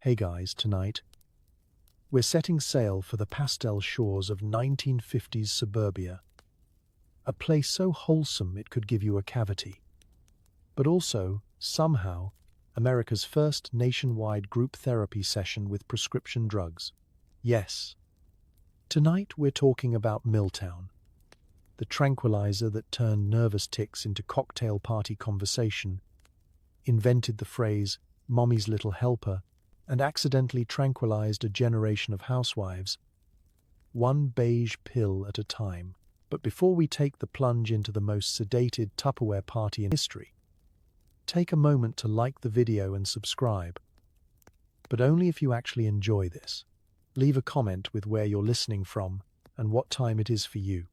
Hey guys, tonight, we're setting sail for the pastel shores of 1950s suburbia, a place so wholesome it could give you a cavity, but also, somehow, America's first nationwide group therapy session with prescription drugs. Yes, tonight we're talking about Miltown, the tranquilizer that turned nervous tics into cocktail party conversation, invented the phrase "mommy's little helper," and accidentally tranquilized a generation of housewives, one beige pill at a time. But before we take the plunge into the most sedated Tupperware party in history, take a moment to like the video and subscribe. But only if you actually enjoy this. Leave a comment with where you're listening from and what time it is for you.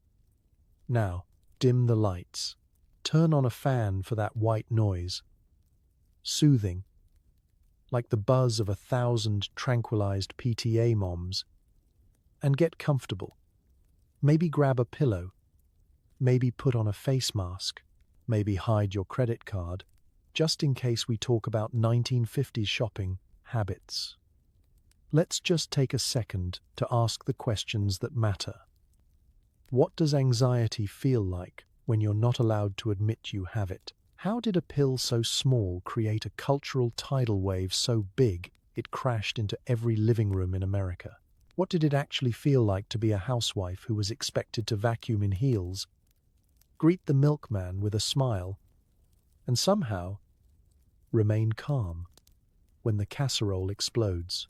Now, dim the lights. Turn on a fan for that white noise. Soothing, like the buzz of 1,000 tranquilized PTA moms. And get comfortable. Maybe grab a pillow. Maybe put on a face mask. Maybe hide your credit card, just in case we talk about 1950s shopping habits. Let's just take a second to ask the questions that matter. What does anxiety feel like when you're not allowed to admit you have it? How did a pill so small create a cultural tidal wave so big it crashed into every living room in America? What did it actually feel like to be a housewife who was expected to vacuum in heels, greet the milkman with a smile, and somehow remain calm when the casserole explodes?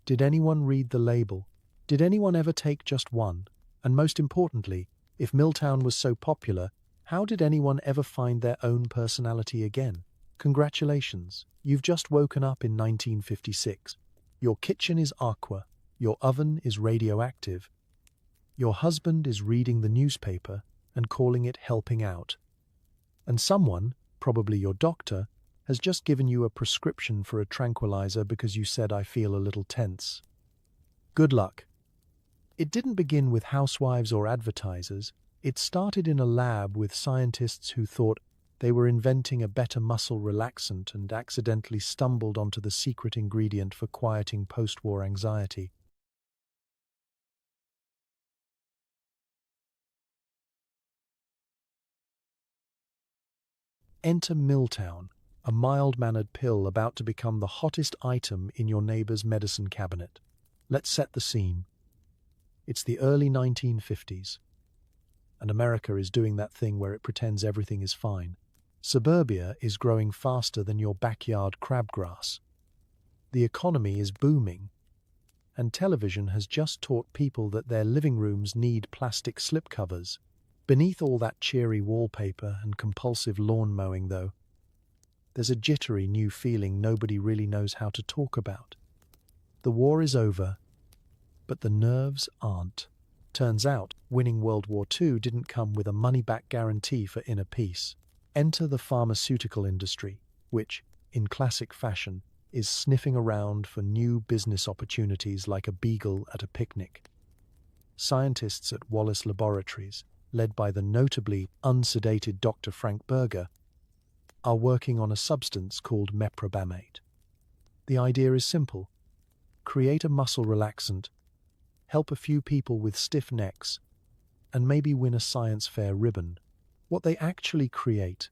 Did anyone read the label? Did anyone ever take just one? And most importantly, if Miltown was so popular, how did anyone ever find their own personality again? Congratulations, you've just woken up in 1956. Your kitchen is aqua, your oven is radioactive, your husband is reading the newspaper and calling it helping out, and someone, probably your doctor, has just given you a prescription for a tranquilizer because you said "I feel a little tense." Good luck. It didn't begin with housewives or advertisers. It started in a lab with scientists who thought they were inventing a better muscle relaxant and accidentally stumbled onto the secret ingredient for quieting post-war anxiety. Enter Miltown, a mild-mannered pill about to become the hottest item in your neighbor's medicine cabinet. Let's set the scene. It's the early 1950s, and America is doing that thing where it pretends everything is fine. Suburbia is growing faster than your backyard crabgrass. The economy is booming, and television has just taught people that their living rooms need plastic slipcovers. Beneath all that cheery wallpaper and compulsive lawn mowing, though, there's a jittery new feeling nobody really knows how to talk about. The war is over, but the nerves aren't. Turns out, winning World War II didn't come with a money-back guarantee for inner peace. Enter the pharmaceutical industry, which, in classic fashion, is sniffing around for new business opportunities like a beagle at a picnic. Scientists at Wallace Laboratories, led by the notably unsedated Dr. Frank Berger, are working on a substance called meprobamate. The idea is simple. Create a muscle relaxant, help a few people with stiff necks, and maybe win a science fair ribbon. What they actually create,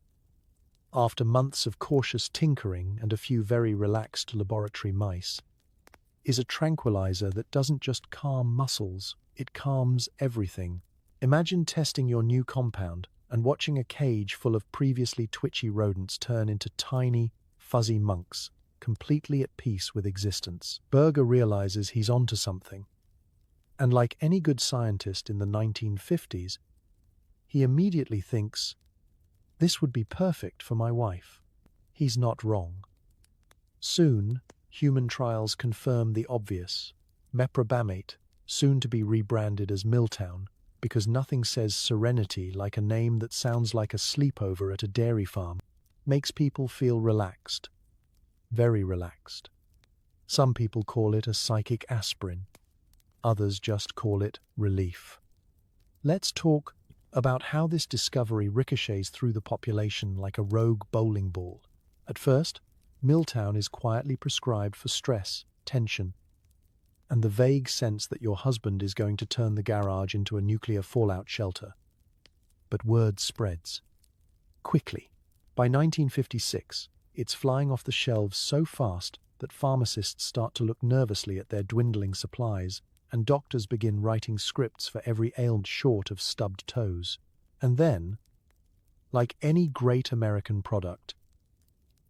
after months of cautious tinkering and a few very relaxed laboratory mice, is a tranquilizer that doesn't just calm muscles, it calms everything. Imagine testing your new compound and watching a cage full of previously twitchy rodents turn into tiny, fuzzy monks, completely at peace with existence. Berger realizes he's onto something. And like any good scientist in the 1950s, he immediately thinks, this would be perfect for my wife. He's not wrong. Soon, human trials confirm the obvious. Meprobamate, soon to be rebranded as Miltown, because nothing says serenity like a name that sounds like a sleepover at a dairy farm, makes people feel relaxed. Very relaxed. Some people call it a psychic aspirin. Others just call it relief. Let's talk about how this discovery ricochets through the population like a rogue bowling ball. At first, Miltown is quietly prescribed for stress, tension, and the vague sense that your husband is going to turn the garage into a nuclear fallout shelter. But word spreads. Quickly. By 1956, it's flying off the shelves so fast that pharmacists start to look nervously at their dwindling supplies, and doctors begin writing scripts for every ailment short of stubbed toes. And then, like any great American product,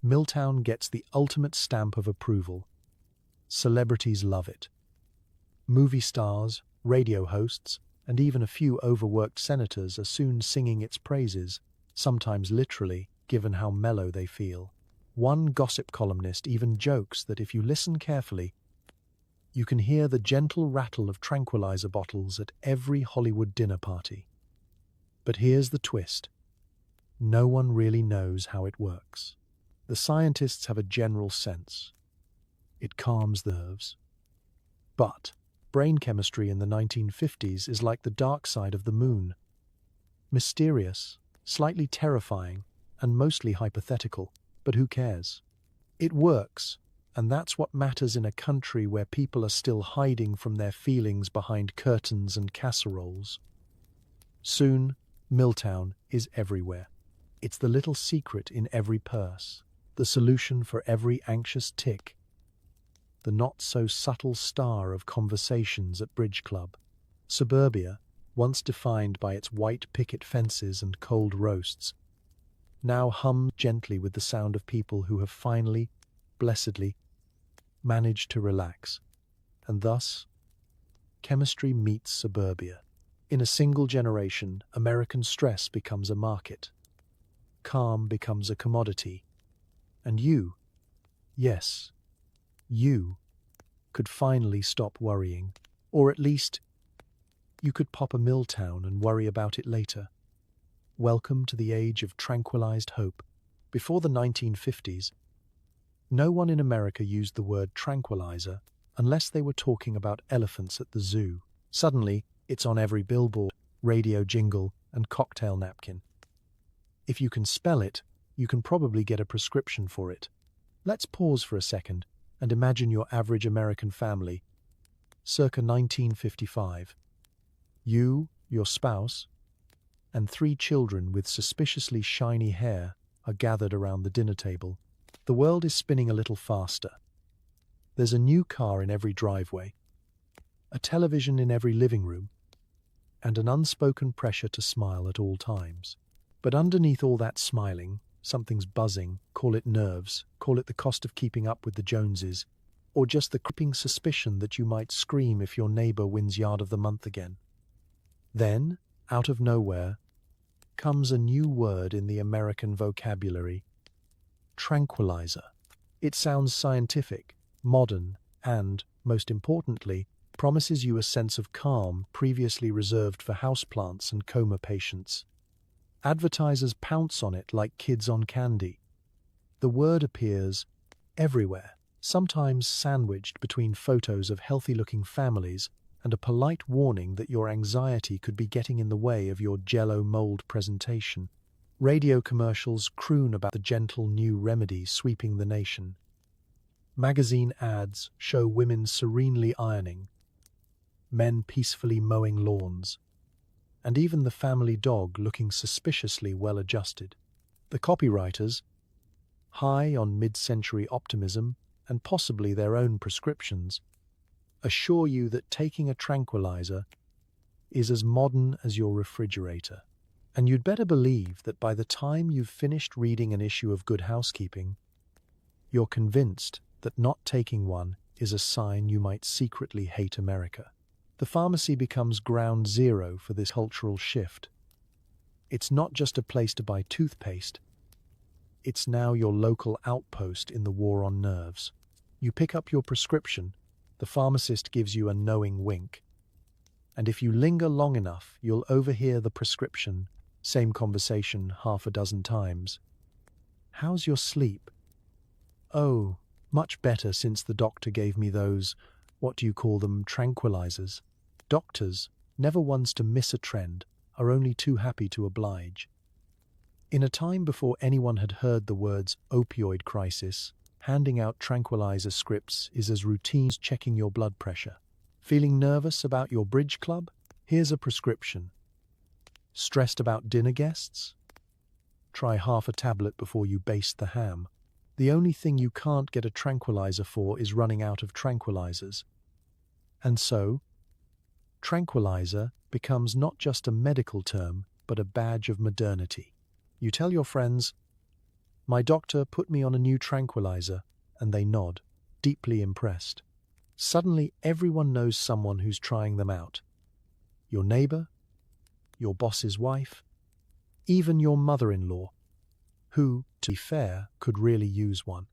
Miltown gets the ultimate stamp of approval. Celebrities love it. Movie stars, radio hosts, and even a few overworked senators are soon singing its praises, sometimes literally, given how mellow they feel. One gossip columnist even jokes that if you listen carefully, you can hear the gentle rattle of tranquilizer bottles at every Hollywood dinner party. But here's the twist. No one really knows how it works. The scientists have a general sense. It calms the nerves. But brain chemistry in the 1950s is like the dark side of the moon. Mysterious, slightly terrifying, and mostly hypothetical. But who cares? It works, and that's what matters in a country where people are still hiding from their feelings behind curtains and casseroles. Soon, Miltown is everywhere. It's the little secret in every purse, the solution for every anxious tick, the not-so-subtle star of conversations at Bridge Club. Suburbia, once defined by its white picket fences and cold roasts, now hums gently with the sound of people who have finally, blessedly, managed to relax. And thus, chemistry meets suburbia. In a single generation, American stress becomes a market. Calm becomes a commodity. And you, yes, you, could finally stop worrying. Or at least, you could pop a Miltown and worry about it later. Welcome to the age of tranquilized hope. Before the 1950s, no one in America used the word tranquilizer unless they were talking about elephants at the zoo. Suddenly, it's on every billboard, radio jingle, and cocktail napkin. If you can spell it, you can probably get a prescription for it. Let's pause for a second and imagine your average American family, circa 1955. You, your spouse, and 3 children with suspiciously shiny hair are gathered around the dinner table. The world is spinning a little faster. There's a new car in every driveway, a television in every living room, and an unspoken pressure to smile at all times. But underneath all that smiling, something's buzzing. Call it nerves, call it the cost of keeping up with the Joneses, or just the creeping suspicion that you might scream if your neighbor wins Yard of the Month again. Then, out of nowhere, comes a new word in the American vocabulary: tranquilizer. It sounds scientific, modern, and, most importantly, promises you a sense of calm previously reserved for houseplants and coma patients. Advertisers pounce on it like kids on candy. The word appears everywhere, sometimes sandwiched between photos of healthy-looking families and a polite warning that your anxiety could be getting in the way of your Jell-O mold presentation. Radio commercials croon about the gentle new remedy sweeping the nation. Magazine ads show women serenely ironing, men peacefully mowing lawns, and even the family dog looking suspiciously well-adjusted. The copywriters, high on mid-century optimism and possibly their own prescriptions, assure you that taking a tranquilizer is as modern as your refrigerator. And you'd better believe that by the time you've finished reading an issue of Good Housekeeping, you're convinced that not taking one is a sign you might secretly hate America. The pharmacy becomes ground zero for this cultural shift. It's not just a place to buy toothpaste. It's now your local outpost in the war on nerves. You pick up your prescription, the pharmacist gives you a knowing wink. And if you linger long enough, you'll overhear the prescription, same conversation half a dozen times. How's your sleep? Oh, much better since the doctor gave me those, what do you call them, tranquilizers. Doctors, never ones to miss a trend, are only too happy to oblige. In a time before anyone had heard the words opioid crisis, Handing out tranquilizer scripts is as routine as checking your blood pressure. Feeling nervous about your bridge club? Here's a prescription. Stressed about dinner guests? Try half a tablet before you baste the ham. The only thing you can't get a tranquilizer for is running out of tranquilizers. And so, tranquilizer becomes not just a medical term, but a badge of modernity. You tell your friends, "My doctor put me on a new tranquilizer," and they nod, deeply impressed. Suddenly, everyone knows someone who's trying them out. Your neighbor, your boss's wife, even your mother-in-law, who, to be fair, could really use one.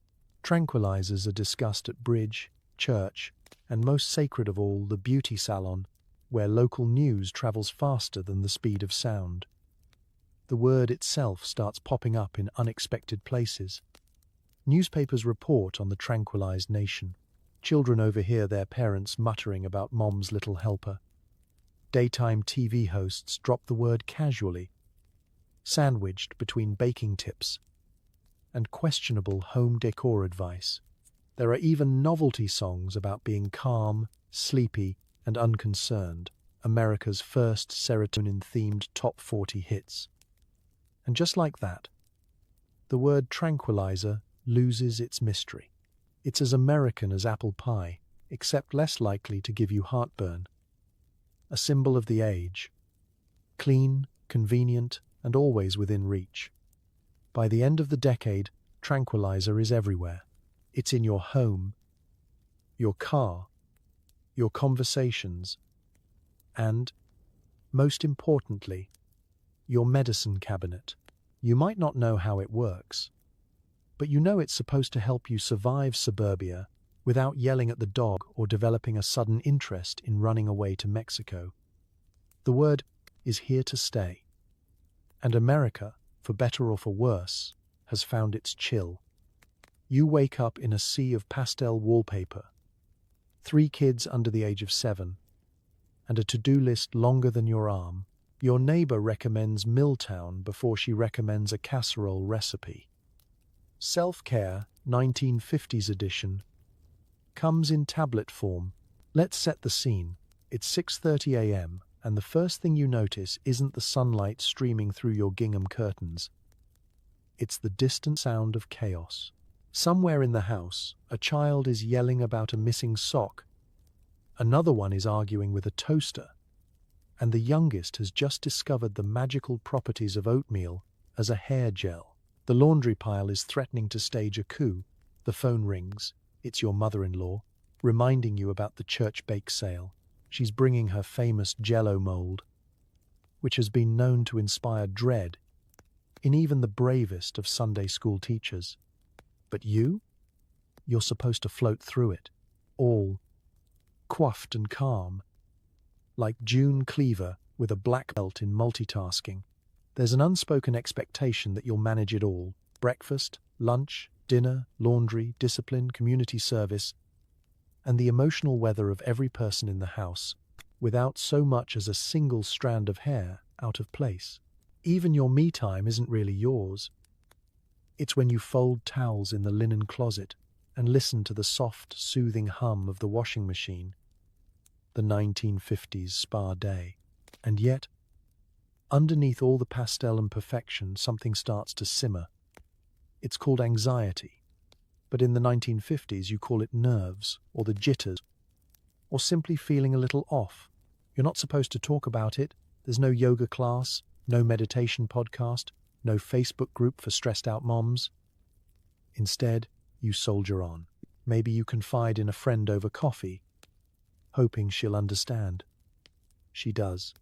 Tranquilizers are discussed at bridge, church, and most sacred of all, the beauty salon, where local news travels faster than the speed of sound. The word itself starts popping up in unexpected places. Newspapers report on the tranquilized nation. Children overhear their parents muttering about mom's little helper. Daytime TV hosts drop the word casually, sandwiched between baking tips and questionable home decor advice. There are even novelty songs about being calm, sleepy, and unconcerned, America's first serotonin-themed top 40 hits. And just like that, the word tranquilizer loses its mystery. It's as American as apple pie, except less likely to give you heartburn. A symbol of the age. Clean, convenient, and always within reach. By the end of the decade, tranquilizer is everywhere. It's in your home, your car, your conversations, and, most importantly, your medicine cabinet. You might not know how it works, but you know it's supposed to help you survive suburbia without yelling at the dog or developing a sudden interest in running away to Mexico. The word is here to stay, and America, for better or for worse, has found its chill. You wake up in a sea of pastel wallpaper, 3 kids under the age of 7, and a to-do list longer than your arm. Your neighbor recommends Miltown before she recommends a casserole recipe. Self-Care, 1950s edition, comes in tablet form. Let's set the scene. It's 6:30 a.m., and the first thing you notice isn't the sunlight streaming through your gingham curtains. It's the distant sound of chaos. Somewhere in the house, a child is yelling about a missing sock. Another one is arguing with a toaster. And the youngest has just discovered the magical properties of oatmeal as a hair gel. The laundry pile is threatening to stage a coup. The phone rings. It's your mother-in-law, reminding you about the church bake sale. She's bringing her famous Jell-O mold, which has been known to inspire dread in even the bravest of Sunday school teachers. But you're supposed to float through it, all coiffed and calm, like June Cleaver with a black belt in multitasking. There's an unspoken expectation that you'll manage it all: breakfast, lunch, dinner, laundry, discipline, community service, and the emotional weather of every person in the house, without so much as a single strand of hair out of place. Even your me time isn't really yours. It's when you fold towels in the linen closet and listen to the soft, soothing hum of the washing machine. The 1950s spa day. And yet, underneath all the pastel and perfection, something starts to simmer. It's called anxiety. But in the 1950s, you call it nerves, or the jitters, or simply feeling a little off. You're not supposed to talk about it. There's no yoga class, no meditation podcast, no Facebook group for stressed out moms. Instead, you soldier on. Maybe you confide in a friend over coffee, hoping she'll understand. She does.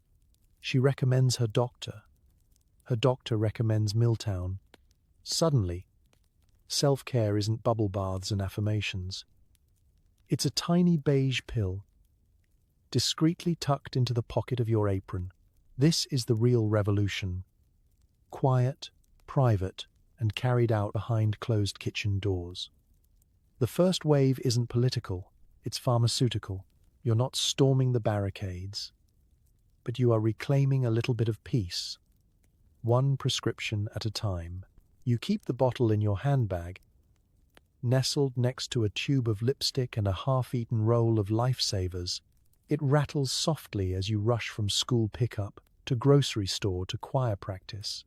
She recommends her doctor. Her doctor recommends Miltown. Suddenly, self-care isn't bubble baths and affirmations. It's a tiny beige pill, discreetly tucked into the pocket of your apron. This is the real revolution. Quiet, private, and carried out behind closed kitchen doors. The first wave isn't political, it's pharmaceutical. You're not storming the barricades, but you are reclaiming a little bit of peace, one prescription at a time. You keep the bottle in your handbag, nestled next to a tube of lipstick and a half-eaten roll of lifesavers. It rattles softly as you rush from school pickup to grocery store to choir practice.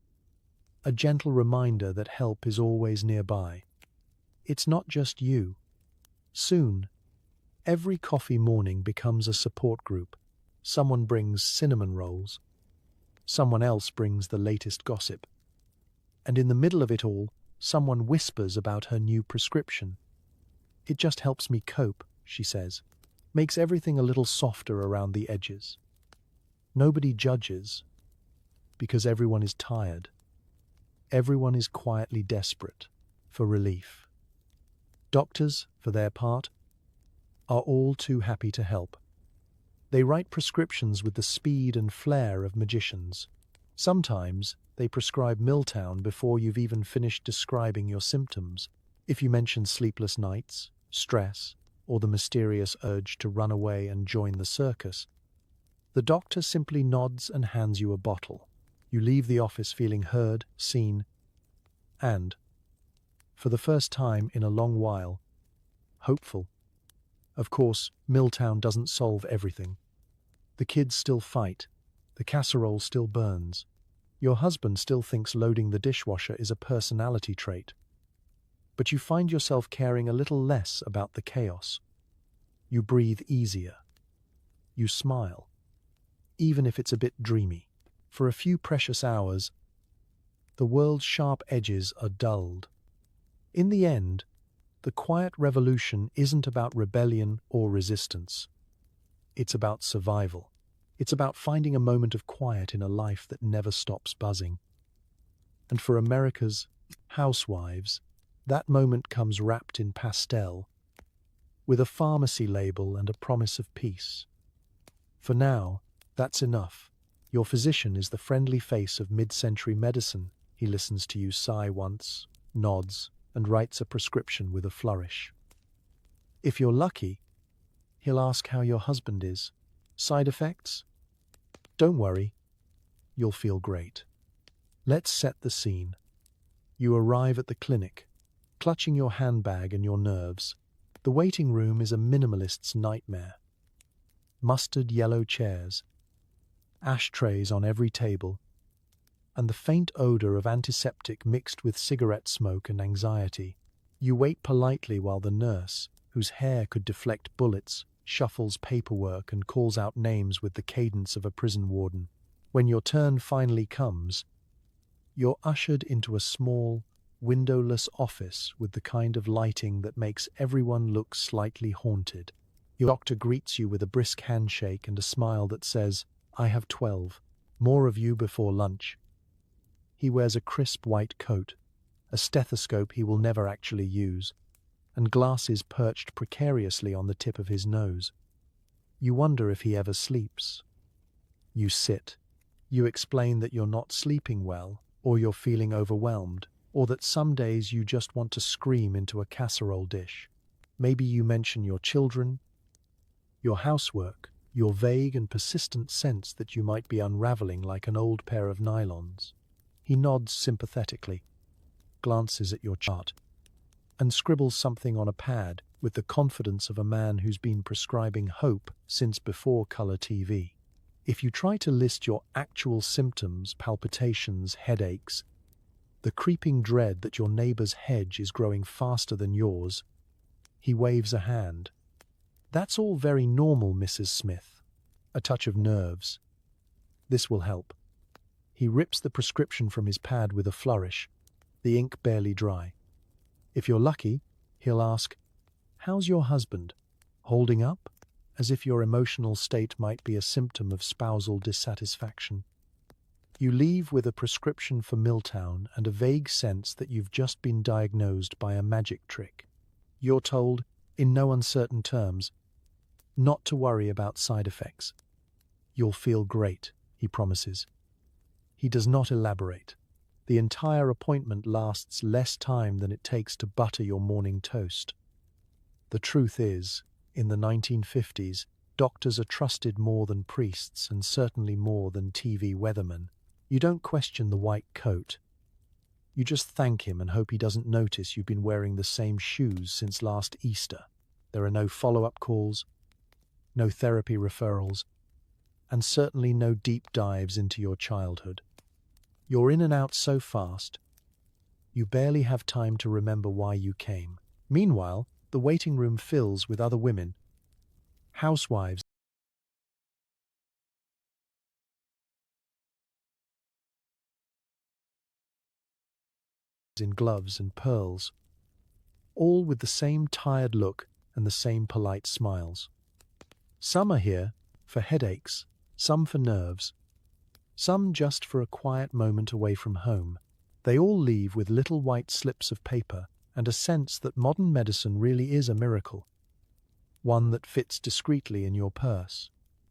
A gentle reminder that help is always nearby. It's not just you. Soon, every coffee morning becomes a support group. Someone brings cinnamon rolls. Someone else brings the latest gossip. And in the middle of it all, someone whispers about her new prescription. "It just helps me cope," she says. Makes everything a little softer around the edges. Nobody judges, because everyone is tired. Everyone is quietly desperate for relief. Doctors, for their part, are all too happy to help. They write prescriptions with the speed and flair of magicians. Sometimes they prescribe Miltown before you've even finished describing your symptoms. If you mention sleepless nights, stress, or the mysterious urge to run away and join the circus, the doctor simply nods and hands you a bottle. You leave the office feeling heard, seen, and, for the first time in a long while, hopeful. Of course, Miltown doesn't solve everything. The kids still fight. The casserole still burns. Your husband still thinks loading the dishwasher is a personality trait. But you find yourself caring a little less about the chaos. You breathe easier. You smile, even if it's a bit dreamy. For a few precious hours, the world's sharp edges are dulled. In the end, the quiet revolution isn't about rebellion or resistance. It's about survival. It's about finding a moment of quiet in a life that never stops buzzing. And for America's housewives, that moment comes wrapped in pastel, with a pharmacy label and a promise of peace. For now, that's enough. Your physician is the friendly face of mid-century medicine. He listens to you sigh once, nods, and writes a prescription with a flourish. If you're lucky, he'll ask how your husband is. Side effects? Don't worry, you'll feel great. Let's set the scene. You arrive at the clinic, clutching your handbag and your nerves. The waiting room is a minimalist's nightmare. Mustard yellow chairs, ashtrays on every table, and the faint odor of antiseptic mixed with cigarette smoke and anxiety. You wait politely while the nurse, whose hair could deflect bullets, shuffles paperwork and calls out names with the cadence of a prison warden. When your turn finally comes, you're ushered into a small, windowless office with the kind of lighting that makes everyone look slightly haunted. Your doctor greets you with a brisk handshake and a smile that says, "I have 12. More of you before lunch." He wears a crisp white coat, a stethoscope he will never actually use, and glasses perched precariously on the tip of his nose. You wonder if he ever sleeps. You sit. You explain that you're not sleeping well, or you're feeling overwhelmed, or that some days you just want to scream into a casserole dish. Maybe you mention your children, your housework, your vague and persistent sense that you might be unraveling like an old pair of nylons. He nods sympathetically, glances at your chart, and scribbles something on a pad with the confidence of a man who's been prescribing hope since before color TV. If you try to list your actual symptoms, palpitations, headaches, the creeping dread that your neighbor's hedge is growing faster than yours, he waves a hand. "That's all very normal, Mrs. Smith. A touch of nerves. This will help." He rips the prescription from his pad with a flourish, the ink barely dry. If you're lucky, he'll ask, "How's your husband? Holding up?" As if your emotional state might be a symptom of spousal dissatisfaction. You leave with a prescription for Miltown and a vague sense that you've just been diagnosed by a magic trick. You're told, in no uncertain terms, not to worry about side effects. "You'll feel great," he promises. He does not elaborate. The entire appointment lasts less time than it takes to butter your morning toast. The truth is, in the 1950s, doctors are trusted more than priests and certainly more than TV weathermen. You don't question the white coat. You just thank him and hope he doesn't notice you've been wearing the same shoes since last Easter. There are no follow-up calls, no therapy referrals, and certainly no deep dives into your childhood. You're in and out so fast, you barely have time to remember why you came. Meanwhile, the waiting room fills with other women, housewives in gloves and pearls, all with the same tired look and the same polite smiles. Some are here for headaches, some for nerves, some just for a quiet moment away from home. They all leave with little white slips of paper and a sense that modern medicine really is a miracle, one that fits discreetly in your purse.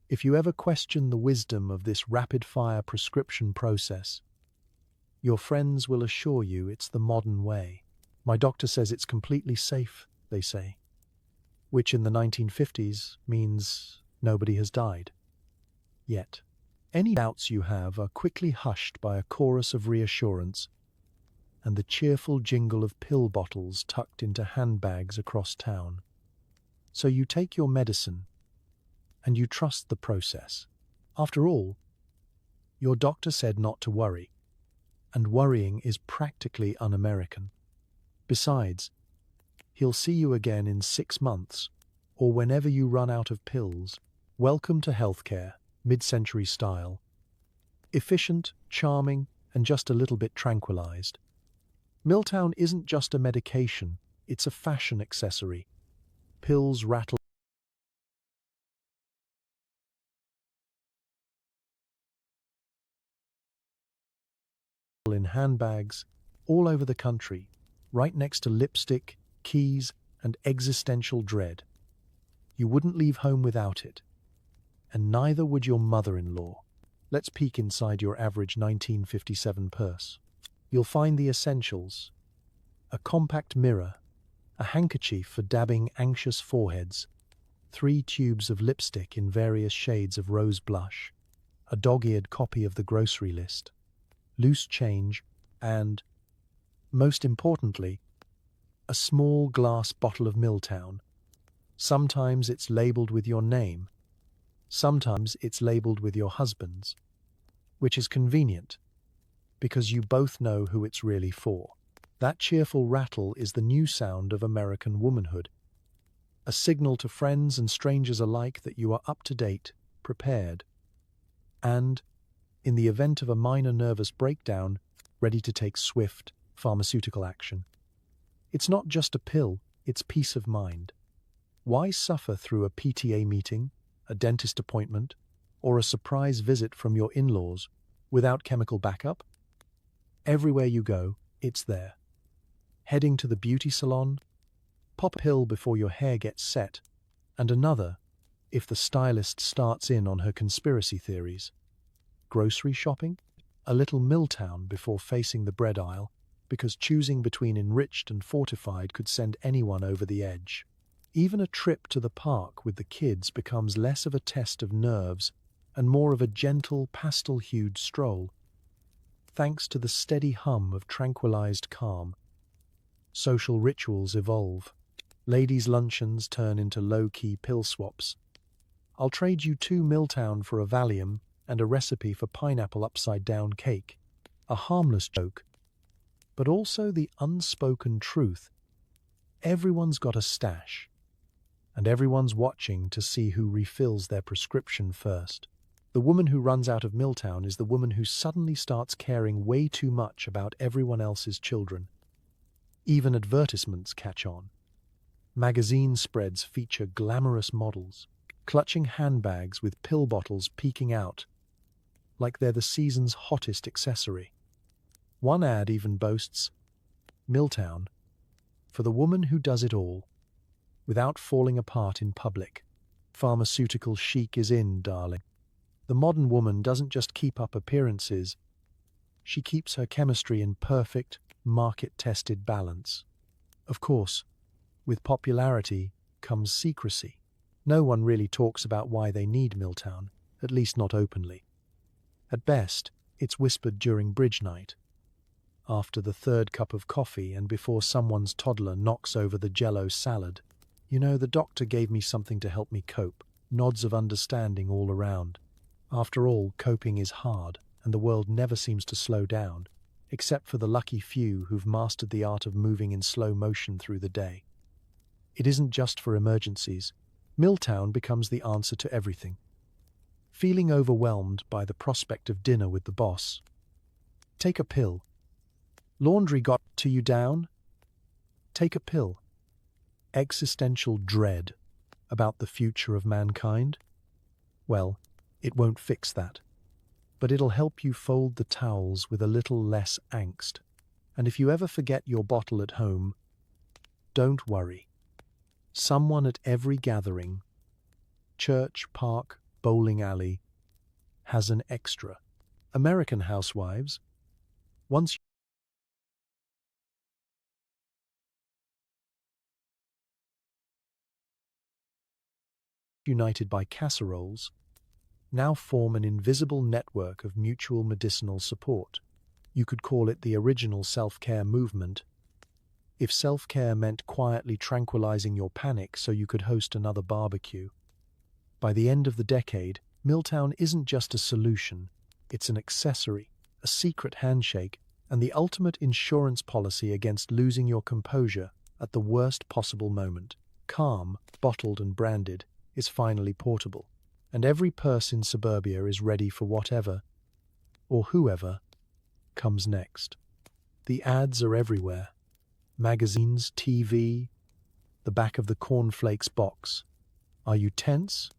If you ever question the wisdom of this rapid-fire prescription process, your friends will assure you it's the modern way. My doctor says it's completely safe, they say, which in the 1950s means nobody has died. Yet, any doubts you have are quickly hushed by a chorus of reassurance and the cheerful jingle of pill bottles tucked into handbags across town. So you take your medicine and you trust the process. After all, your doctor said not to worry, and worrying is practically un-American. Besides, he'll see you again in 6 months, or whenever you run out of pills. Welcome to healthcare, mid-century style. Efficient, charming, and just a little bit tranquilized. Miltown isn't just a medication, it's a fashion accessory. Pills rattle in handbags all over the country, right next to lipstick, keys, and existential dread. You wouldn't leave home without it. And neither would your mother-in-law. Let's peek inside your average 1957 purse. You'll find the essentials: a compact mirror, a handkerchief for dabbing anxious foreheads, 3 tubes of lipstick in various shades of rose blush, a dog-eared copy of the grocery list, loose change, and, most importantly, a small glass bottle of Miltown. Sometimes it's labeled with your name, sometimes it's labeled with your husband's, which is convenient, because you both know who it's really for. That cheerful rattle is the new sound of American womanhood, a signal to friends and strangers alike that you are up to date, prepared, and, in the event of a minor nervous breakdown, ready to take swift, pharmaceutical action. It's not just a pill, it's peace of mind. Why suffer through a PTA meeting, a dentist appointment, or a surprise visit from your in-laws without chemical backup? Everywhere you go, it's there. Heading to the beauty salon? Pop a pill before your hair gets set, and another if the stylist starts in on her conspiracy theories. Grocery shopping? A little Miltown before facing the bread aisle, because choosing between enriched and fortified could send anyone over the edge. Even a trip to the park with the kids becomes less of a test of nerves and more of a gentle, pastel-hued stroll, thanks to the steady hum of tranquilized calm. Social rituals evolve. Ladies' luncheons turn into low-key pill swaps. I'll trade you 2 Miltown for a Valium and a recipe for pineapple upside-down cake. A harmless joke, but also the unspoken truth. Everyone's got a stash, and everyone's watching to see who refills their prescription first. The woman who runs out of Miltown is the woman who suddenly starts caring way too much about everyone else's children. Even advertisements catch on. Magazine spreads feature glamorous models, clutching handbags with pill bottles peeking out, like they're the season's hottest accessory. One ad even boasts, Miltown, for the woman who does it all, without falling apart in public. Pharmaceutical chic is in, darling. The modern woman doesn't just keep up appearances, she keeps her chemistry in perfect, market-tested balance. Of course, with popularity comes secrecy. No one really talks about why they need Miltown, at least not openly. At best, it's whispered during bridge night. after the third cup of coffee and before someone's toddler knocks over the Jell-O salad. You know, the doctor gave me something to help me cope. Nods of understanding all around. After all, coping is hard, and the world never seems to slow down, except for the lucky few who've mastered the art of moving in slow motion through the day. It isn't just for emergencies. Miltown becomes the answer to everything. Feeling overwhelmed by the prospect of dinner with the boss? Take a pill. Laundry got to you down? Take a pill. Existential dread about the future of mankind? Well, it won't fix that. But it'll help you fold the towels with a little less angst. And if you ever forget your bottle at home, don't worry. Someone at every gathering, church, park, bowling alley, has an extra. American Housewives. Once united by casseroles, now form an invisible network of mutual medicinal support. You could call it the original self-care movement, if self-care meant quietly tranquilizing your panic so you could host another barbecue. By the end of the decade, Miltown isn't just a solution, it's an accessory, a secret handshake, and the ultimate insurance policy against losing your composure at the worst possible moment. Calm, bottled and branded, is finally portable, and every purse in suburbia is ready for whatever, or whoever, comes next. The ads are everywhere. Magazines, TV, the back of the cornflakes box. Are you tense?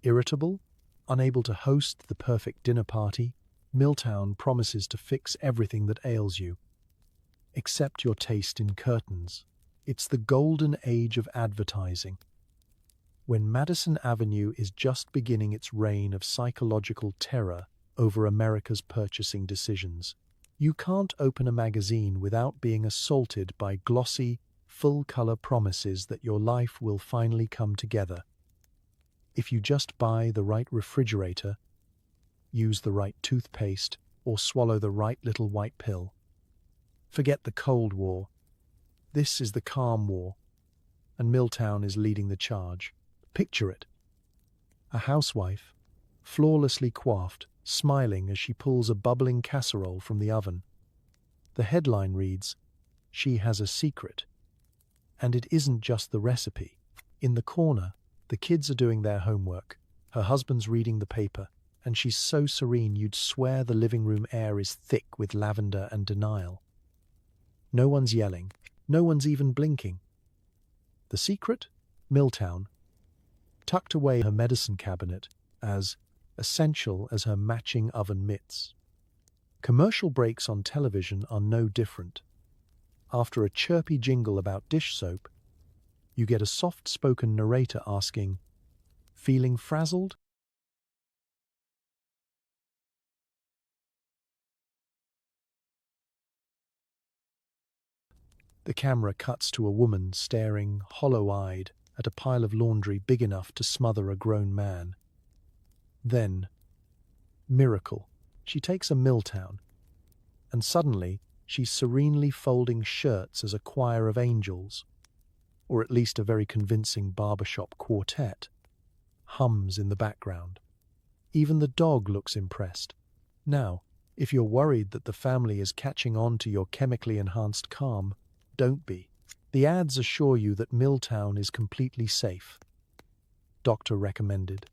Irritable? Unable to host the perfect dinner party? Miltown promises to fix everything that ails you. Except your taste in curtains. It's the golden age of advertising. When Madison Avenue is just beginning its reign of psychological terror over America's purchasing decisions. You can't open a magazine without being assaulted by glossy, full-color promises that your life will finally come together. If you just buy the right refrigerator, use the right toothpaste, or swallow the right little white pill. Forget the Cold War. This is the calm war, and Miltown is leading the charge. Picture it. A housewife, flawlessly coiffed, smiling as she pulls a bubbling casserole from the oven. The headline reads, "She has a secret." And it isn't just the recipe. In the corner, the kids are doing their homework, her husband's reading the paper, and she's so serene you'd swear the living room air is thick with lavender and denial. No one's yelling, no one's even blinking. The secret? Miltown, tucked away in her medicine cabinet, as essential as her matching oven mitts. Commercial breaks on television are no different. After a chirpy jingle about dish soap, you get a soft-spoken narrator asking, "Feeling frazzled?" The camera cuts to a woman staring, hollow-eyed, at a pile of laundry big enough to smother a grown man. Then, miracle, she takes a Miltown, and suddenly she's serenely folding shirts as a choir of angels, or at least a very convincing barbershop quartet, hums in the background. Even the dog looks impressed. Now, if you're worried that the family is catching on to your chemically enhanced calm, don't be. The ads assure you that Miltown is completely safe, doctor recommended,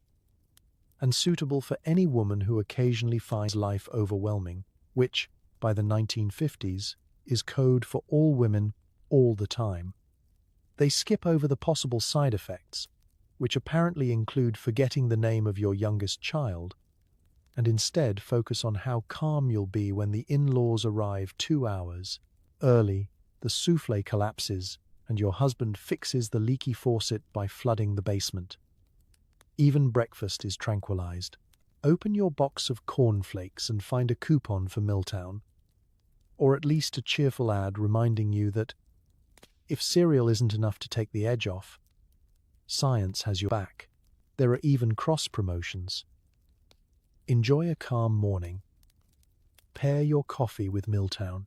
and suitable for any woman who occasionally finds life overwhelming, which, by the 1950s, is code for all women all the time. They skip over the possible side effects, which apparently include forgetting the name of your youngest child, and instead focus on how calm you'll be when the in-laws arrive 2 hours early, the souffle collapses, and your husband fixes the leaky faucet by flooding the basement. Even breakfast is tranquilized. Open your box of cornflakes and find a coupon for Miltown, or at least a cheerful ad reminding you that if cereal isn't enough to take the edge off, science has your back. There are even cross-promotions. Enjoy a calm morning. Pair your coffee with Miltown.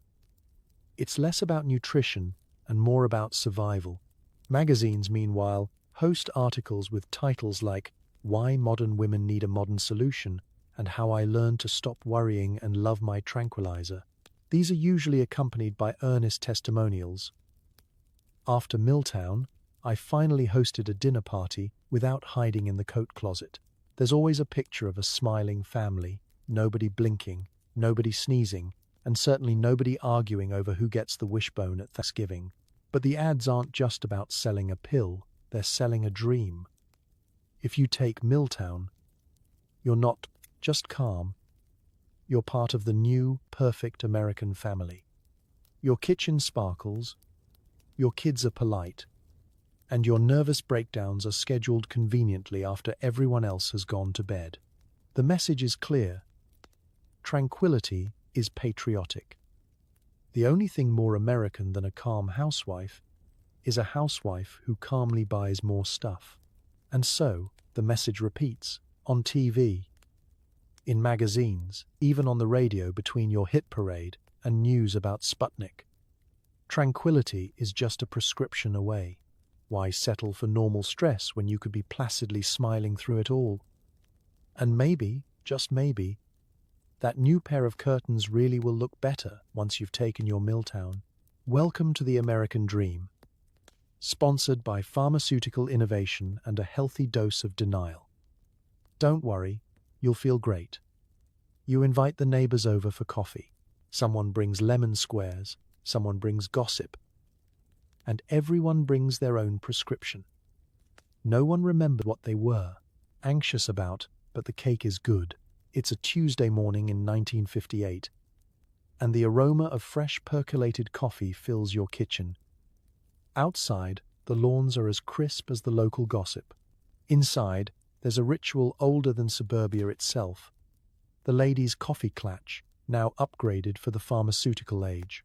It's less about nutrition and more about survival. Magazines, meanwhile, host articles with titles like Why Modern Women Need a Modern Solution and How I Learned to Stop Worrying and Love My Tranquilizer. These are usually accompanied by earnest testimonials. After Miltown, I finally hosted a dinner party without hiding in the coat closet. There's always a picture of a smiling family, nobody blinking, nobody sneezing, and certainly nobody arguing over who gets the wishbone at Thanksgiving. But the ads aren't just about selling a pill, they're selling a dream. If you take Miltown, you're not just calm, you're part of the new, perfect American family. Your kitchen sparkles, your kids are polite, and your nervous breakdowns are scheduled conveniently after everyone else has gone to bed. The message is clear. Tranquility is patriotic. The only thing more American than a calm housewife is a housewife who calmly buys more stuff. And so, the message repeats, on TV, in magazines, even on the radio between your hit parade and news about Sputnik. Tranquility is just a prescription away. Why settle for normal stress when you could be placidly smiling through it all? And maybe, just maybe, that new pair of curtains really will look better once you've taken your Miltown. Welcome to the American Dream. Sponsored by pharmaceutical innovation and a healthy dose of denial. Don't worry, you'll feel great. You invite the neighbors over for coffee. Someone brings lemon squares, someone brings gossip, and everyone brings their own prescription. No one remembered what they were anxious about, but the cake is good. It's a Tuesday morning in 1958, and the aroma of fresh percolated coffee fills your kitchen. Outside, the lawns are as crisp as the local gossip. Inside, there's a ritual older than suburbia itself, the ladies' coffee clatch, now upgraded for the pharmaceutical age.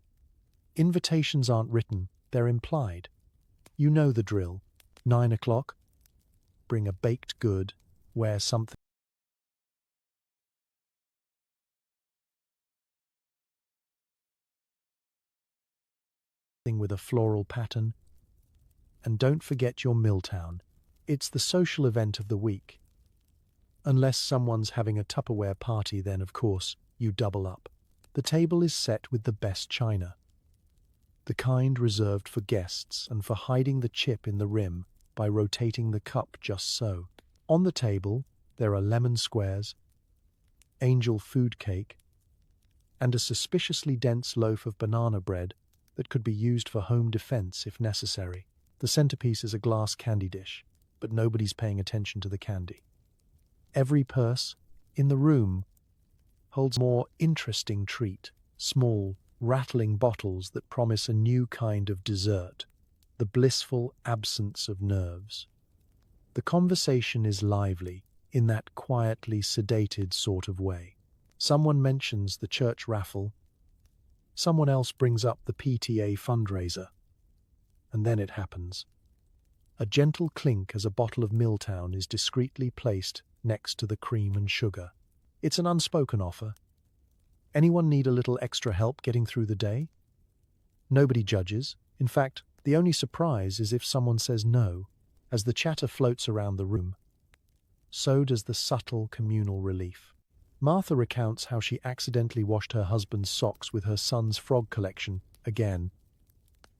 Invitations aren't written, they're implied. You know the drill. 9 o'clock, bring a baked good, wear something with a floral pattern, and don't forget your Miltown. It's the social event of the week. Unless someone's having a Tupperware party, then of course, you double up. The table is set with the best china, the kind reserved for guests and for hiding the chip in the rim by rotating the cup just so. On the table, there are lemon squares, angel food cake, and a suspiciously dense loaf of banana bread that could be used for home defense if necessary. The centerpiece is a glass candy dish, but nobody's paying attention to the candy. Every purse in the room holds a more interesting treat, small, rattling bottles that promise a new kind of dessert, the blissful absence of nerves. The conversation is lively, in that quietly sedated sort of way. Someone mentions the church raffle, someone else brings up the PTA fundraiser, and then it happens. A gentle clink as a bottle of Miltown is discreetly placed next to the cream and sugar. It's an unspoken offer. Anyone need a little extra help getting through the day? Nobody judges. In fact, the only surprise is if someone says no, as the chatter floats around the room. So does the subtle communal relief. Martha recounts how she accidentally washed her husband's socks with her son's frog collection again,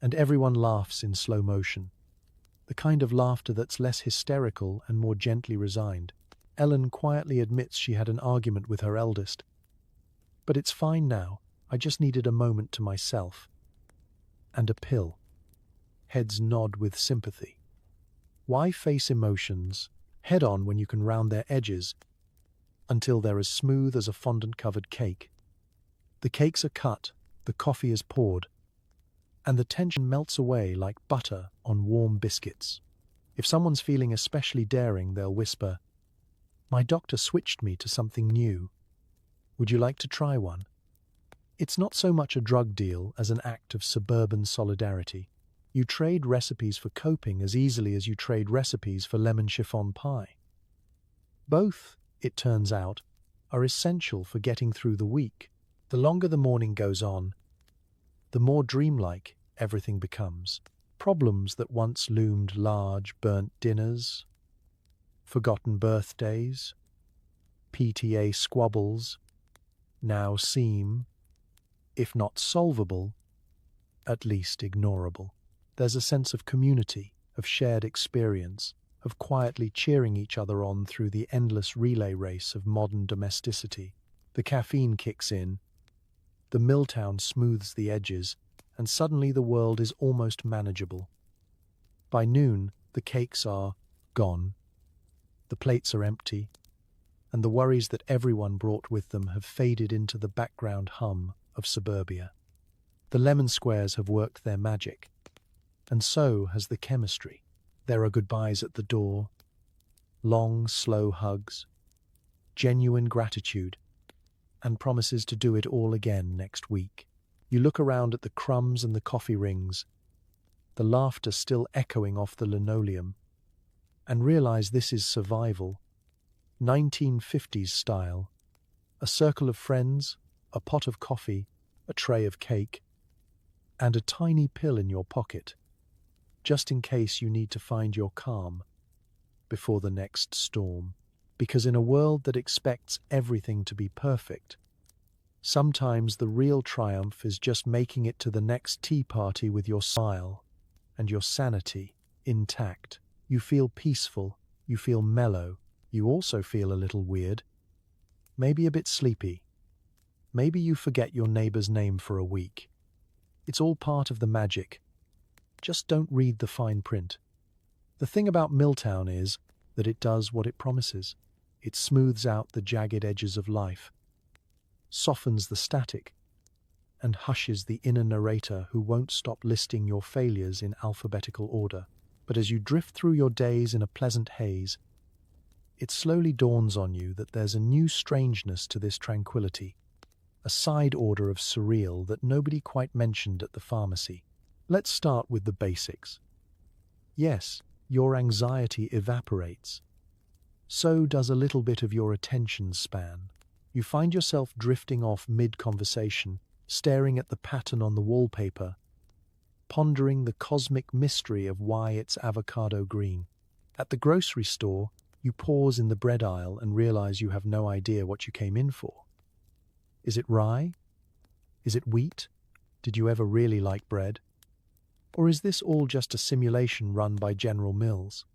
and everyone laughs in slow motion. The kind of laughter that's less hysterical and more gently resigned. Ellen quietly admits she had an argument with her eldest. But it's fine now, I just needed a moment to myself. And a pill. Heads nod with sympathy. Why face emotions head on when you can round their edges until they're as smooth as a fondant-covered cake? The cakes are cut, the coffee is poured, and the tension melts away like butter on warm biscuits. If someone's feeling especially daring, they'll whisper, "My doctor switched me to something new. Would you like to try one?" It's not so much a drug deal as an act of suburban solidarity. You trade recipes for coping as easily as you trade recipes for lemon chiffon pie. Both, it turns out, are essential for getting through the week. The longer the morning goes on, the more dreamlike everything becomes. Problems that once loomed large, burnt dinners, forgotten birthdays, PTA squabbles, now seem, if not solvable, at least ignorable. There's a sense of community, of shared experience, of quietly cheering each other on through the endless relay race of modern domesticity. The caffeine kicks in, the Miltown smooths the edges, and suddenly the world is almost manageable. By noon, the cakes are gone, the plates are empty, and the worries that everyone brought with them have faded into the background hum of suburbia. The lemon squares have worked their magic, and so has the chemistry. There are goodbyes at the door, long, slow hugs, genuine gratitude, and promises to do it all again next week. You look around at the crumbs and the coffee rings, the laughter still echoing off the linoleum, and realize this is survival, 1950s style. A circle of friends, a pot of coffee, a tray of cake, and a tiny pill in your pocket, just in case you need to find your calm before the next storm. Because in a world that expects everything to be perfect, sometimes the real triumph is just making it to the next tea party with your smile and your sanity intact. You feel peaceful, you feel mellow, you also feel a little weird, maybe a bit sleepy. Maybe you forget your neighbor's name for a week. It's all part of the magic. Just don't read the fine print. The thing about Miltown is that it does what it promises. It smooths out the jagged edges of life, softens the static, and hushes the inner narrator who won't stop listing your failures in alphabetical order. But as you drift through your days in a pleasant haze, it slowly dawns on you that there's a new strangeness to this tranquility, a side order of surreal that nobody quite mentioned at the pharmacy. Let's start with the basics. Yes, your anxiety evaporates. So does a little bit of your attention span. You find yourself drifting off mid-conversation, staring at the pattern on the wallpaper, pondering the cosmic mystery of why it's avocado green. At the grocery store, you pause in the bread aisle and realize you have no idea what you came in for. Is it rye? Is it wheat? Did you ever really like bread? Or is this all just a simulation run by General Mills?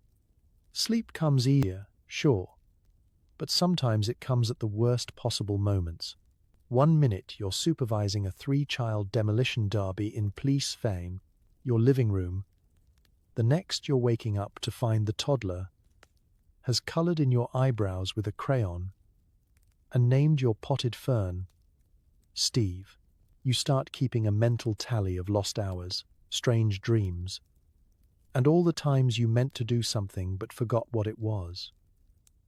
Sleep comes easier, sure, but sometimes it comes at the worst possible moments. 1 minute you're supervising a 3-child demolition derby in police fame, your living room. The next you're waking up to find the toddler has colored in your eyebrows with a crayon and named your potted fern Steve. You start keeping a mental tally of lost hours, strange dreams, and all the times you meant to do something but forgot what it was.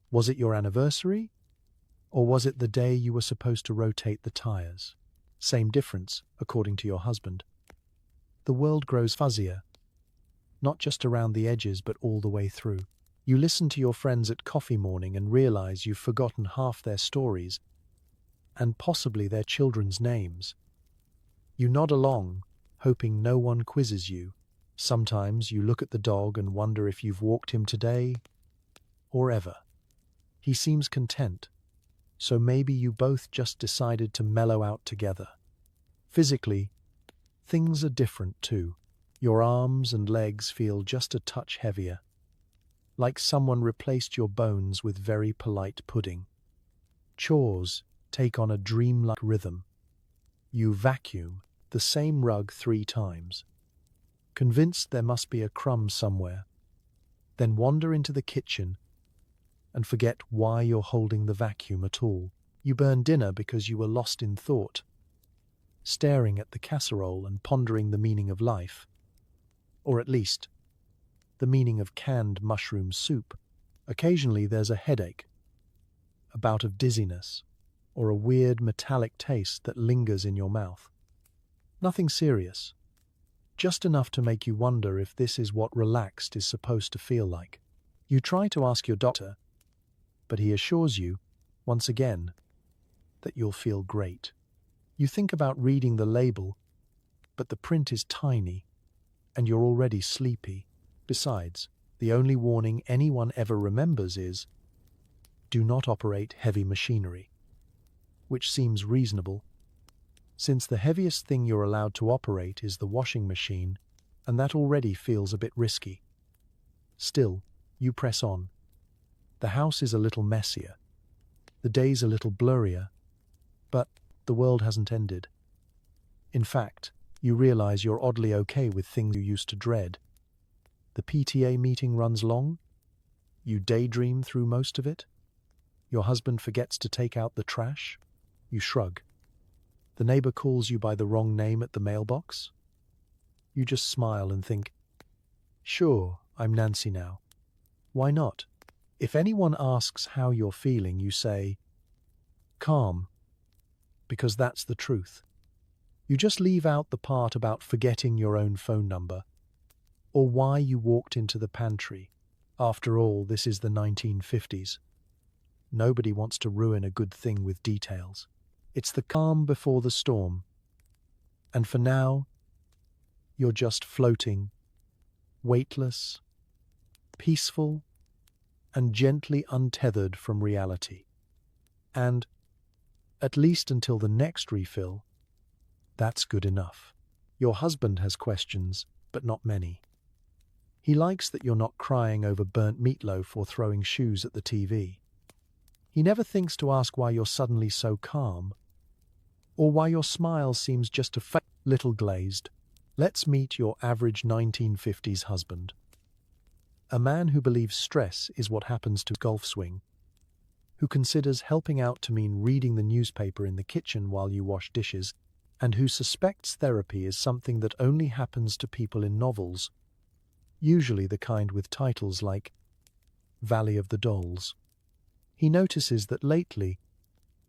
Was it your anniversary? Or was it the day you were supposed to rotate the tires? Same difference, according to your husband. The world grows fuzzier, not just around the edges but all the way through. You listen to your friends at coffee morning and realize you've forgotten half their stories and possibly their children's names. You nod along, hoping no one quizzes you. Sometimes you look at the dog and wonder if you've walked him today or ever. He seems content, so maybe you both just decided to mellow out together. Physically, things are different too. Your arms and legs feel just a touch heavier, like someone replaced your bones with very polite pudding. Chores take on a dreamlike rhythm. You vacuum the same rug 3 times, convinced there must be a crumb somewhere, then wander into the kitchen and forget why you're holding the vacuum at all. You burn dinner because you were lost in thought, staring at the casserole and pondering the meaning of life, or at least the meaning of canned mushroom soup. Occasionally there's a headache, a bout of dizziness, or a weird metallic taste that lingers in your mouth. Nothing serious, just enough to make you wonder if this is what relaxed is supposed to feel like. You try to ask your doctor, but he assures you, once again, that you'll feel great. You think about reading the label, but the print is tiny, and you're already sleepy. Besides, the only warning anyone ever remembers is, do not operate heavy machinery, which seems reasonable, since the heaviest thing you're allowed to operate is the washing machine, and that already feels a bit risky. Still, you press on. The house is a little messier, the days a little blurrier, but the world hasn't ended. In fact, you realize you're oddly okay with things you used to dread. The PTA meeting runs long. You daydream through most of it. Your husband forgets to take out the trash. You shrug. The neighbor calls you by the wrong name at the mailbox. You just smile and think, sure, I'm Nancy now. Why not? If anyone asks how you're feeling, you say, calm, because that's the truth. You just leave out the part about forgetting your own phone number, or why you walked into the pantry. After all, this is the 1950s. Nobody wants to ruin a good thing with details. It's the calm before the storm. And for now, you're just floating, weightless, peaceful, and gently untethered from reality. And, at least until the next refill, that's good enough. Your husband has questions, but not many. He likes that you're not crying over burnt meatloaf or throwing shoes at the TV. He never thinks to ask why you're suddenly so calm, or why your smile seems just a little glazed. Let's meet your average 1950s husband. A man who believes stress is what happens to golf swing, who considers helping out to mean reading the newspaper in the kitchen while you wash dishes, and who suspects therapy is something that only happens to people in novels, usually the kind with titles like Valley of the Dolls. He notices that lately,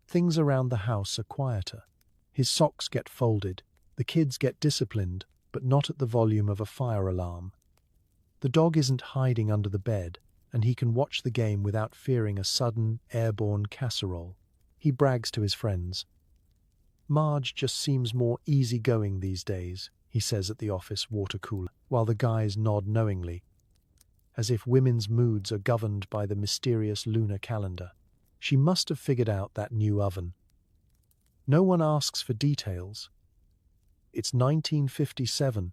things around the house are quieter. His socks get folded, the kids get disciplined, but not at the volume of a fire alarm. The dog isn't hiding under the bed, and he can watch the game without fearing a sudden, airborne casserole. He brags to his friends. Marge just seems more easygoing these days, he says at the office water cooler, while the guys nod knowingly, as if women's moods are governed by the mysterious lunar calendar. She must have figured out that new oven. No one asks for details. It's 1957,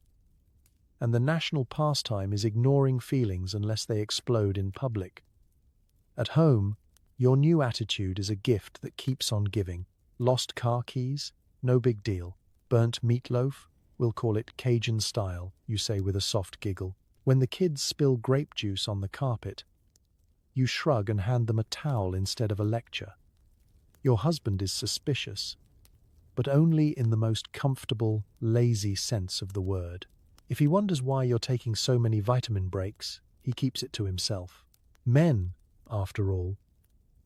and the national pastime is ignoring feelings unless they explode in public. At home, your new attitude is a gift that keeps on giving. Lost car keys? No big deal. Burnt meatloaf? We'll call it Cajun style, you say with a soft giggle. When the kids spill grape juice on the carpet, you shrug and hand them a towel instead of a lecture. Your husband is suspicious, but only in the most comfortable, lazy sense of the word. If he wonders why you're taking so many vitamin breaks, he keeps it to himself. Men, after all,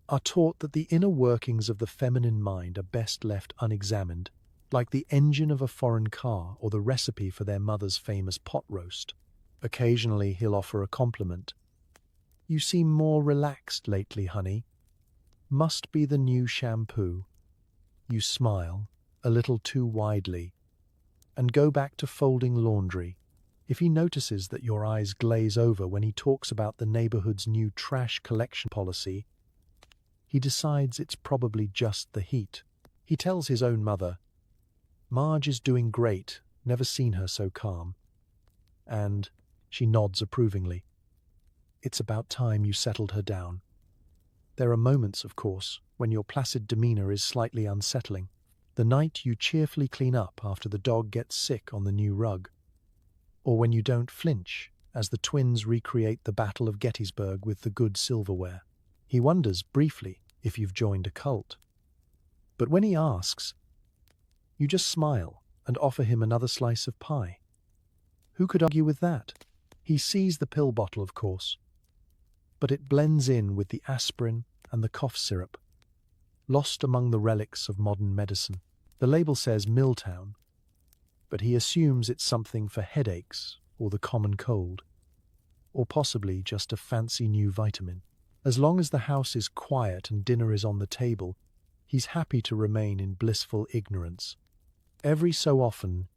are taught that the inner workings of the feminine mind are best left unexamined, like the engine of a foreign car or the recipe for their mother's famous pot roast. Occasionally he'll offer a compliment. You seem more relaxed lately, honey. Must be the new shampoo. You smile, a little too widely, and go back to folding laundry. If he notices that your eyes glaze over when he talks about the neighborhood's new trash collection policy, he decides it's probably just the heat. He tells his own mother, Marge is doing great, never seen her so calm. And she nods approvingly. It's about time you settled her down. There are moments, of course, when your placid demeanor is slightly unsettling. The night you cheerfully clean up after the dog gets sick on the new rug. Or when you don't flinch as the twins recreate the Battle of Gettysburg with the good silverware. He wonders, briefly, if you've joined a cult. But when he asks, you just smile and offer him another slice of pie. Who could argue with that? He sees the pill bottle, of course, but it blends in with the aspirin and the cough syrup, lost among the relics of modern medicine. The label says Miltown, but he assumes it's something for headaches or the common cold, or possibly just a fancy new vitamin. As long as the house is quiet and dinner is on the table, he's happy to remain in blissful ignorance. Every so often,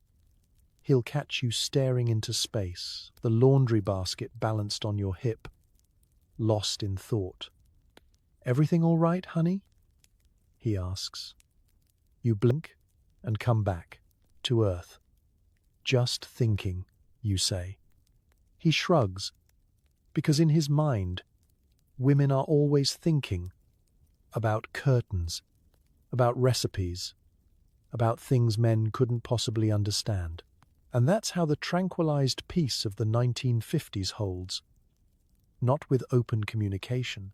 He'll catch you staring into space, the laundry basket balanced on your hip, lost in thought. "Everything all right, honey?" he asks. You blink and come back to Earth. "Just thinking," you say. He shrugs, because in his mind, women are always thinking about curtains, about recipes, about things men couldn't possibly understand. And that's how the tranquilized peace of the 1950s holds, not with open communication,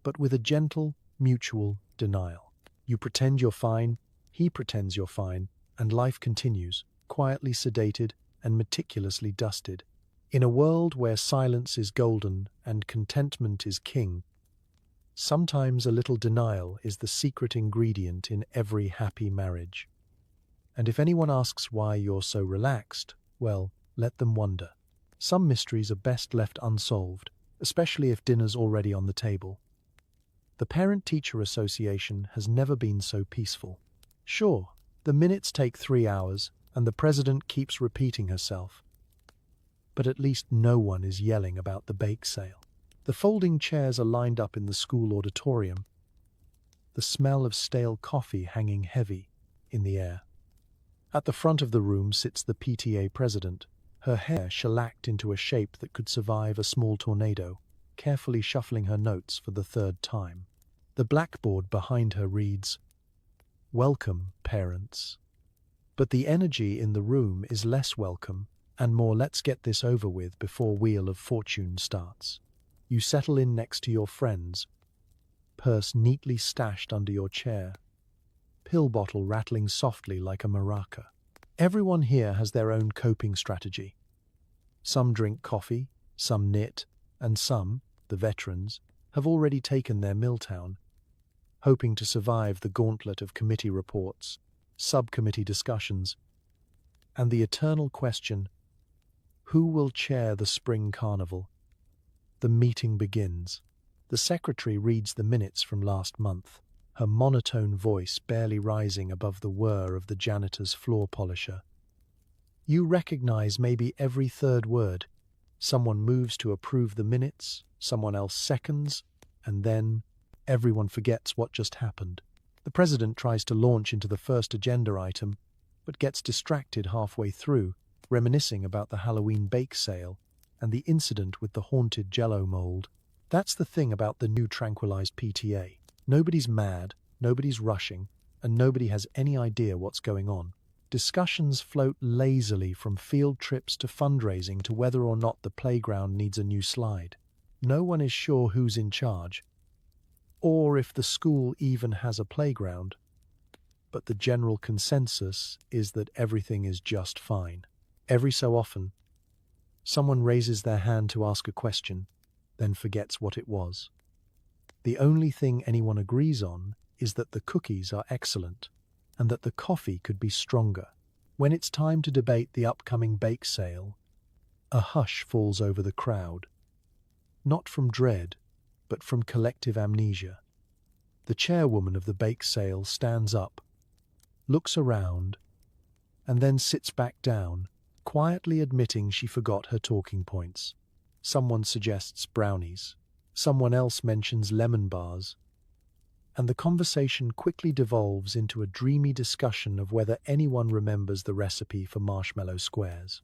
but with a gentle, mutual denial. You pretend you're fine, he pretends you're fine, and life continues, quietly sedated and meticulously dusted. In a world where silence is golden and contentment is king, sometimes a little denial is the secret ingredient in every happy marriage. And if anyone asks why you're so relaxed, well, let them wonder. Some mysteries are best left unsolved, especially if dinner's already on the table. The Parent-Teacher Association has never been so peaceful. Sure, the minutes take 3 hours, and the president keeps repeating herself. But at least no one is yelling about the bake sale. The folding chairs are lined up in the school auditorium, the smell of stale coffee hanging heavy in the air. At the front of the room sits the PTA president, her hair shellacked into a shape that could survive a small tornado, carefully shuffling her notes for the 3rd time. The blackboard behind her reads, "Welcome, parents." But the energy in the room is less welcome and more "let's get this over with before Wheel of Fortune starts." You settle in next to your friends, purse neatly stashed under your chair, pill bottle rattling softly like a maraca. Everyone here has their own coping strategy. Some drink coffee, some knit, and some, the veterans, have already taken their Miltown, hoping to survive the gauntlet of committee reports, subcommittee discussions, and the eternal question, who will chair the spring carnival? The meeting begins. The secretary reads the minutes from last month, her monotone voice barely rising above the whir of the janitor's floor polisher. You recognize maybe every 3rd word. Someone moves to approve the minutes, someone else seconds, and then everyone forgets what just happened. The president tries to launch into the first agenda item, but gets distracted halfway through, reminiscing about the Halloween bake sale and the incident with the haunted Jell-O mold. That's the thing about the new tranquilized PTA. Nobody's mad, nobody's rushing, and nobody has any idea what's going on. Discussions float lazily from field trips to fundraising to whether or not the playground needs a new slide. No one is sure who's in charge, or if the school even has a playground. But the general consensus is that everything is just fine. Every so often, someone raises their hand to ask a question, then forgets what it was. The only thing anyone agrees on is that the cookies are excellent and that the coffee could be stronger. When it's time to debate the upcoming bake sale, a hush falls over the crowd. Not from dread, but from collective amnesia. The chairwoman of the bake sale stands up, looks around, and then sits back down, quietly admitting she forgot her talking points. Someone suggests brownies. Someone else mentions lemon bars. And the conversation quickly devolves into a dreamy discussion of whether anyone remembers the recipe for marshmallow squares.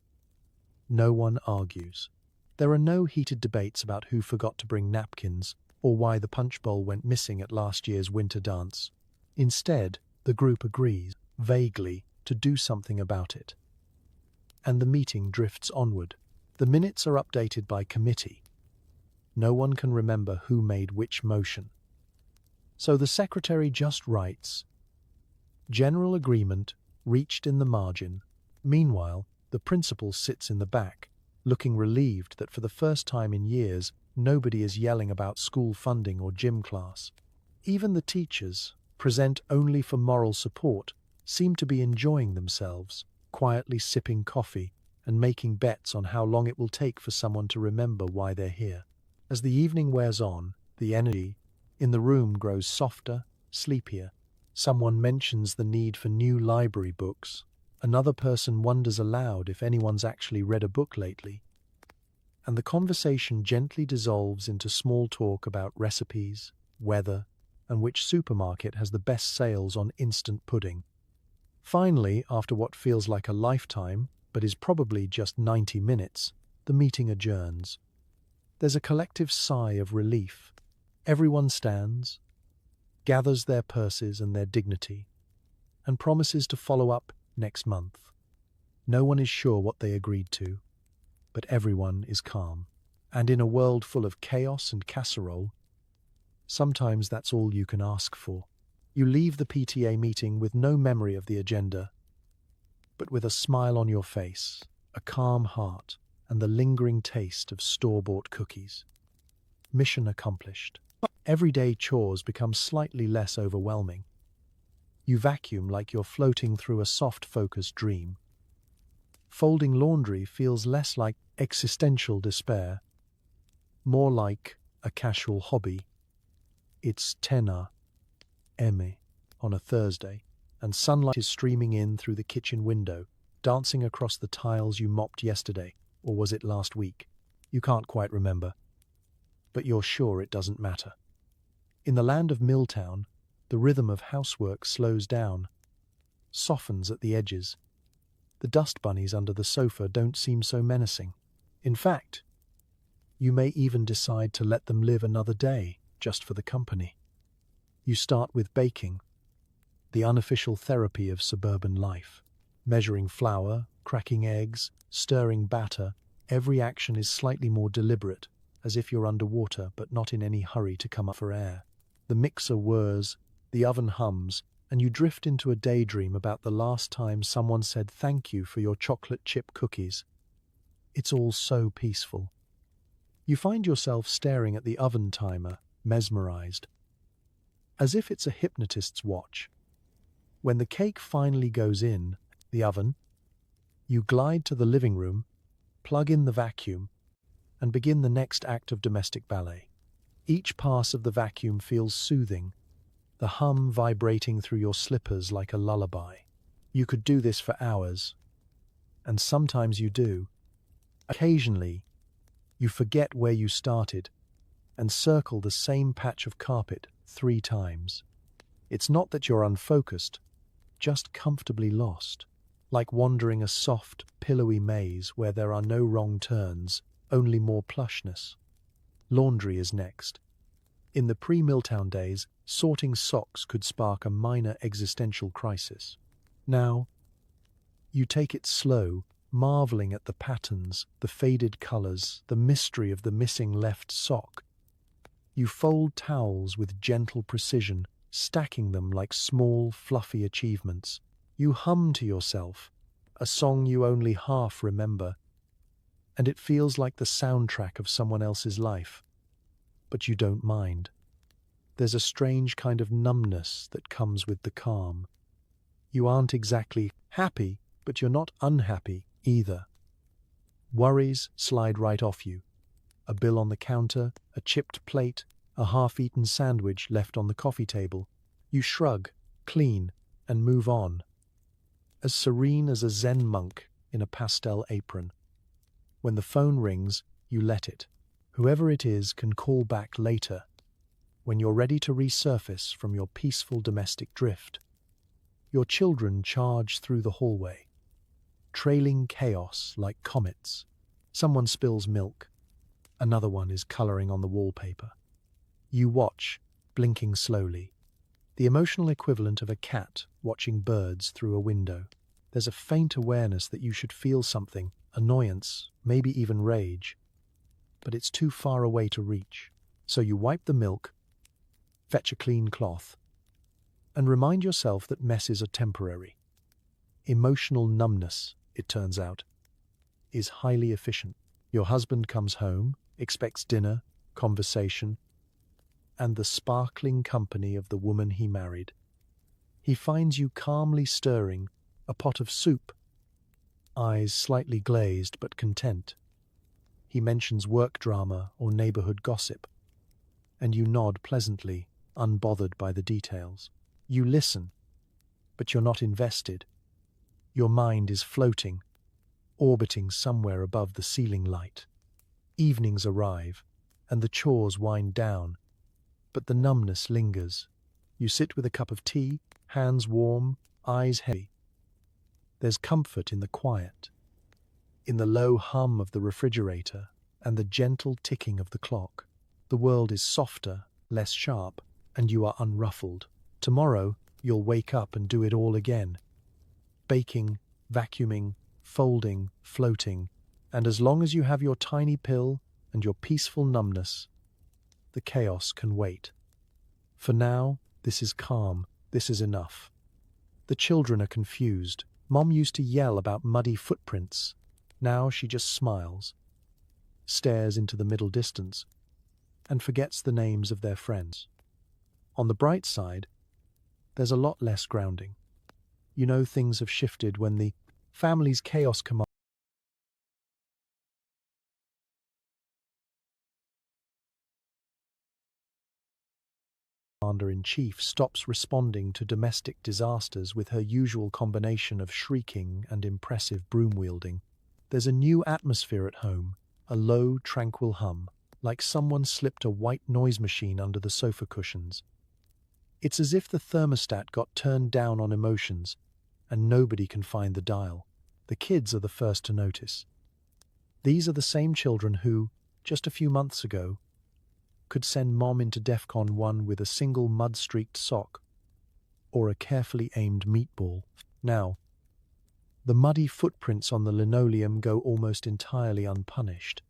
No one argues. There are no heated debates about who forgot to bring napkins or why the punch bowl went missing at last year's winter dance. Instead, the group agrees, vaguely, to do something about it. And the meeting drifts onward. The minutes are updated by committee. No one can remember who made which motion. So the secretary just writes, "General agreement reached in the margin." Meanwhile, the principal sits in the back, looking relieved that for the first time in years, nobody is yelling about school funding or gym class. Even the teachers, present only for moral support, seem to be enjoying themselves, quietly sipping coffee and making bets on how long it will take for someone to remember why they're here. As the evening wears on, the energy in the room grows softer, sleepier. Someone mentions the need for new library books, Another person wonders aloud if anyone's actually read a book lately. And the conversation gently dissolves into small talk about recipes, weather, and which supermarket has the best sales on instant pudding. Finally, after what feels like a lifetime, but is probably just 90 minutes, the meeting adjourns. There's a collective sigh of relief. Everyone stands, gathers their purses and their dignity, and promises to follow up next month. No one is sure what they agreed to, but everyone is calm. And in a world full of chaos and casserole, sometimes that's all you can ask for. You leave the PTA meeting with no memory of the agenda, but with a smile on your face, a calm heart, and the lingering taste of store-bought cookies. Mission accomplished. Everyday chores become slightly less overwhelming. You vacuum like you're floating through a soft-focused dream. Folding laundry feels less like existential despair, more like a casual hobby. It's 10 a.m. on a Thursday, and sunlight is streaming in through the kitchen window, dancing across the tiles you mopped yesterday, or was it last week? You can't quite remember, but you're sure it doesn't matter. In the land of Miltown, the rhythm of housework slows down, softens at the edges. The dust bunnies under the sofa don't seem so menacing. In fact, you may even decide to let them live another day just for the company. You start with baking, the unofficial therapy of suburban life. Measuring flour, cracking eggs, stirring batter, every action is slightly more deliberate, as if you're underwater but not in any hurry to come up for air. The mixer whirs, the oven hums, and you drift into a daydream about the last time someone said thank you for your chocolate chip cookies. It's all so peaceful. You find yourself staring at the oven timer, mesmerized, as if it's a hypnotist's watch. When the cake finally goes in the oven, you glide to the living room, plug in the vacuum, and begin the next act of domestic ballet. Each pass of the vacuum feels soothing, the hum vibrating through your slippers like a lullaby. You could do this for hours, and sometimes you do. Occasionally, you forget where you started and circle the same patch of carpet 3 times. It's not that you're unfocused, just comfortably lost, like wandering a soft, pillowy maze where there are no wrong turns, only more plushness. Laundry is next. In the pre-Miltown days, sorting socks could spark a minor existential crisis. Now, you take it slow, marveling at the patterns, the faded colors, the mystery of the missing left sock. You fold towels with gentle precision, stacking them like small, fluffy achievements. You hum to yourself, a song you only half remember, and it feels like the soundtrack of someone else's life. But you don't mind. There's a strange kind of numbness that comes with the calm. You aren't exactly happy, but you're not unhappy either. Worries slide right off you. A bill on the counter, a chipped plate, a half-eaten sandwich left on the coffee table. You shrug, clean, and move on. As serene as a Zen monk in a pastel apron. When the phone rings, you let it. Whoever it is can call back later, when you're ready to resurface from your peaceful domestic drift. Your children charge through the hallway, trailing chaos like comets. Someone spills milk. Another one is coloring on the wallpaper. You watch, blinking slowly. The emotional equivalent of a cat watching birds through a window. There's a faint awareness that you should feel something, annoyance, maybe even rage. But it's too far away to reach. So you wipe the milk, fetch a clean cloth, and remind yourself that messes are temporary. Emotional numbness, it turns out, is highly efficient. Your husband comes home, expects dinner, conversation, and the sparkling company of the woman he married. He finds you calmly stirring a pot of soup, eyes slightly glazed but content. He mentions work drama or neighborhood gossip, and you nod pleasantly, unbothered by the details. You listen, but you're not invested. Your mind is floating, orbiting somewhere above the ceiling light. Evenings arrive, and the chores wind down, but the numbness lingers. You sit with a cup of tea, hands warm, eyes heavy. There's comfort in the quiet, in the low hum of the refrigerator and the gentle ticking of the clock. The world is softer, less sharp, and you are unruffled. Tomorrow, you'll wake up and do it all again. Baking, vacuuming, folding, floating, and as long as you have your tiny pill and your peaceful numbness, the chaos can wait. For now, this is calm, this is enough. The children are confused. Mom used to yell about muddy footprints. Now she just smiles, stares into the middle distance, and forgets the names of their friends. On the bright side, there's a lot less grounding. You know things have shifted when the family's chaos commander-in-chief stops responding to domestic disasters with her usual combination of shrieking and impressive broom-wielding. There's a new atmosphere at home, a low, tranquil hum, like someone slipped a white noise machine under the sofa cushions. It's as if the thermostat got turned down on emotions, and nobody can find the dial. The kids are the first to notice. These are the same children who, just a few months ago, could send Mom into DEFCON 1 with a single mud-streaked sock or a carefully aimed meatball. Now, the muddy footprints on the linoleum go almost entirely unpunished.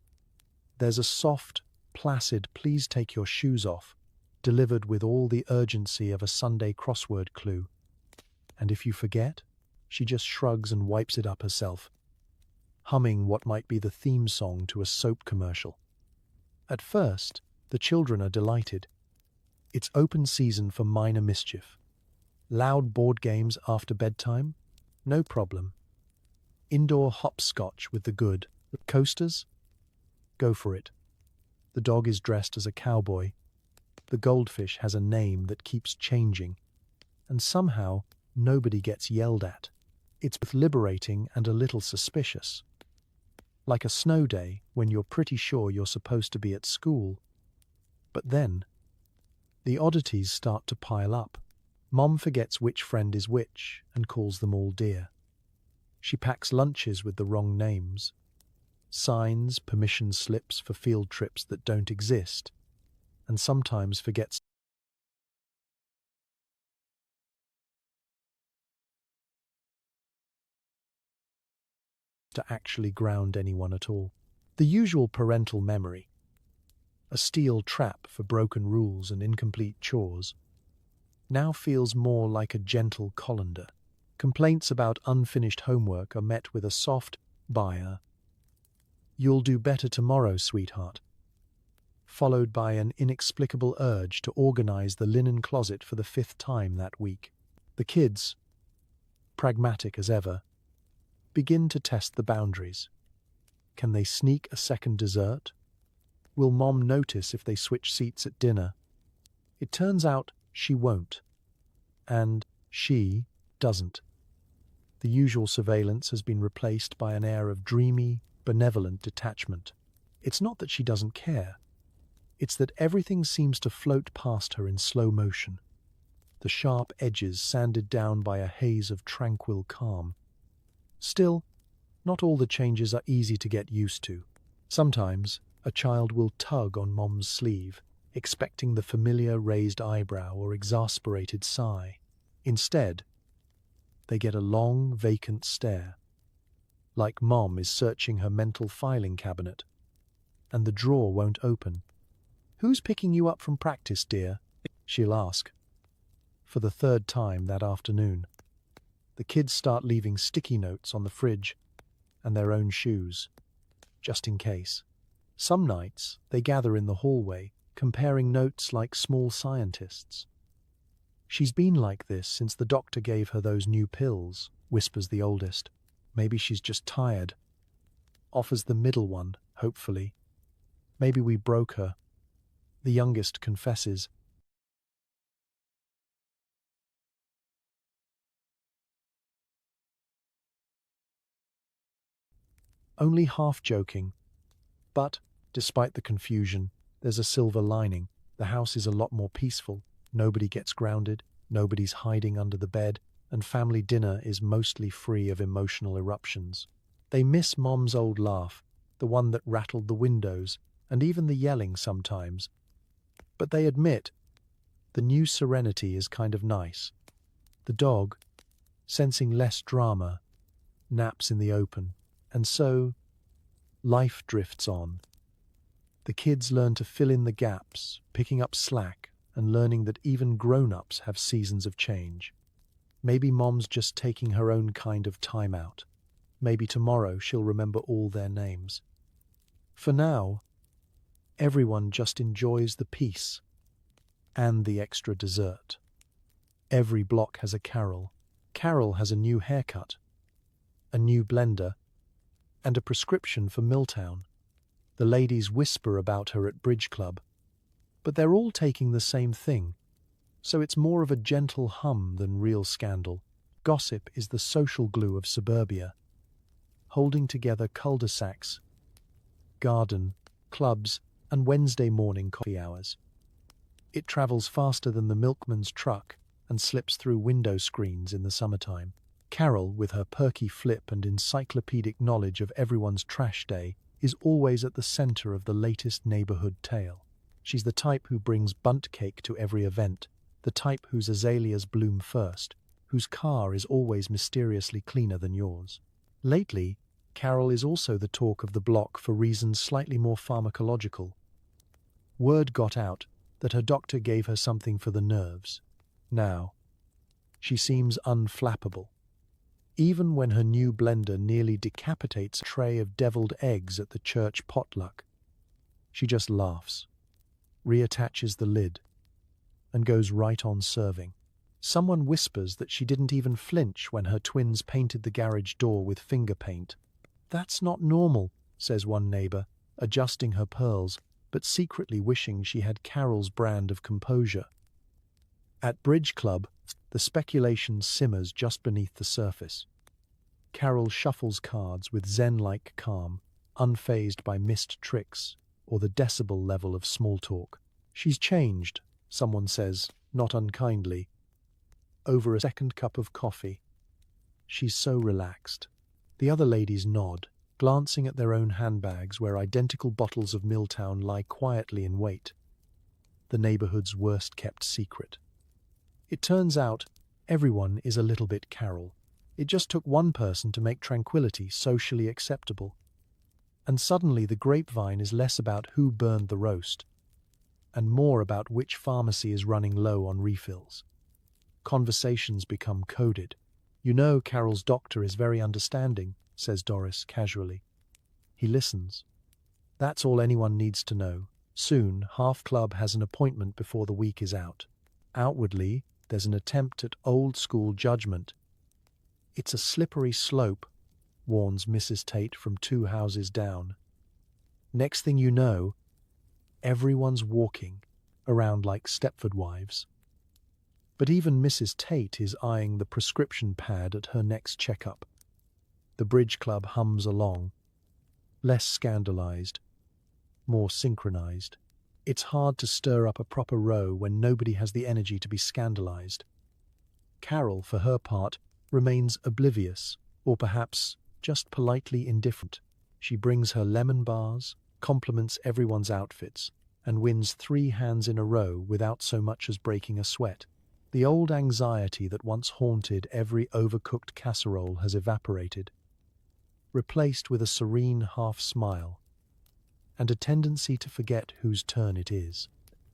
There's a soft, placid "please take your shoes off," delivered with all the urgency of a Sunday crossword clue. And if you forget, she just shrugs and wipes it up herself, humming what might be the theme song to a soap commercial. At first, the children are delighted. It's open season for minor mischief. Loud board games after bedtime? No problem. Indoor hopscotch with the good. Coasters? Go for it. The dog is dressed as a cowboy. The goldfish has a name that keeps changing. And somehow, nobody gets yelled at. It's both liberating and a little suspicious. Like a snow day when you're pretty sure you're supposed to be at school. But then, the oddities start to pile up. Mom forgets which friend is which and calls them all dear. She packs lunches with the wrong names, signs permission slips for field trips that don't exist, and sometimes forgets to actually ground anyone at all. The usual parental memory, a steel trap for broken rules and incomplete chores, now feels more like a gentle colander. Complaints about unfinished homework are met with a soft "Bye, you'll do better tomorrow, sweetheart," followed by an inexplicable urge to organize the linen closet for the 5th time that week. The kids, pragmatic as ever, begin to test the boundaries. Can they sneak a second dessert? Will Mom notice if they switch seats at dinner? It turns out she won't, and she doesn't. The usual surveillance has been replaced by an air of dreamy, benevolent detachment. It's not that she doesn't care. It's that everything seems to float past her in slow motion, the sharp edges sanded down by a haze of tranquil calm. Still, not all the changes are easy to get used to. Sometimes, a child will tug on Mom's sleeve, expecting the familiar raised eyebrow or exasperated sigh. Instead, they get a long, vacant stare, like Mom is searching her mental filing cabinet, and the drawer won't open. "Who's picking you up from practice, dear?" she'll ask, for the 3rd time that afternoon. The kids start leaving sticky notes on the fridge and their own shoes, just in case. Some nights, they gather in the hallway, comparing notes like small scientists. "She's been like this since the doctor gave her those new pills," whispers the oldest. "Maybe she's just tired," offers the middle one, hopefully. "Maybe we broke her." The youngest confesses, only half joking. But, despite the confusion, there's a silver lining. The house is a lot more peaceful. Nobody gets grounded, nobody's hiding under the bed, and family dinner is mostly free of emotional eruptions. They miss Mom's old laugh, the one that rattled the windows, and even the yelling sometimes. But they admit, the new serenity is kind of nice. The dog, sensing less drama, naps in the open, and so life drifts on. The kids learn to fill in the gaps, picking up slack and learning that even grown-ups have seasons of change. Maybe Mom's just taking her own kind of time out. Maybe tomorrow she'll remember all their names. For now, everyone just enjoys the peace and the extra dessert. Every block has a Carol. Carol has a new haircut, a new blender, and a prescription for Miltown. The ladies whisper about her at Bridge Club, but they're all taking the same thing, so it's more of a gentle hum than real scandal. Gossip is the social glue of suburbia, holding together cul-de-sacs, garden, clubs, and Wednesday morning coffee hours. It travels faster than the milkman's truck and slips through window screens in the summertime. Carol, with her perky flip and encyclopedic knowledge of everyone's trash day, is always at the center of the latest neighborhood tale. She's the type who brings bundt cake to every event, the type whose azaleas bloom first, whose car is always mysteriously cleaner than yours. Lately, Carol is also the talk of the block for reasons slightly more pharmacological. Word got out that her doctor gave her something for the nerves. Now, she seems unflappable. Even when her new blender nearly decapitates a tray of deviled eggs at the church potluck, she just laughs, reattaches the lid, and goes right on serving. Someone whispers that she didn't even flinch when her twins painted the garage door with finger paint. "That's not normal," says one neighbor, adjusting her pearls, but secretly wishing she had Carol's brand of composure. At Bridge Club, the speculation simmers just beneath the surface. Carol shuffles cards with zen-like calm, unfazed by missed tricks or the decibel level of small talk. She's changed, someone says, not unkindly, over a second cup of coffee. She's so relaxed. The other ladies nod, glancing at their own handbags where identical bottles of Miltown lie quietly in wait. The neighborhood's worst-kept secret. It turns out everyone is a little bit Carol. It just took one person to make tranquility socially acceptable. And suddenly the grapevine is less about who burned the roast, and more about which pharmacy is running low on refills. Conversations become coded. "You know, Carol's doctor is very understanding," says Doris casually. He listens. That's all anyone needs to know. Soon, Half Club has an appointment before the week is out. Outwardly, there's an attempt at old-school judgment. "It's a slippery slope," warns Mrs. Tate from 2 houses down. Next thing you know, everyone's walking around like Stepford wives. But even Mrs. Tate is eyeing the prescription pad at her next checkup. The Bridge Club hums along, less scandalized, more synchronized. It's hard to stir up a proper row when nobody has the energy to be scandalized. Carol, for her part, remains oblivious, or perhaps just politely indifferent. She brings her lemon bars, compliments everyone's outfits, and wins 3 hands in a row without so much as breaking a sweat. The old anxiety that once haunted every overcooked casserole has evaporated, replaced with a serene half-smile, and a tendency to forget whose turn it is.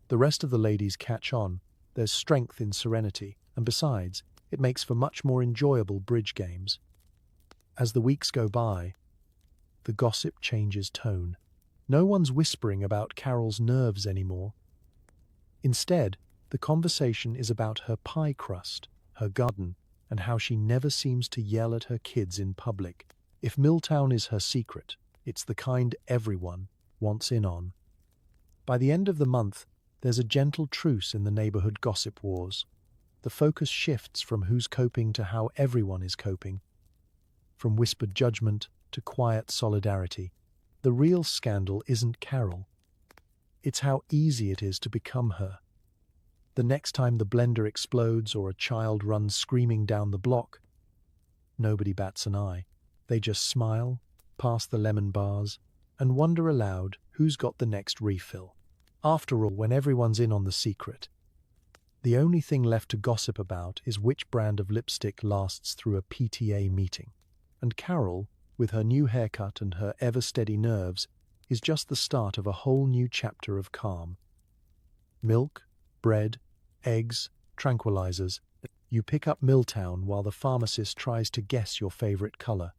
The rest of the ladies catch on. There's strength in serenity, and besides, it makes for much more enjoyable bridge games. As the weeks go by, the gossip changes tone. No one's whispering about Carol's nerves anymore. Instead, the conversation is about her pie crust, her garden, and how she never seems to yell at her kids in public. If Miltown is her secret, it's the kind everyone wants in on. By the end of the month, there's a gentle truce in the neighborhood gossip wars. The focus shifts from who's coping to how everyone is coping, from whispered judgment to quiet solidarity. The real scandal isn't Carol. It's how easy it is to become her. The next time the blender explodes or a child runs screaming down the block, nobody bats an eye. They just smile, pass the lemon bars, and wonder aloud who's got the next refill. After all, when everyone's in on the secret, the only thing left to gossip about is which brand of lipstick lasts through a PTA meeting. And Carol, with her new haircut and her ever-steady nerves, is just the start of a whole new chapter of calm. Milk, bread, eggs, tranquilizers. You pick up Miltown while the pharmacist tries to guess your favorite color.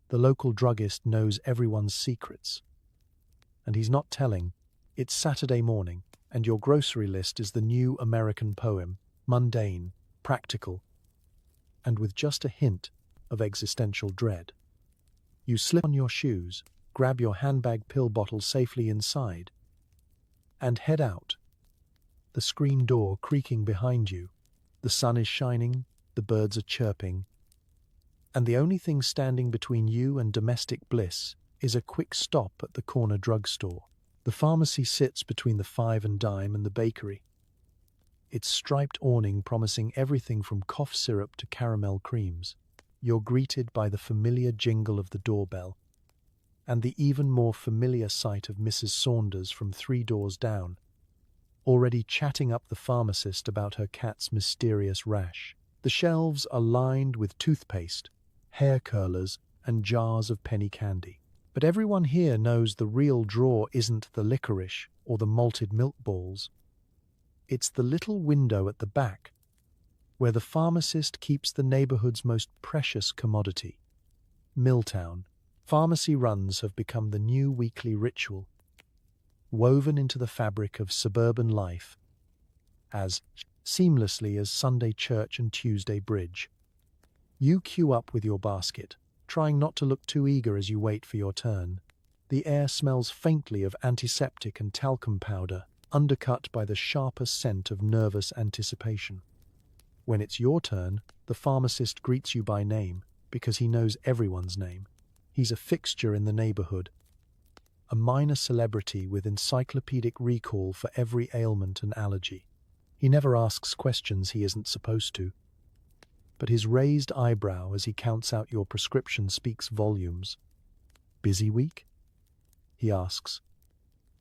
The local druggist knows everyone's secrets. And he's not telling. It's Saturday morning, and your grocery list is the new American poem, mundane, practical, and with just a hint of existential dread. You slip on your shoes, grab your handbag pill bottle safely inside, and head out. The screen door creaking behind you. The sun is shining, the birds are chirping, and the only thing standing between you and domestic bliss is a quick stop at the corner drugstore. The pharmacy sits between the Five and Dime and the bakery, its striped awning promising everything from cough syrup to caramel creams. You're greeted by the familiar jingle of the doorbell, and the even more familiar sight of Mrs. Saunders from 3 doors down, already chatting up the pharmacist about her cat's mysterious rash. The shelves are lined with toothpaste, hair curlers, and jars of penny candy. But everyone here knows the real draw isn't the licorice or the malted milk balls. It's the little window at the back, where the pharmacist keeps the neighborhood's most precious commodity, Miltown. Pharmacy runs have become the new weekly ritual, woven into the fabric of suburban life, as seamlessly as Sunday church and Tuesday bridge. You queue up with your basket, trying not to look too eager as you wait for your turn. The air smells faintly of antiseptic and talcum powder, undercut by the sharper scent of nervous anticipation. When it's your turn, the pharmacist greets you by name, because he knows everyone's name. He's a fixture in the neighborhood, a minor celebrity with encyclopedic recall for every ailment and allergy. He never asks questions he isn't supposed to, but his raised eyebrow as he counts out your prescription speaks volumes. "Busy week?" he asks,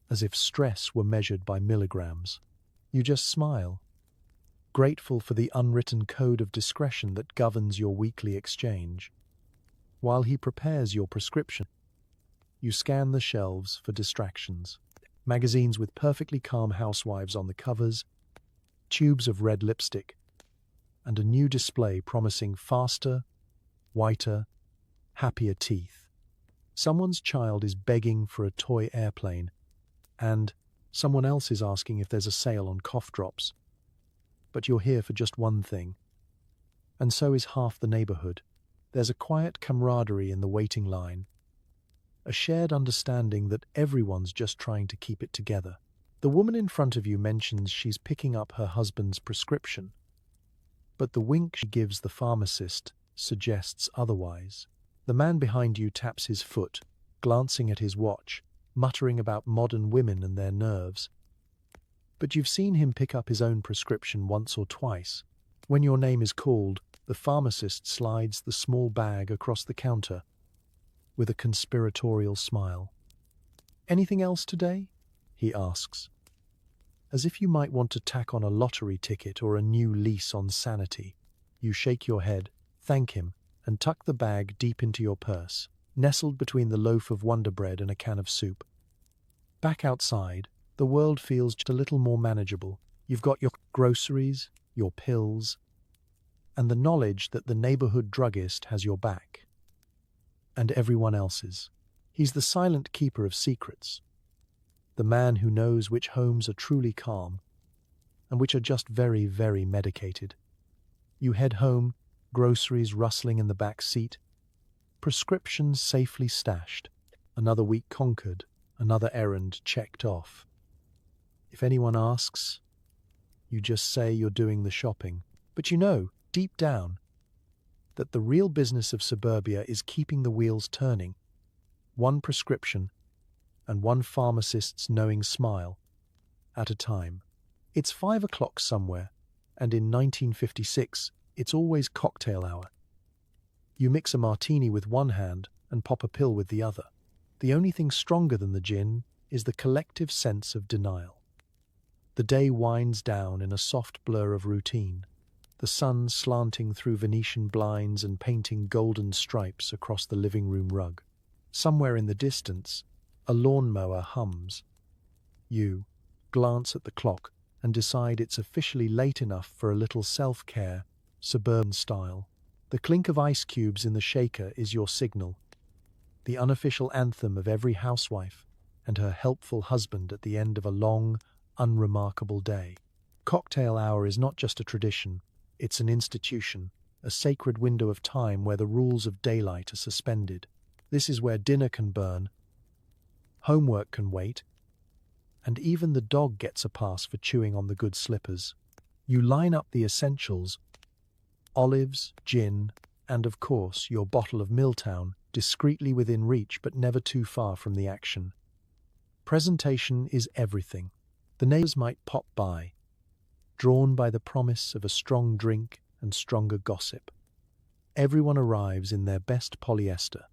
as if stress were measured by milligrams. You just smile, grateful for the unwritten code of discretion that governs your weekly exchange. While he prepares your prescription, you scan the shelves for distractions. Magazines with perfectly calm housewives on the covers, tubes of red lipstick, and a new display promising faster, whiter, happier teeth. Someone's child is begging for a toy airplane, and someone else is asking if there's a sale on cough drops. But you're here for just one thing, and so is half the neighborhood. There's a quiet camaraderie in the waiting line, a shared understanding that everyone's just trying to keep it together. The woman in front of you mentions she's picking up her husband's prescription, but the wink she gives the pharmacist suggests otherwise. The man behind you taps his foot, glancing at his watch, muttering about modern women and their nerves. But you've seen him pick up his own prescription once or twice. When your name is called, the pharmacist slides the small bag across the counter with a conspiratorial smile. "Anything else today?" he asks, as if you might want to tack on a lottery ticket or a new lease on sanity. You shake your head, thank him, and tuck the bag deep into your purse, nestled between the loaf of Wonder Bread and a can of soup. Back outside, the world feels just a little more manageable. You've got your groceries, your pills, and the knowledge that the neighborhood druggist has your back, and everyone else's. He's the silent keeper of secrets, the man who knows which homes are truly calm and which are just very, very medicated. You head home, groceries rustling in the back seat, prescriptions safely stashed, another week conquered, another errand checked off. If anyone asks, you just say you're doing the shopping. But you know, deep down, that the real business of suburbia is keeping the wheels turning, one prescription and one pharmacist's knowing smile at a time. It's 5 o'clock somewhere, and in 1956, it's always cocktail hour. You mix a martini with one hand and pop a pill with the other. The only thing stronger than the gin is the collective sense of denial. The day winds down in a soft blur of routine, the sun slanting through Venetian blinds and painting golden stripes across the living room rug. Somewhere in the distance, a lawnmower hums. You glance at the clock and decide it's officially late enough for a little self-care, suburban style. The clink of ice cubes in the shaker is your signal, the unofficial anthem of every housewife and her helpful husband at the end of a long, unremarkable day. Cocktail hour is not just a tradition, it's an institution, a sacred window of time where the rules of daylight are suspended. This is where dinner can burn, homework can wait, and even the dog gets a pass for chewing on the good slippers. You line up the essentials: olives, gin, and of course your bottle of Miltown, discreetly within reach but never too far from the action. Presentation is everything. The neighbors might pop by, drawn by the promise of a strong drink and stronger gossip. Everyone arrives in their best polyester,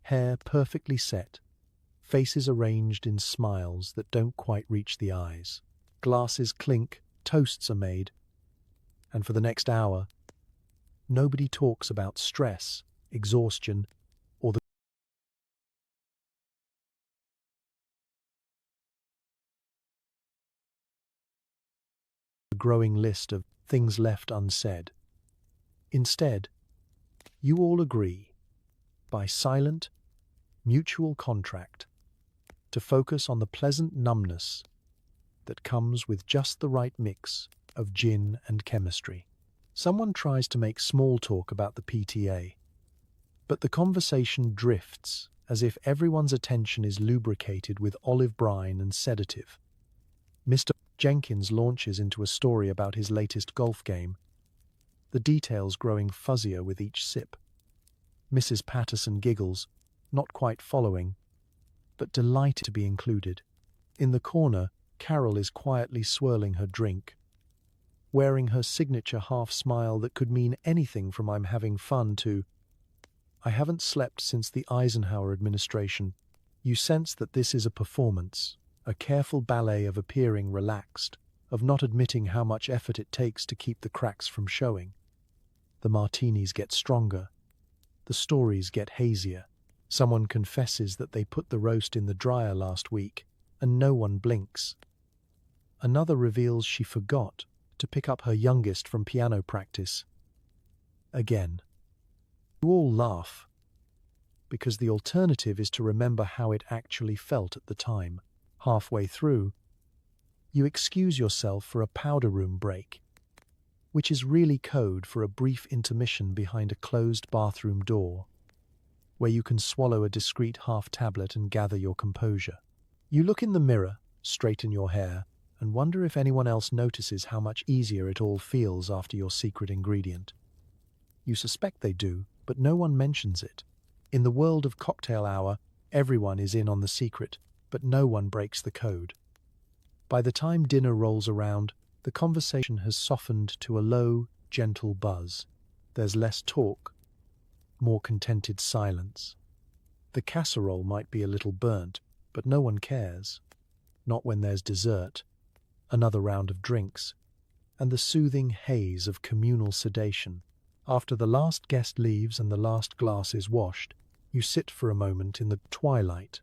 hair perfectly set, faces arranged in smiles that don't quite reach the eyes. Glasses clink, toasts are made, and for the next hour, nobody talks about stress, exhaustion, or the growing list of things left unsaid. Instead, you all agree, by silent, mutual contract, to focus on the pleasant numbness that comes with just the right mix of gin and chemistry. Someone tries to make small talk about the PTA, but the conversation drifts as if everyone's attention is lubricated with olive brine and sedative. Mr. Jenkins launches into a story about his latest golf game, the details growing fuzzier with each sip. Mrs. Patterson giggles, not quite following, but delighted to be included. In the corner, Carol is quietly swirling her drink, wearing her signature half-smile that could mean anything from "I'm having fun" to "I haven't slept since the Eisenhower administration." You sense that this is a performance, a careful ballet of appearing relaxed, of not admitting how much effort it takes to keep the cracks from showing. The martinis get stronger. The stories get hazier. Someone confesses that they put the roast in the dryer last week, and no one blinks. Another reveals she forgot to pick up her youngest from piano practice. Again. You all laugh, because the alternative is to remember how it actually felt at the time. Halfway through, you excuse yourself for a powder room break, which is really code for a brief intermission behind a closed bathroom door, where you can swallow a discreet half-tablet and gather your composure. You look in the mirror, straighten your hair, and wonder if anyone else notices how much easier it all feels after your secret ingredient. You suspect they do, but no one mentions it. In the world of cocktail hour, everyone is in on the secret, but no one breaks the code. By the time dinner rolls around, the conversation has softened to a low, gentle buzz. There's less talk, more contented silence. The casserole might be a little burnt, but no one cares. Not when there's dessert, another round of drinks, and the soothing haze of communal sedation. After the last guest leaves and the last glass is washed, you sit for a moment in the twilight.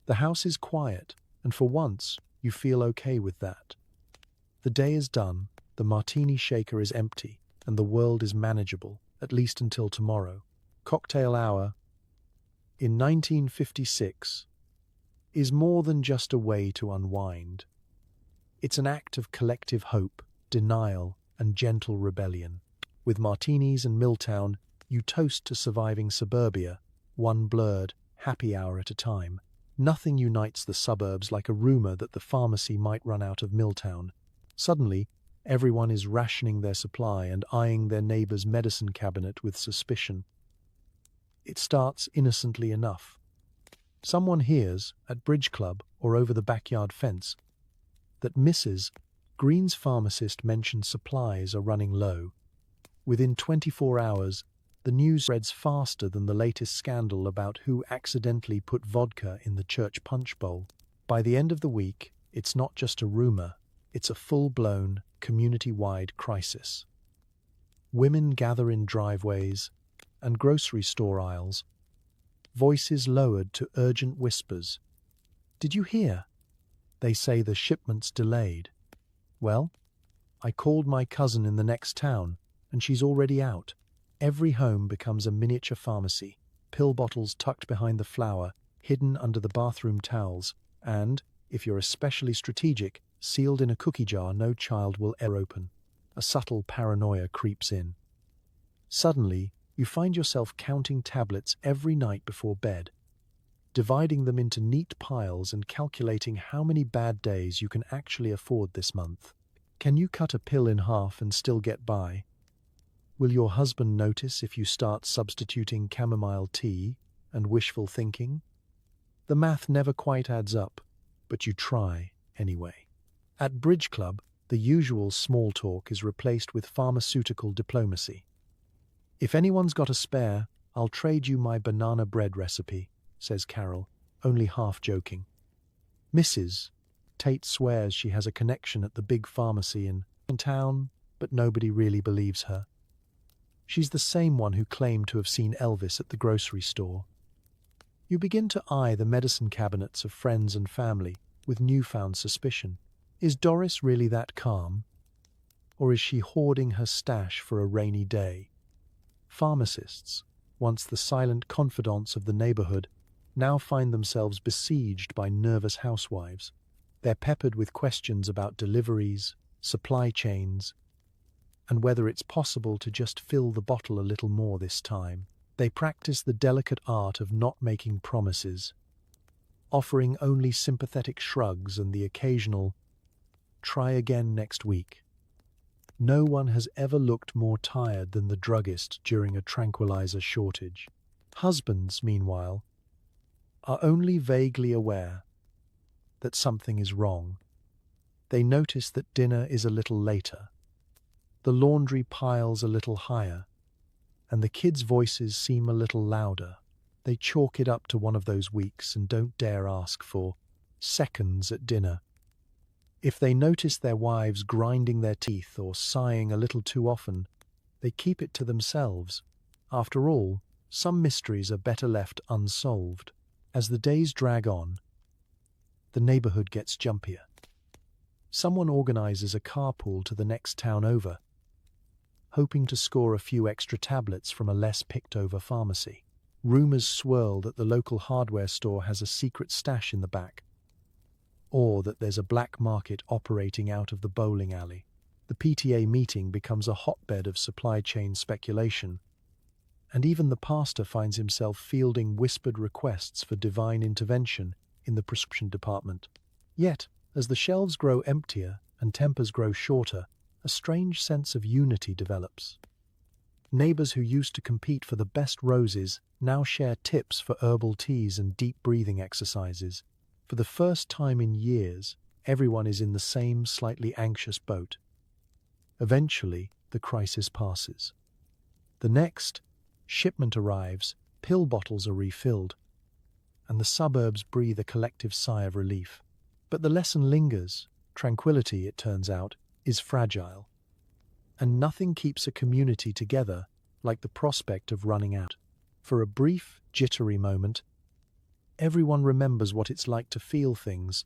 The house is quiet, and for once, you feel okay with that. The day is done, the martini shaker is empty, and the world is manageable, at least until tomorrow. Cocktail hour, in 1956, is more than just a way to unwind. It's an act of collective hope, denial, and gentle rebellion. With martinis and Miltown, you toast to surviving suburbia, one blurred, happy hour at a time. Nothing unites the suburbs like a rumor that the pharmacy might run out of Miltown. Suddenly, Everyone is rationing their supply and eyeing their neighbor's medicine cabinet with suspicion. It starts innocently enough. Someone hears, at bridge club or over the backyard fence, that Mrs. Green's pharmacist mentioned supplies are running low. Within 24 hours, the news spreads faster than the latest scandal about who accidentally put vodka in the church punch bowl. By the end of the week, it's not just a rumor, it's a full-blown, community-wide crisis. Women gather in driveways and grocery store aisles, voices lowered to urgent whispers. "Did you hear? They say the shipment's delayed." "Well, I called my cousin in the next town, and she's already out." Every home becomes a miniature pharmacy, pill bottles tucked behind the flour, hidden under the bathroom towels, and, if you're especially strategic, sealed in a cookie jar no child will ever open. A subtle paranoia creeps in. Suddenly, you find yourself counting tablets every night before bed, dividing them into neat piles and calculating how many bad days you can actually afford this month. Can you cut a pill in half and still get by? Will your husband notice if you start substituting chamomile tea and wishful thinking? The math never quite adds up, but you try anyway. At bridge club, the usual small talk is replaced with pharmaceutical diplomacy. "If anyone's got a spare, I'll trade you my banana bread recipe," says Carol, only half joking. Mrs. Tate swears she has a connection at the big pharmacy in town, but nobody really believes her. She's the same one who claimed to have seen Elvis at the grocery store. You begin to eye the medicine cabinets of friends and family with newfound suspicion. Is Doris really that calm? Or is she hoarding her stash for a rainy day? Pharmacists, once the silent confidants of the neighborhood, now find themselves besieged by nervous housewives. They're peppered with questions about deliveries, supply chains, and whether it's possible to just fill the bottle a little more this time. They practice the delicate art of not making promises, offering only sympathetic shrugs and the occasional "try again next week." No one has ever looked more tired than the druggist during a tranquilizer shortage. Husbands, meanwhile, are only vaguely aware that something is wrong. They notice that dinner is a little later, the laundry piles a little higher, and the kids' voices seem a little louder. They chalk it up to one of those weeks and don't dare ask for seconds at dinner. If they notice their wives grinding their teeth or sighing a little too often, they keep it to themselves. After all, some mysteries are better left unsolved. As the days drag on, the neighborhood gets jumpier. Someone organizes a carpool to the next town over, hoping to score a few extra tablets from a less picked-over pharmacy. Rumors swirl that the local hardware store has a secret stash in the back, or that there's a black market operating out of the bowling alley. The PTA meeting becomes a hotbed of supply chain speculation, and even the pastor finds himself fielding whispered requests for divine intervention in the prescription department. Yet, as the shelves grow emptier and tempers grow shorter, a strange sense of unity develops. Neighbors who used to compete for the best roses now share tips for herbal teas and deep breathing exercises. For the first time in years, everyone is in the same slightly anxious boat. Eventually, the crisis passes. The next shipment arrives, pill bottles are refilled, and the suburbs breathe a collective sigh of relief. But the lesson lingers. Tranquility, it turns out, is fragile. And nothing keeps a community together like the prospect of running out. For a brief, jittery moment, everyone remembers what it's like to feel things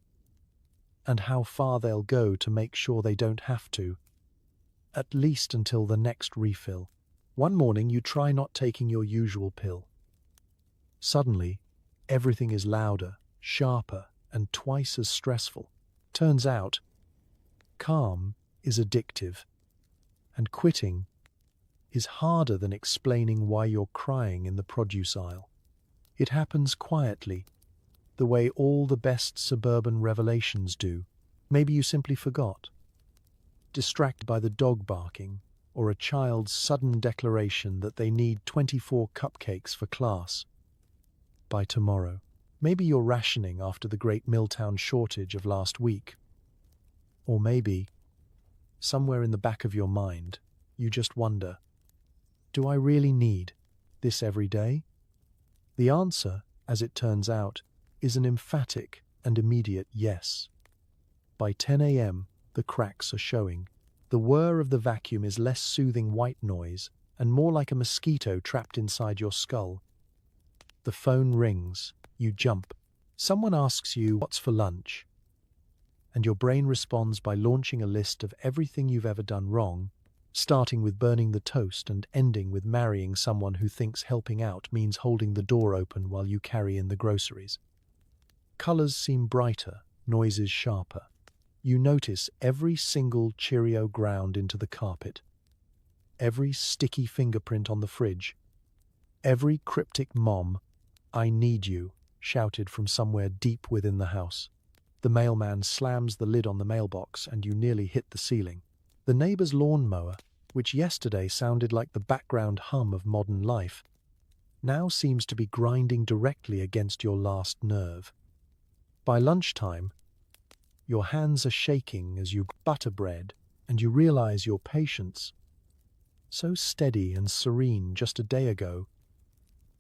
and how far they'll go to make sure they don't have to, at least until the next refill. One morning you try not taking your usual pill. Suddenly, everything is louder, sharper, and twice as stressful. Turns out, calm is addictive, and quitting is harder than explaining why you're crying in the produce aisle. It happens quietly, the way all the best suburban revelations do. Maybe you simply forgot. distracted by the dog barking or a child's sudden declaration that they need 24 cupcakes for class by tomorrow. Maybe you're rationing after the great Miltown shortage of last week. Or maybe, somewhere in the back of your mind, you just wonder, do I really need this every day? The answer, as it turns out, is an emphatic and immediate yes. By 10 a.m., the cracks are showing. The whir of the vacuum is less soothing white noise and more like a mosquito trapped inside your skull. The phone rings. You jump. Someone asks you what's for lunch, and your brain responds by launching a list of everything you've ever done wrong, starting with burning the toast and ending with marrying someone who thinks helping out means holding the door open while you carry in the groceries. Colors seem brighter, noises sharper. You notice every single Cheerio ground into the carpet, every sticky fingerprint on the fridge, every cryptic "Mom, I need you" shouted from somewhere deep within the house. The mailman slams the lid on the mailbox and you nearly hit the ceiling. The neighbor's lawnmower, which yesterday sounded like the background hum of modern life, now seems to be grinding directly against your last nerve. By lunchtime, your hands are shaking as you butter bread, and you realize your patience, so steady and serene just a day ago,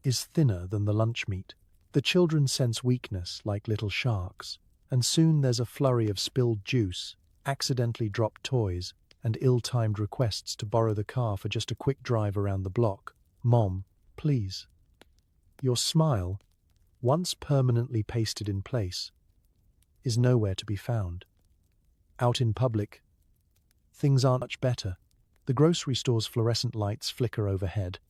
is thinner than the lunch meat. The children sense weakness like little sharks, and soon there's a flurry of spilled juice, accidentally dropped toys, and ill-timed requests to borrow the car for just a quick drive around the block. "Mom, please." Your smile, once permanently pasted in place, is nowhere to be found. Out in public, things aren't much better. The grocery store's fluorescent lights flicker overhead,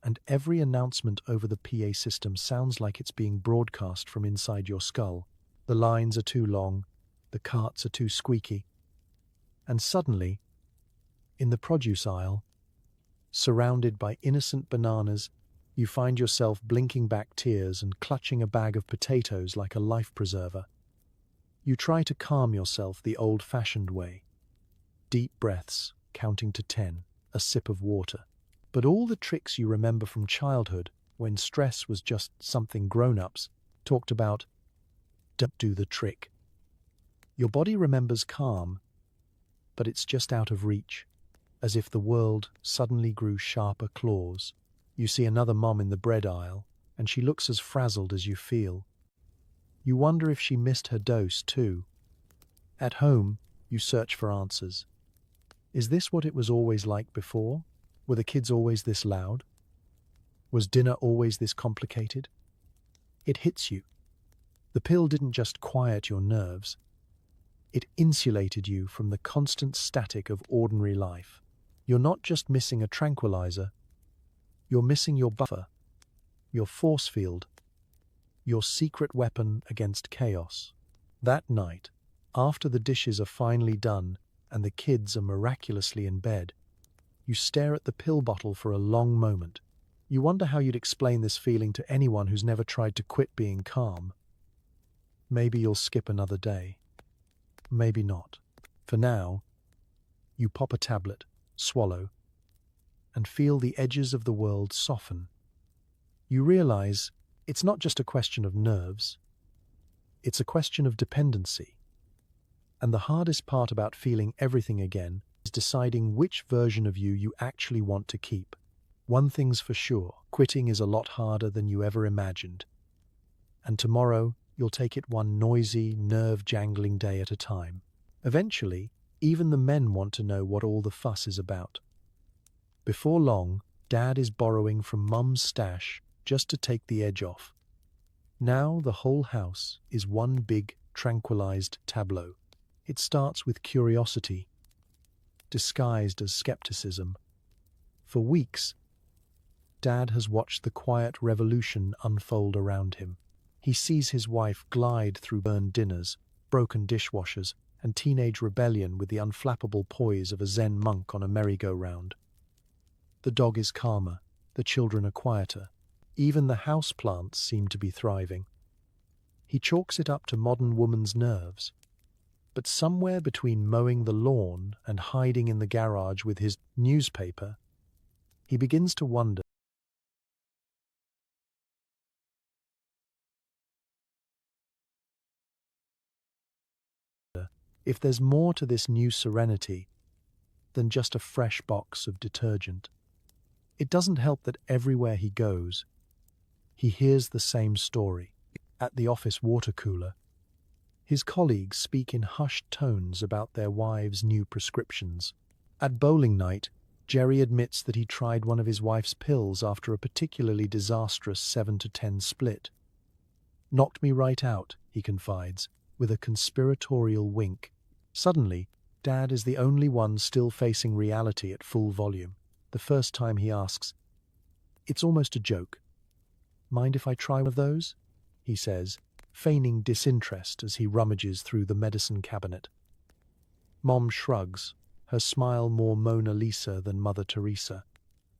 and every announcement over the PA system sounds like it's being broadcast from inside your skull. The lines are too long, the carts are too squeaky, and suddenly, in the produce aisle, surrounded by innocent bananas, you find yourself blinking back tears and clutching a bag of potatoes like a life preserver. You try to calm yourself the old-fashioned way. Deep breaths, counting to 10, a sip of water. But all the tricks you remember from childhood, when stress was just something grown-ups talked about, don't do the trick. Your body remembers calm, but it's just out of reach, as if the world suddenly grew sharper claws. You see another mom in the bread aisle, and she looks as frazzled as you feel. You wonder if she missed her dose too. At home, you search for answers. Is this what it was always like before? Were the kids always this loud? Was dinner always this complicated? It hits you. The pill didn't just quiet your nerves. It insulated you from the constant static of ordinary life. You're not just missing a tranquilizer. You're missing your buffer, your force field, your secret weapon against chaos. That night, after the dishes are finally done and the kids are miraculously in bed, you stare at the pill bottle for a long moment. You wonder how you'd explain this feeling to anyone who's never tried to quit being calm. Maybe you'll skip another day. Maybe not. For now, you pop a tablet, swallow, and feel the edges of the world soften. You realize it's not just a question of nerves, it's a question of dependency. And the hardest part about feeling everything again is deciding which version of you actually want to keep. One thing's for sure, quitting is a lot harder than you ever imagined. And tomorrow, you'll take it one noisy, nerve-jangling day at a time. Eventually, even the men want to know what all the fuss is about. Before long, Dad is borrowing from Mum's stash just to take the edge off. Now the whole house is one big, tranquilized tableau. It starts with curiosity, disguised as skepticism. For weeks, Dad has watched the quiet revolution unfold around him. He sees his wife glide through burned dinners, broken dishwashers, and teenage rebellion with the unflappable poise of a Zen monk on a merry-go-round. The dog is calmer, the children are quieter. Even the houseplants seem to be thriving. He chalks it up to modern woman's nerves. But somewhere between mowing the lawn and hiding in the garage with his newspaper, he begins to wonder if there's more to this new serenity than just a fresh box of detergent. It doesn't help that everywhere he goes, he hears the same story. At the office water cooler, his colleagues speak in hushed tones about their wives' new prescriptions. At bowling night, Jerry admits that he tried one of his wife's pills after a particularly disastrous 7-10 split. "Knocked me right out," he confides, with a conspiratorial wink. Suddenly, Dad is the only one still facing reality at full volume. The first time he asks, "It's almost a joke. Mind if I try one of those?" he says, feigning disinterest as he rummages through the medicine cabinet. Mom shrugs, her smile more Mona Lisa than Mother Teresa,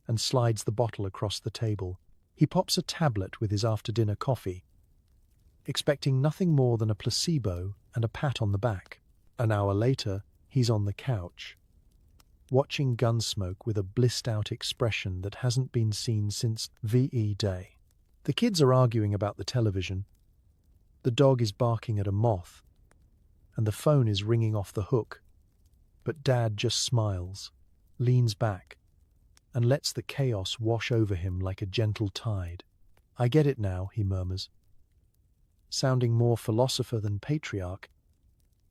and slides the bottle across the table. He pops a tablet with his after-dinner coffee, expecting nothing more than a placebo and a pat on the back. An hour later, he's on the couch, watching Gunsmoke with a blissed-out expression that hasn't been seen since VE Day. The kids are arguing about the television, the dog is barking at a moth, and the phone is ringing off the hook. But Dad just smiles, leans back, and lets the chaos wash over him like a gentle tide. "I get it now," he murmurs, sounding more philosopher than patriarch.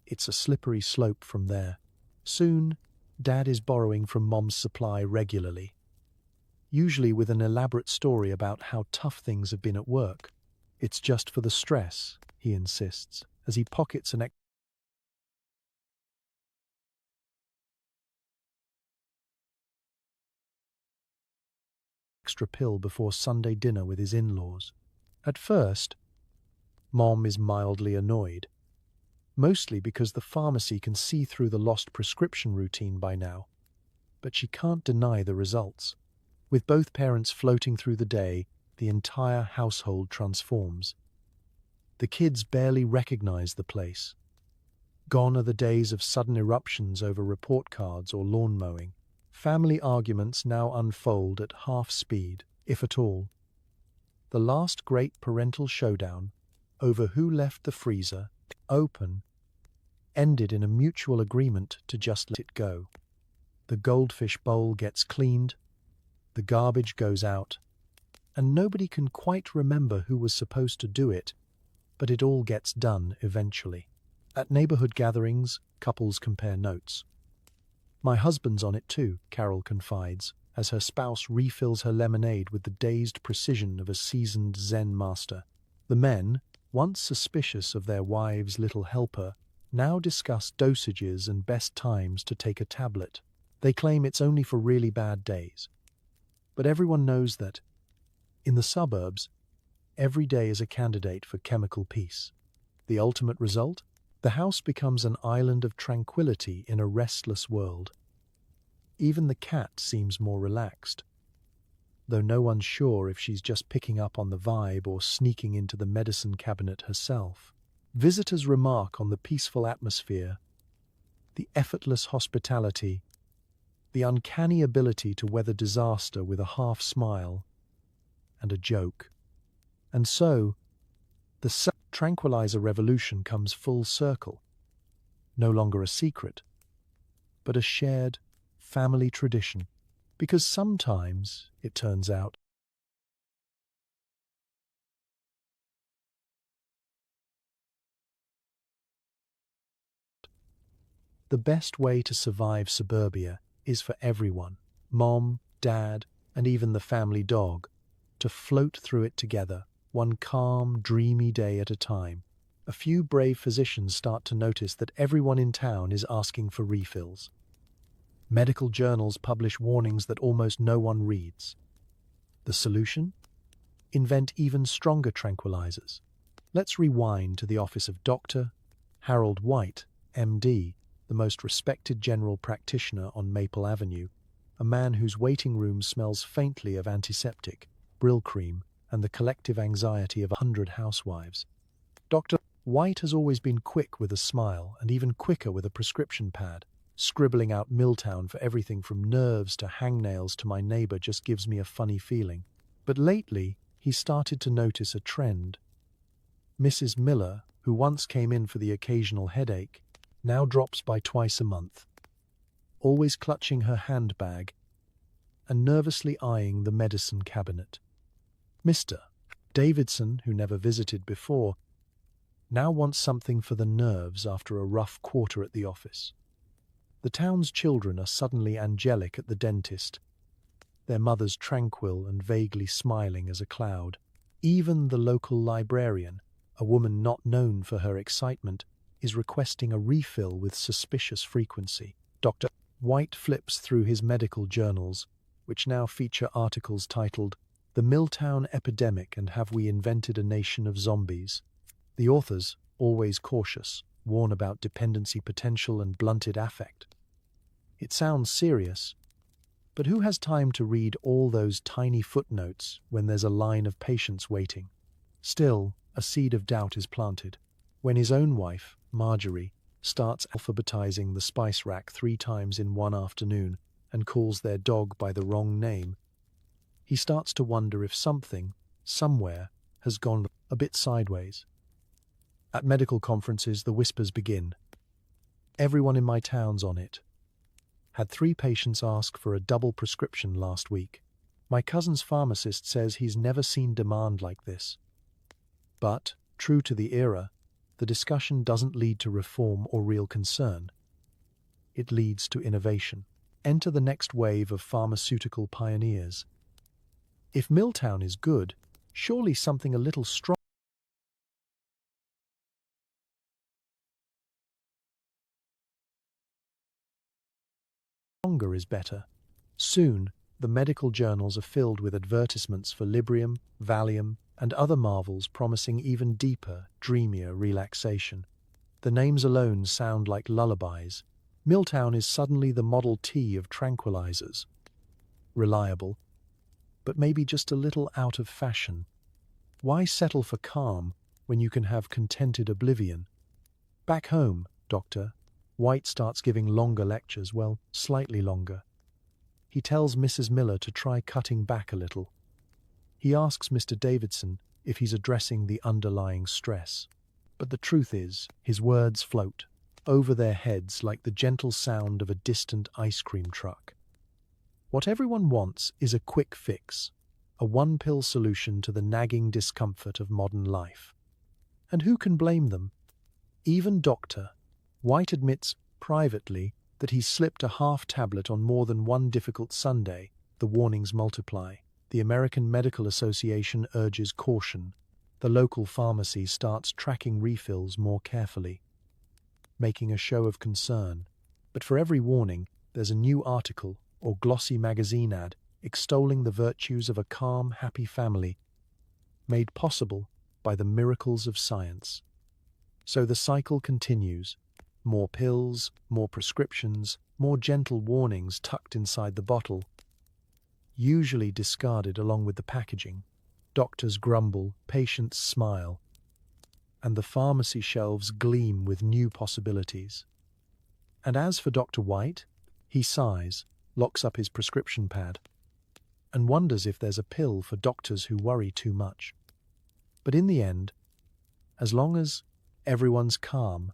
It's a slippery slope from there. Soon, Dad is borrowing from Mom's supply regularly, usually with an elaborate story about how tough things have been at work. "It's just for the stress," he insists, as he pockets an extra pill before Sunday dinner with his in-laws. At first, Mom is mildly annoyed, mostly because the pharmacy can see through the lost prescription routine by now. But she can't deny the results. With both parents floating through the day, the entire household transforms. The kids barely recognize the place. Gone are the days of sudden eruptions over report cards or lawn mowing. Family arguments now unfold at half speed, if at all. The last great parental showdown over who left the freezer open ended in a mutual agreement to just let it go. The goldfish bowl gets cleaned, the garbage goes out, and nobody can quite remember who was supposed to do it, but it all gets done eventually. At neighborhood gatherings, couples compare notes. "My husband's on it too," Carol confides, as her spouse refills her lemonade with the dazed precision of a seasoned Zen master. The men, once suspicious of their wives' little helper, now discuss dosages and best times to take a tablet. They claim it's only for really bad days. But everyone knows that, in the suburbs, every day is a candidate for chemical peace. The ultimate result? The house becomes an island of tranquility in a restless world. Even the cat seems more relaxed, though no one's sure if she's just picking up on the vibe or sneaking into the medicine cabinet herself. Visitors remark on the peaceful atmosphere, the effortless hospitality, the uncanny ability to weather disaster with a half smile and a joke. And so, the tranquilizer revolution comes full circle, no longer a secret, but a shared family tradition. Because sometimes, it turns out, the best way to survive suburbia is for everyone, Mom, Dad, and even the family dog, to float through it together, one calm, dreamy day at a time. A few brave physicians start to notice that everyone in town is asking for refills. Medical journals publish warnings that almost no one reads. The solution? Invent even stronger tranquilizers. Let's rewind to the office of Dr. Harold White, MD, the most respected general practitioner on Maple Avenue, a man whose waiting room smells faintly of antiseptic, Brill cream, and the collective anxiety of 100 housewives. Dr. White has always been quick with a smile and even quicker with a prescription pad. Scribbling out Miltown for everything from nerves to hangnails to my neighbor just gives me a funny feeling. But lately, he started to notice a trend. Mrs. Miller, who once came in for the occasional headache, now drops by twice a month, always clutching her handbag and nervously eyeing the medicine cabinet. Mr. Davidson, who never visited before, now wants something for the nerves after a rough quarter at the office. The town's children are suddenly angelic at the dentist, their mothers tranquil and vaguely smiling as a cloud. Even the local librarian, a woman not known for her excitement, is requesting a refill with suspicious frequency. Dr. White flips through his medical journals, which now feature articles titled, "The Miltown Epidemic and Have We Invented a Nation of Zombies?" The authors, always cautious, warn about dependency potential and blunted affect. It sounds serious, but who has time to read all those tiny footnotes when there's a line of patients waiting? Still, a seed of doubt is planted. When his own wife, Marjorie, starts alphabetizing the spice rack 3 times in one afternoon and calls their dog by the wrong name, he starts to wonder if something, somewhere, has gone a bit sideways. At medical conferences, the whispers begin. Everyone in my town's on it. Had 3 patients ask for a double prescription last week. My cousin's pharmacist says he's never seen demand like this. But, true to the era, the discussion doesn't lead to reform or real concern. It leads to innovation. Enter the next wave of pharmaceutical pioneers. If Miltown is good, surely something a little stronger is better. Soon, the medical journals are filled with advertisements for Librium, Valium, and other marvels promising even deeper, dreamier relaxation. The names alone sound like lullabies. Miltown is suddenly the Model T of tranquilizers. Reliable, but maybe just a little out of fashion. Why settle for calm when you can have contented oblivion? Back home, Doctor, White starts giving longer lectures, well, slightly longer. He tells Mrs. Miller to try cutting back a little. He asks Mr. Davidson if he's addressing the underlying stress. But the truth is, his words float over their heads like the gentle sound of a distant ice cream truck. What everyone wants is a quick fix, a one-pill solution to the nagging discomfort of modern life. And who can blame them? Even Dr. White admits privately that he's slipped a half tablet on more than one difficult Sunday. The warnings multiply. The American Medical Association urges caution. The local pharmacy starts tracking refills more carefully, making a show of concern. But for every warning, there's a new article or glossy magazine ad extolling the virtues of a calm, happy family, made possible by the miracles of science. So the cycle continues. More pills, more prescriptions, more gentle warnings tucked inside the bottle, usually discarded along with the packaging. Doctors grumble, patients smile, and the pharmacy shelves gleam with new possibilities. And as for Dr. White, he sighs, locks up his prescription pad, and wonders if there's a pill for doctors who worry too much. But in the end, as long as everyone's calm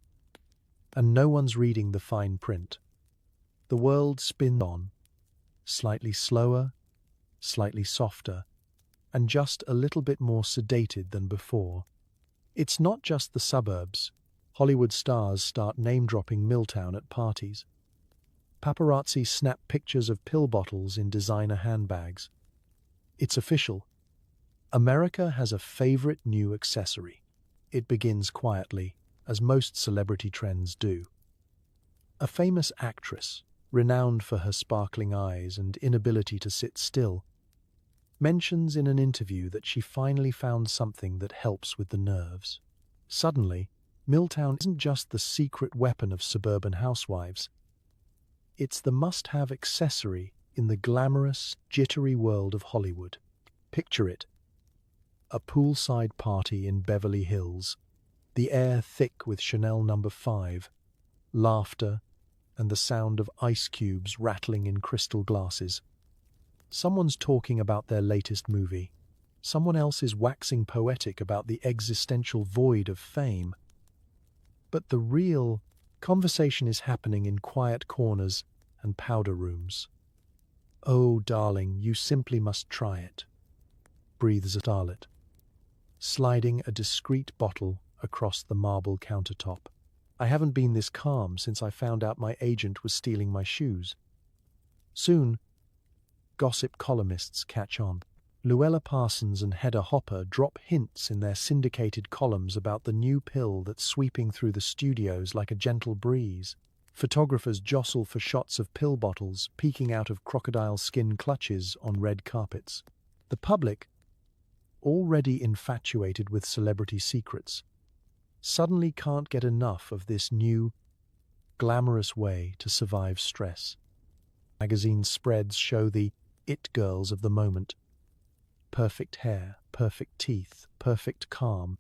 and no one's reading the fine print, the world spins on, slightly slower, slightly softer, and just a little bit more sedated than before. It's not just the suburbs. Hollywood stars start name-dropping Miltown at parties. Paparazzi snap pictures of pill bottles in designer handbags. It's official. America has a favorite new accessory. It begins quietly, as most celebrity trends do. A famous actress, renowned for her sparkling eyes and inability to sit still, mentions in an interview that she finally found something that helps with the nerves. Suddenly, Miltown isn't just the secret weapon of suburban housewives. It's the must-have accessory in the glamorous, jittery world of Hollywood. Picture it: a poolside party in Beverly Hills, the air thick with Chanel No. 5, laughter, and the sound of ice cubes rattling in crystal glasses. Someone's talking about their latest movie. Someone else is waxing poetic about the existential void of fame. But the real conversation is happening in quiet corners and powder rooms. "Oh, darling, you simply must try it," breathes a starlet, sliding a discreet bottle across the marble countertop. "I haven't been this calm since I found out my agent was stealing my shoes." Soon, gossip columnists catch on. Luella Parsons and Hedda Hopper drop hints in their syndicated columns about the new pill that's sweeping through the studios like a gentle breeze. Photographers jostle for shots of pill bottles peeking out of crocodile skin clutches on red carpets. The public, already infatuated with celebrity secrets, suddenly can't get enough of this new, glamorous way to survive stress. Magazine spreads show the it girls of the moment. Perfect hair, perfect teeth, perfect calm,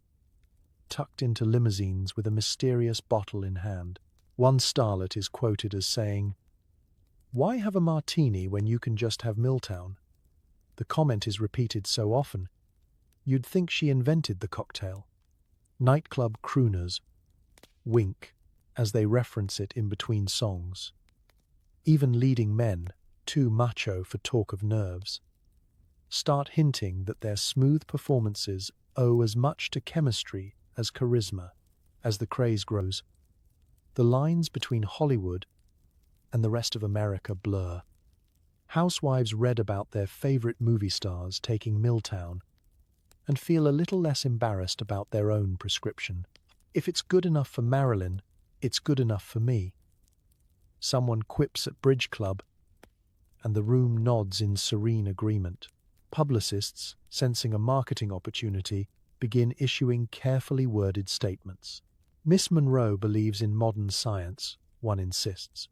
tucked into limousines with a mysterious bottle in hand. One starlet is quoted as saying, "Why have a martini when you can just have Miltown?" The comment is repeated so often, you'd think she invented the cocktail. Nightclub crooners wink as they reference it in between songs. Even leading men, too macho for talk of nerves, start hinting that their smooth performances owe as much to chemistry as charisma. As the craze grows, the lines between Hollywood and the rest of America blur. Housewives read about their favorite movie stars taking Miltown and feel a little less embarrassed about their own prescription. "If it's good enough for Marilyn, it's good enough for me," someone quips at Bridge Club, and the room nods in serene agreement. Publicists, sensing a marketing opportunity, begin issuing carefully worded statements. "Miss Monroe believes in modern science," one insists,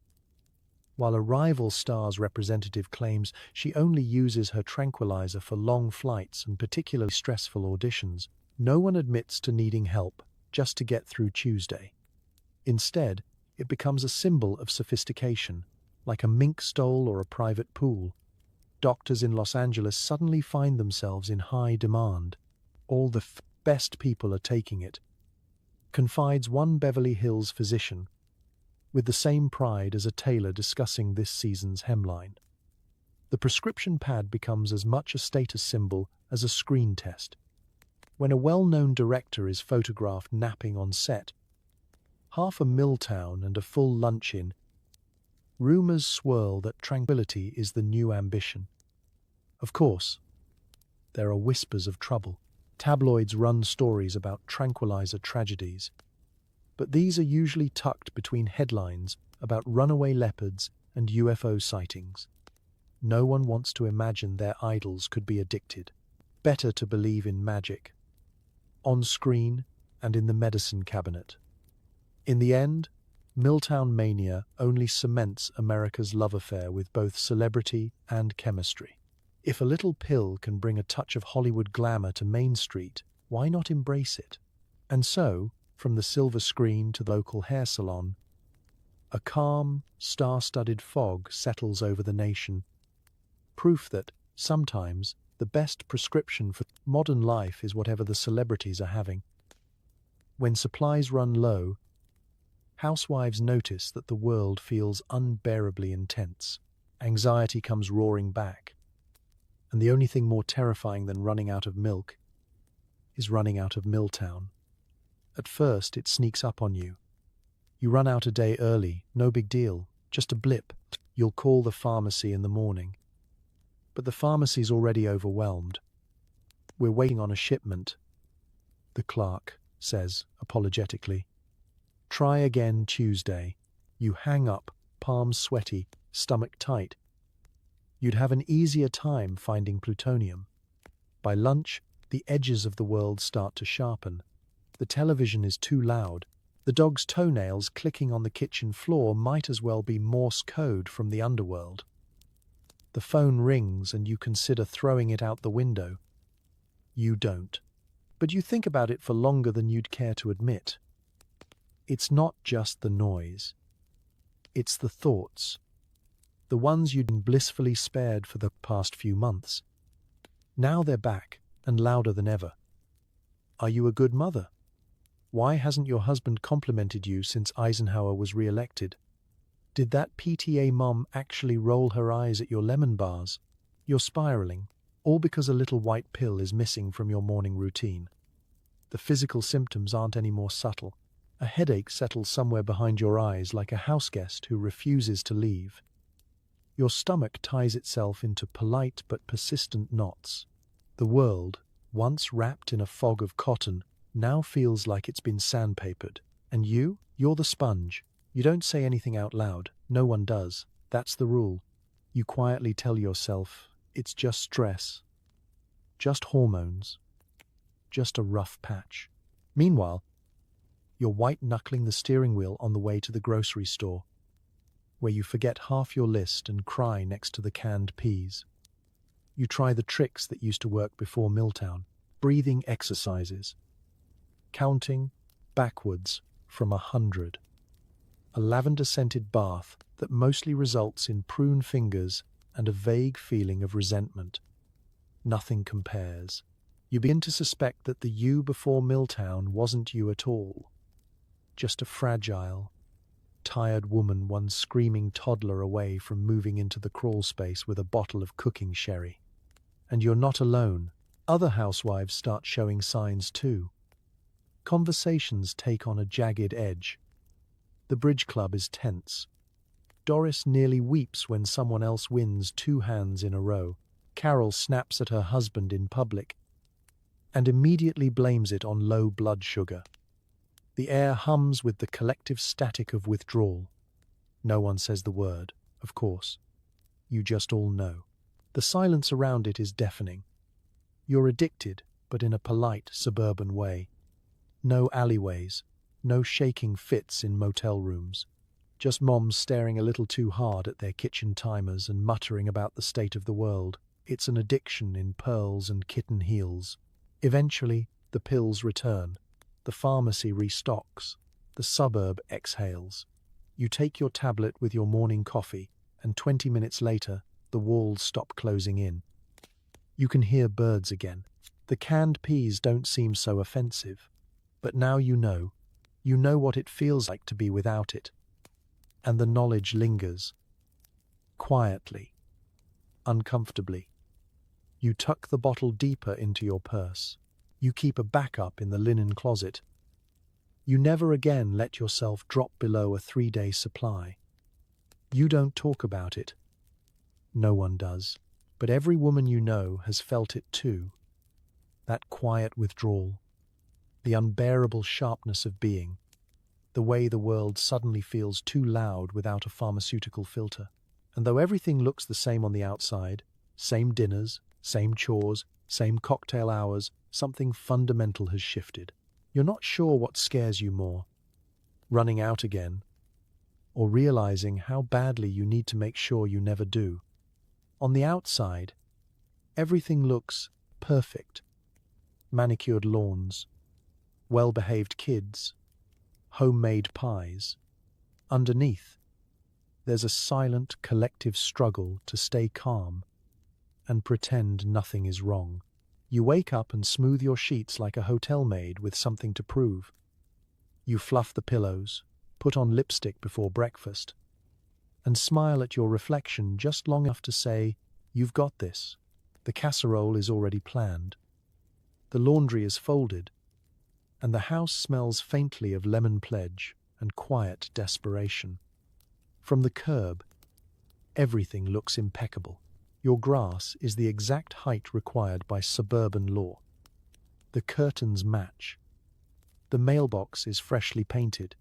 while a rival star's representative claims she only uses her tranquilizer for long flights and particularly stressful auditions. No one admits to needing help just to get through Tuesday. Instead, it becomes a symbol of sophistication, like a mink stole or a private pool. Doctors in Los Angeles suddenly find themselves in high demand. "All the best people are taking it," confides one Beverly Hills physician, with the same pride as a tailor discussing this season's hemline. The prescription pad becomes as much a status symbol as a screen test. When a well-known director is photographed napping on set, half a Miltown and a full lunch-in, rumors swirl that tranquility is the new ambition. Of course, there are whispers of trouble. Tabloids run stories about tranquilizer tragedies, but these are usually tucked between headlines about runaway leopards and UFO sightings. No one wants to imagine their idols could be addicted. Better to believe in magic, on screen and in the medicine cabinet. In the end, Miltown mania only cements America's love affair with both celebrity and chemistry. If a little pill can bring a touch of Hollywood glamour to Main Street, why not embrace it? And so, from the silver screen to the local hair salon, a calm, star-studded fog settles over the nation. Proof that, sometimes, the best prescription for modern life is whatever the celebrities are having. When supplies run low, housewives notice that the world feels unbearably intense. Anxiety comes roaring back, and the only thing more terrifying than running out of milk is running out of Miltown. At first, it sneaks up on you. You run out a day early, no big deal, just a blip. You'll call the pharmacy in the morning. But the pharmacy's already overwhelmed. "We're waiting on a shipment," the clerk says apologetically. "Try again Tuesday." You hang up, palms sweaty, stomach tight. You'd have an easier time finding plutonium. By lunch, the edges of the world start to sharpen. The television is too loud. The dog's toenails clicking on the kitchen floor might as well be Morse code from the underworld. The phone rings and you consider throwing it out the window. You don't. But you think about it for longer than you'd care to admit. It's not just the noise. It's the thoughts. The ones you'd been blissfully spared for the past few months. Now they're back, and louder than ever. Are you a good mother? Why hasn't your husband complimented you since Eisenhower was re-elected? Did that PTA mom actually roll her eyes at your lemon bars? You're spiraling, all because a little white pill is missing from your morning routine. The physical symptoms aren't any more subtle. A headache settles somewhere behind your eyes like a houseguest who refuses to leave. Your stomach ties itself into polite but persistent knots. The world, once wrapped in a fog of cotton, now feels like it's been sandpapered. And you're the sponge. You don't say anything out loud. No one does. That's the rule. You quietly tell yourself, it's just stress. Just hormones. Just a rough patch. Meanwhile, you're white-knuckling the steering wheel on the way to the grocery store, where you forget half your list and cry next to the canned peas. You try the tricks that used to work before Miltown, breathing exercises, counting backwards from 100. A lavender-scented bath that mostly results in prune fingers and a vague feeling of resentment. Nothing compares. You begin to suspect that the you before Miltown wasn't you at all. Just a fragile, tired woman one screaming toddler away from moving into the crawl space with a bottle of cooking sherry. And you're not alone. Other housewives start showing signs too. Conversations take on a jagged edge. The bridge club is tense. Doris nearly weeps when someone else wins 2 hands in a row. Carol snaps at her husband in public and immediately blames it on low blood sugar. The air hums with the collective static of withdrawal. No one says the word, of course. You just all know. The silence around it is deafening. You're addicted, but in a polite, suburban way. No alleyways, no shaking fits in motel rooms. Just moms staring a little too hard at their kitchen timers and muttering about the state of the world. It's an addiction in pearls and kitten heels. Eventually, the pills return. The pharmacy restocks. The suburb exhales. You take your tablet with your morning coffee, and 20 minutes later, the walls stop closing in. You can hear birds again. The canned peas don't seem so offensive. But now you know. You know what it feels like to be without it. And the knowledge lingers. Quietly. Uncomfortably. You tuck the bottle deeper into your purse. You keep a backup in the linen closet. You never again let yourself drop below a 3-day supply. You don't talk about it. No one does. But every woman you know has felt it too. That quiet withdrawal. The unbearable sharpness of being. The way the world suddenly feels too loud without a pharmaceutical filter. And though everything looks the same on the outside, same dinners, same chores, same cocktail hours, something fundamental has shifted. You're not sure what scares you more. Running out again, or realizing how badly you need to make sure you never do. On the outside, everything looks perfect. Manicured lawns, well-behaved kids, homemade pies. Underneath, there's a silent collective struggle to stay calm and pretend nothing is wrong. You wake up and smooth your sheets like a hotel maid with something to prove. You fluff the pillows, put on lipstick before breakfast, and smile at your reflection just long enough to say, "You've got this." The casserole is already planned. The laundry is folded, and the house smells faintly of lemon pledge and quiet desperation. From the curb, everything looks impeccable. Your grass is the exact height required by suburban law. The curtains match. The mailbox is freshly painted.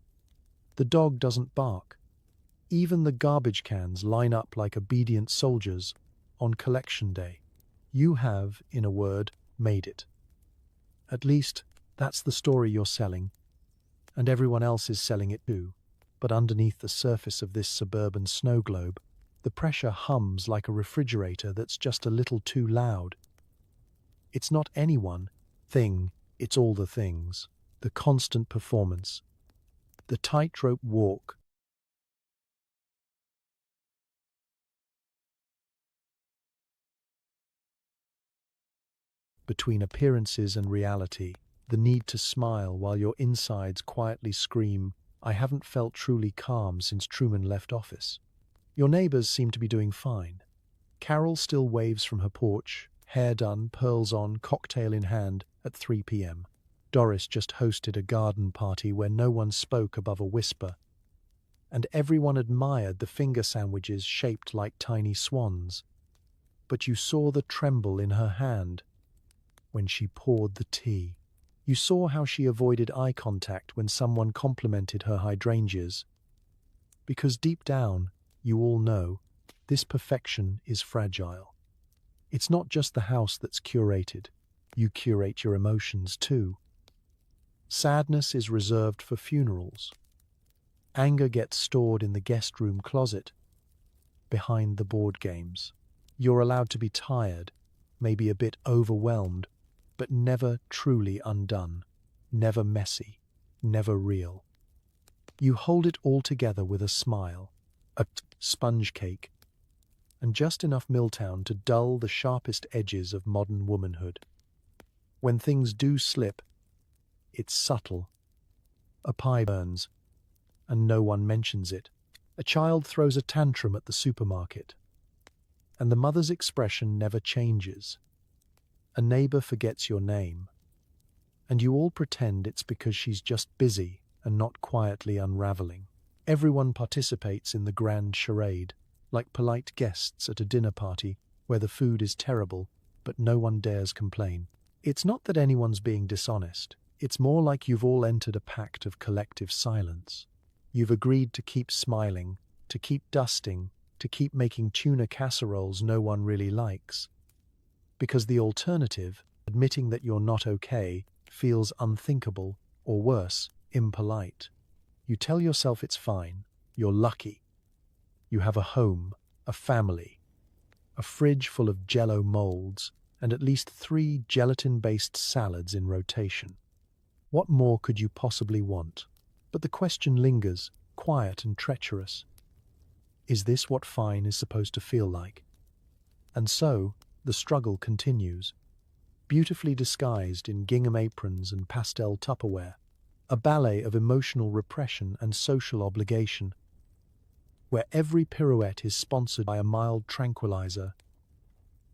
The dog doesn't bark. Even the garbage cans line up like obedient soldiers on collection day. You have, in a word, made it. At least, that's the story you're selling. And everyone else is selling it too. But underneath the surface of this suburban snow globe, the pressure hums like a refrigerator that's just a little too loud. It's not anyone, thing, It's all the things, the constant performance, the tightrope walk between appearances and reality, the need to smile while your insides quietly scream, "I haven't felt truly calm since Truman left office." Your neighbors seem to be doing fine. Carol still waves from her porch, hair done, pearls on, cocktail in hand, at 3 p.m. Doris just hosted a garden party where no one spoke above a whisper, and everyone admired the finger sandwiches shaped like tiny swans. But you saw the tremble in her hand when she poured the tea. You saw how she avoided eye contact when someone complimented her hydrangeas. Because deep down, you all know, this perfection is fragile. It's not just the house that's curated. You curate your emotions too. Sadness is reserved for funerals. Anger gets stored in the guest room closet, behind the board games. You're allowed to be tired, maybe a bit overwhelmed, but never truly undone, never messy, never real. You hold it all together with a smile, a sponge cake, and just enough Miltown to dull the sharpest edges of modern womanhood. When things do slip, it's subtle. A pie burns, and no one mentions it. A child throws a tantrum at the supermarket, and the mother's expression never changes. A neighbor forgets your name, and you all pretend it's because she's just busy and not quietly unraveling. Everyone participates in the grand charade, like polite guests at a dinner party where the food is terrible, but no one dares complain. It's not that anyone's being dishonest. It's more like you've all entered a pact of collective silence. You've agreed to keep smiling, to keep dusting, to keep making tuna casseroles no one really likes. Because the alternative, admitting that you're not okay, feels unthinkable, or worse, impolite. You tell yourself it's fine, you're lucky. You have a home, a family, a fridge full of Jell-O molds, and at least 3 gelatin-based salads in rotation. What more could you possibly want? But the question lingers, quiet and treacherous. Is this what fine is supposed to feel like? And so, the struggle continues, beautifully disguised in gingham aprons and pastel Tupperware, a ballet of emotional repression and social obligation, where every pirouette is sponsored by a mild tranquilizer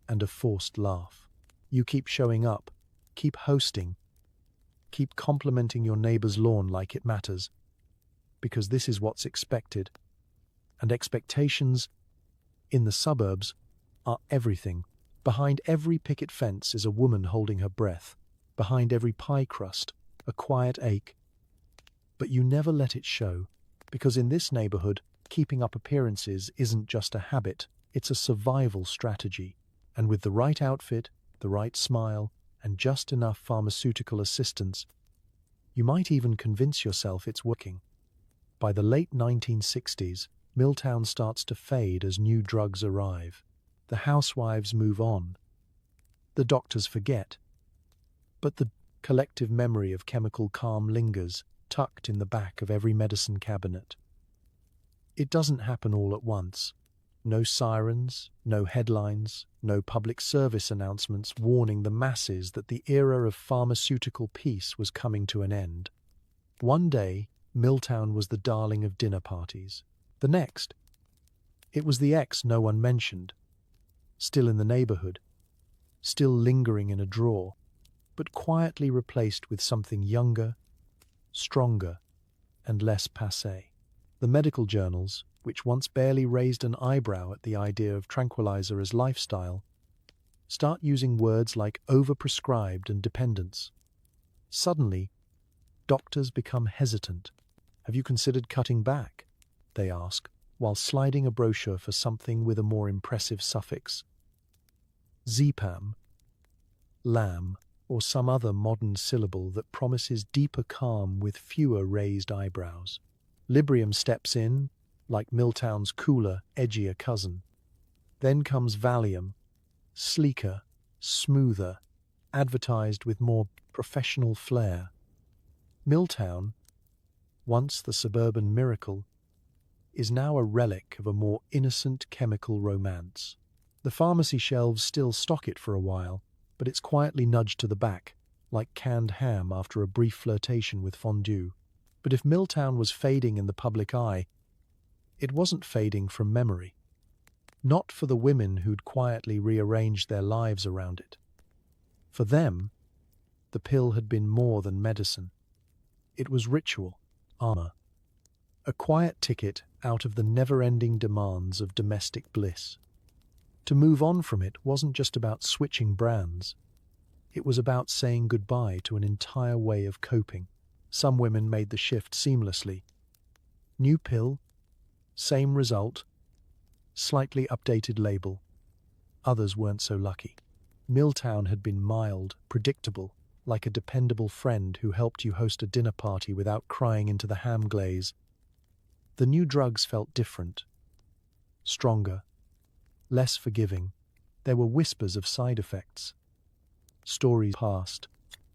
and a forced laugh. You keep showing up, keep hosting, keep complimenting your neighbor's lawn like it matters, because this is what's expected, and expectations in the suburbs are everything. Behind every picket fence is a woman holding her breath. Behind every pie crust, a quiet ache. But you never let it show, because in this neighborhood, keeping up appearances isn't just a habit, it's a survival strategy. And with the right outfit, the right smile, and just enough pharmaceutical assistance, you might even convince yourself it's working. By the late 1960s, Miltown starts to fade as new drugs arrive. The housewives move on. The doctors forget. But the collective memory of chemical calm lingers, tucked in the back of every medicine cabinet. It doesn't happen all at once. No sirens, no headlines, no public service announcements warning the masses that the era of pharmaceutical peace was coming to an end. One day, Miltown was the darling of dinner parties. The next, it was the ex no one mentioned, still in the neighborhood, still lingering in a drawer, but quietly replaced with something younger, stronger, and less passé. The medical journals, which once barely raised an eyebrow at the idea of tranquilizer as lifestyle, start using words like overprescribed and dependence. Suddenly, doctors become hesitant. Have you considered cutting back? They ask, while sliding a brochure for something with a more impressive suffix. Zepam, lamb, or some other modern syllable that promises deeper calm with fewer raised eyebrows. Librium steps in, like Miltown's cooler, edgier cousin. Then comes Valium, sleeker, smoother, advertised with more professional flair. Miltown, once the suburban miracle, is now a relic of a more innocent chemical romance. The pharmacy shelves still stock it for a while, but it's quietly nudged to the back, like canned ham after a brief flirtation with fondue. But if Miltown was fading in the public eye, it wasn't fading from memory. Not for the women who'd quietly rearranged their lives around it. For them, the pill had been more than medicine. It was ritual, armor, a quiet ticket out of the never-ending demands of domestic bliss. To move on from it wasn't just about switching brands. It was about saying goodbye to an entire way of coping. Some women made the shift seamlessly. New pill, same result, slightly updated label. Others weren't so lucky. Miltown had been mild, predictable, like a dependable friend who helped you host a dinner party without crying into the ham glaze. The new drugs felt different, stronger, less forgiving. There were whispers of side effects. Stories passed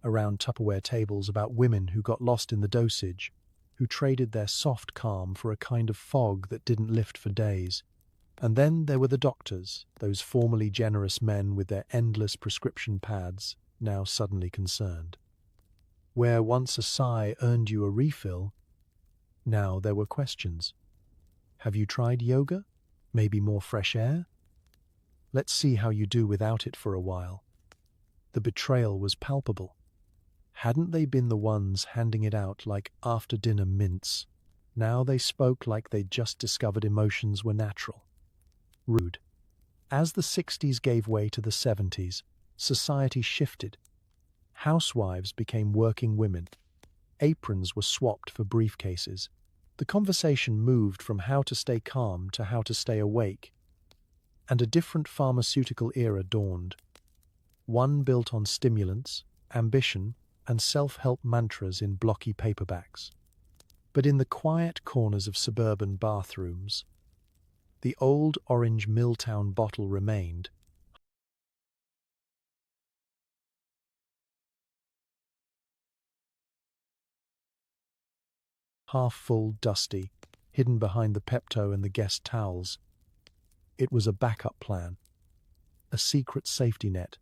around Tupperware tables about women who got lost in the dosage, who traded their soft calm for a kind of fog that didn't lift for days. And then there were the doctors, those formerly generous men with their endless prescription pads, now suddenly concerned. Where once a sigh earned you a refill, now there were questions. Have you tried yoga? Maybe more fresh air? Let's see how you do without it for a while. The betrayal was palpable. Hadn't they been the ones handing it out like after-dinner mints? Now they spoke like they'd just discovered emotions were natural. Rude. As the 60s gave way to the 70s, society shifted. Housewives became working women. Aprons were swapped for briefcases. The conversation moved from how to stay calm to how to stay awake. And a different pharmaceutical era dawned. One built on stimulants, ambition, and self-help mantras in blocky paperbacks. But in the quiet corners of suburban bathrooms, the old orange Miltown bottle remained, half full, dusty, hidden behind the Pepto and the guest towels. It was a backup plan, a secret safety net,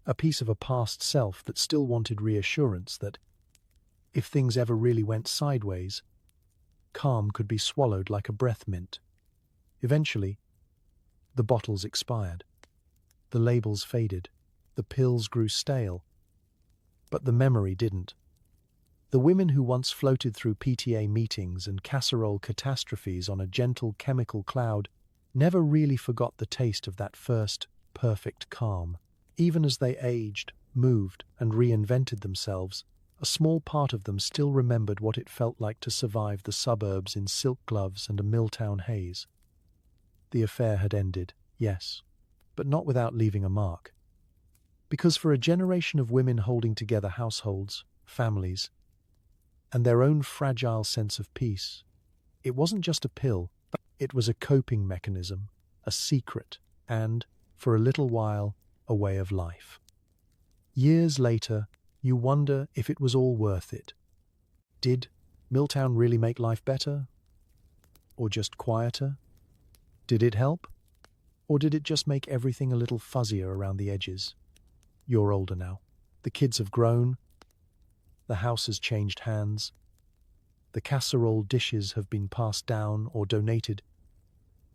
a piece of a past self that still wanted reassurance that, if things ever really went sideways, calm could be swallowed like a breath mint. Eventually, the bottles expired. The labels faded. The pills grew stale. But the memory didn't. The women who once floated through PTA meetings and casserole catastrophes on a gentle chemical cloud never really forgot the taste of that first, perfect calm. Even as they aged, moved, and reinvented themselves, a small part of them still remembered what it felt like to survive the suburbs in silk gloves and a Miltown haze. The affair had ended, yes, but not without leaving a mark. Because for a generation of women holding together households, families, and their own fragile sense of peace, it wasn't just a pill, it was a coping mechanism, a secret, and, for a little while, a way of life. Years later, you wonder if it was all worth it. Did Miltown really make life better? Or just quieter? Did it help? Or did it just make everything a little fuzzier around the edges? You're older now. The kids have grown. The house has changed hands. The casserole dishes have been passed down or donated,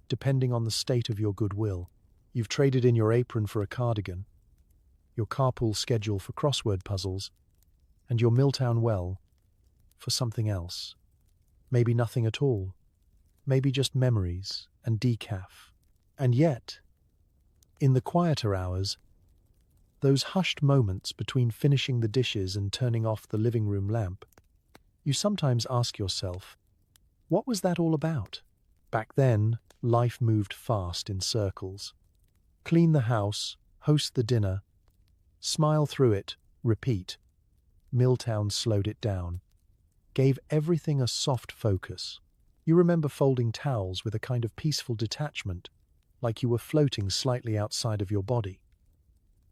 depending on the state of your goodwill. You've traded in your apron for a cardigan, your carpool schedule for crossword puzzles, and your Miltown well for something else. Maybe nothing at all. Maybe just memories and decaf. And yet, in the quieter hours, those hushed moments between finishing the dishes and turning off the living room lamp, you sometimes ask yourself, what was that all about? Back then, life moved fast in circles. Clean the house, host the dinner, smile through it, repeat. Miltown slowed it down, gave everything a soft focus. You remember folding towels with a kind of peaceful detachment, like you were floating slightly outside of your body.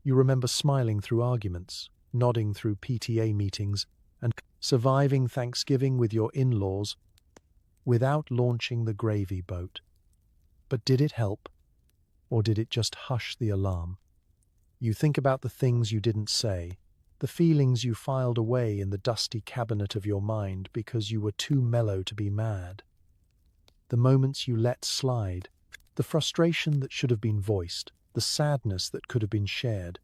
You remember smiling through arguments, nodding through PTA meetings, and surviving Thanksgiving with your in-laws without launching the gravy boat. But did it help? Or did it just hush the alarm? You think about the things you didn't say, the feelings you filed away in the dusty cabinet of your mind because you were too mellow to be mad. The moments you let slide, the frustration that should have been voiced, the sadness that could have been shared,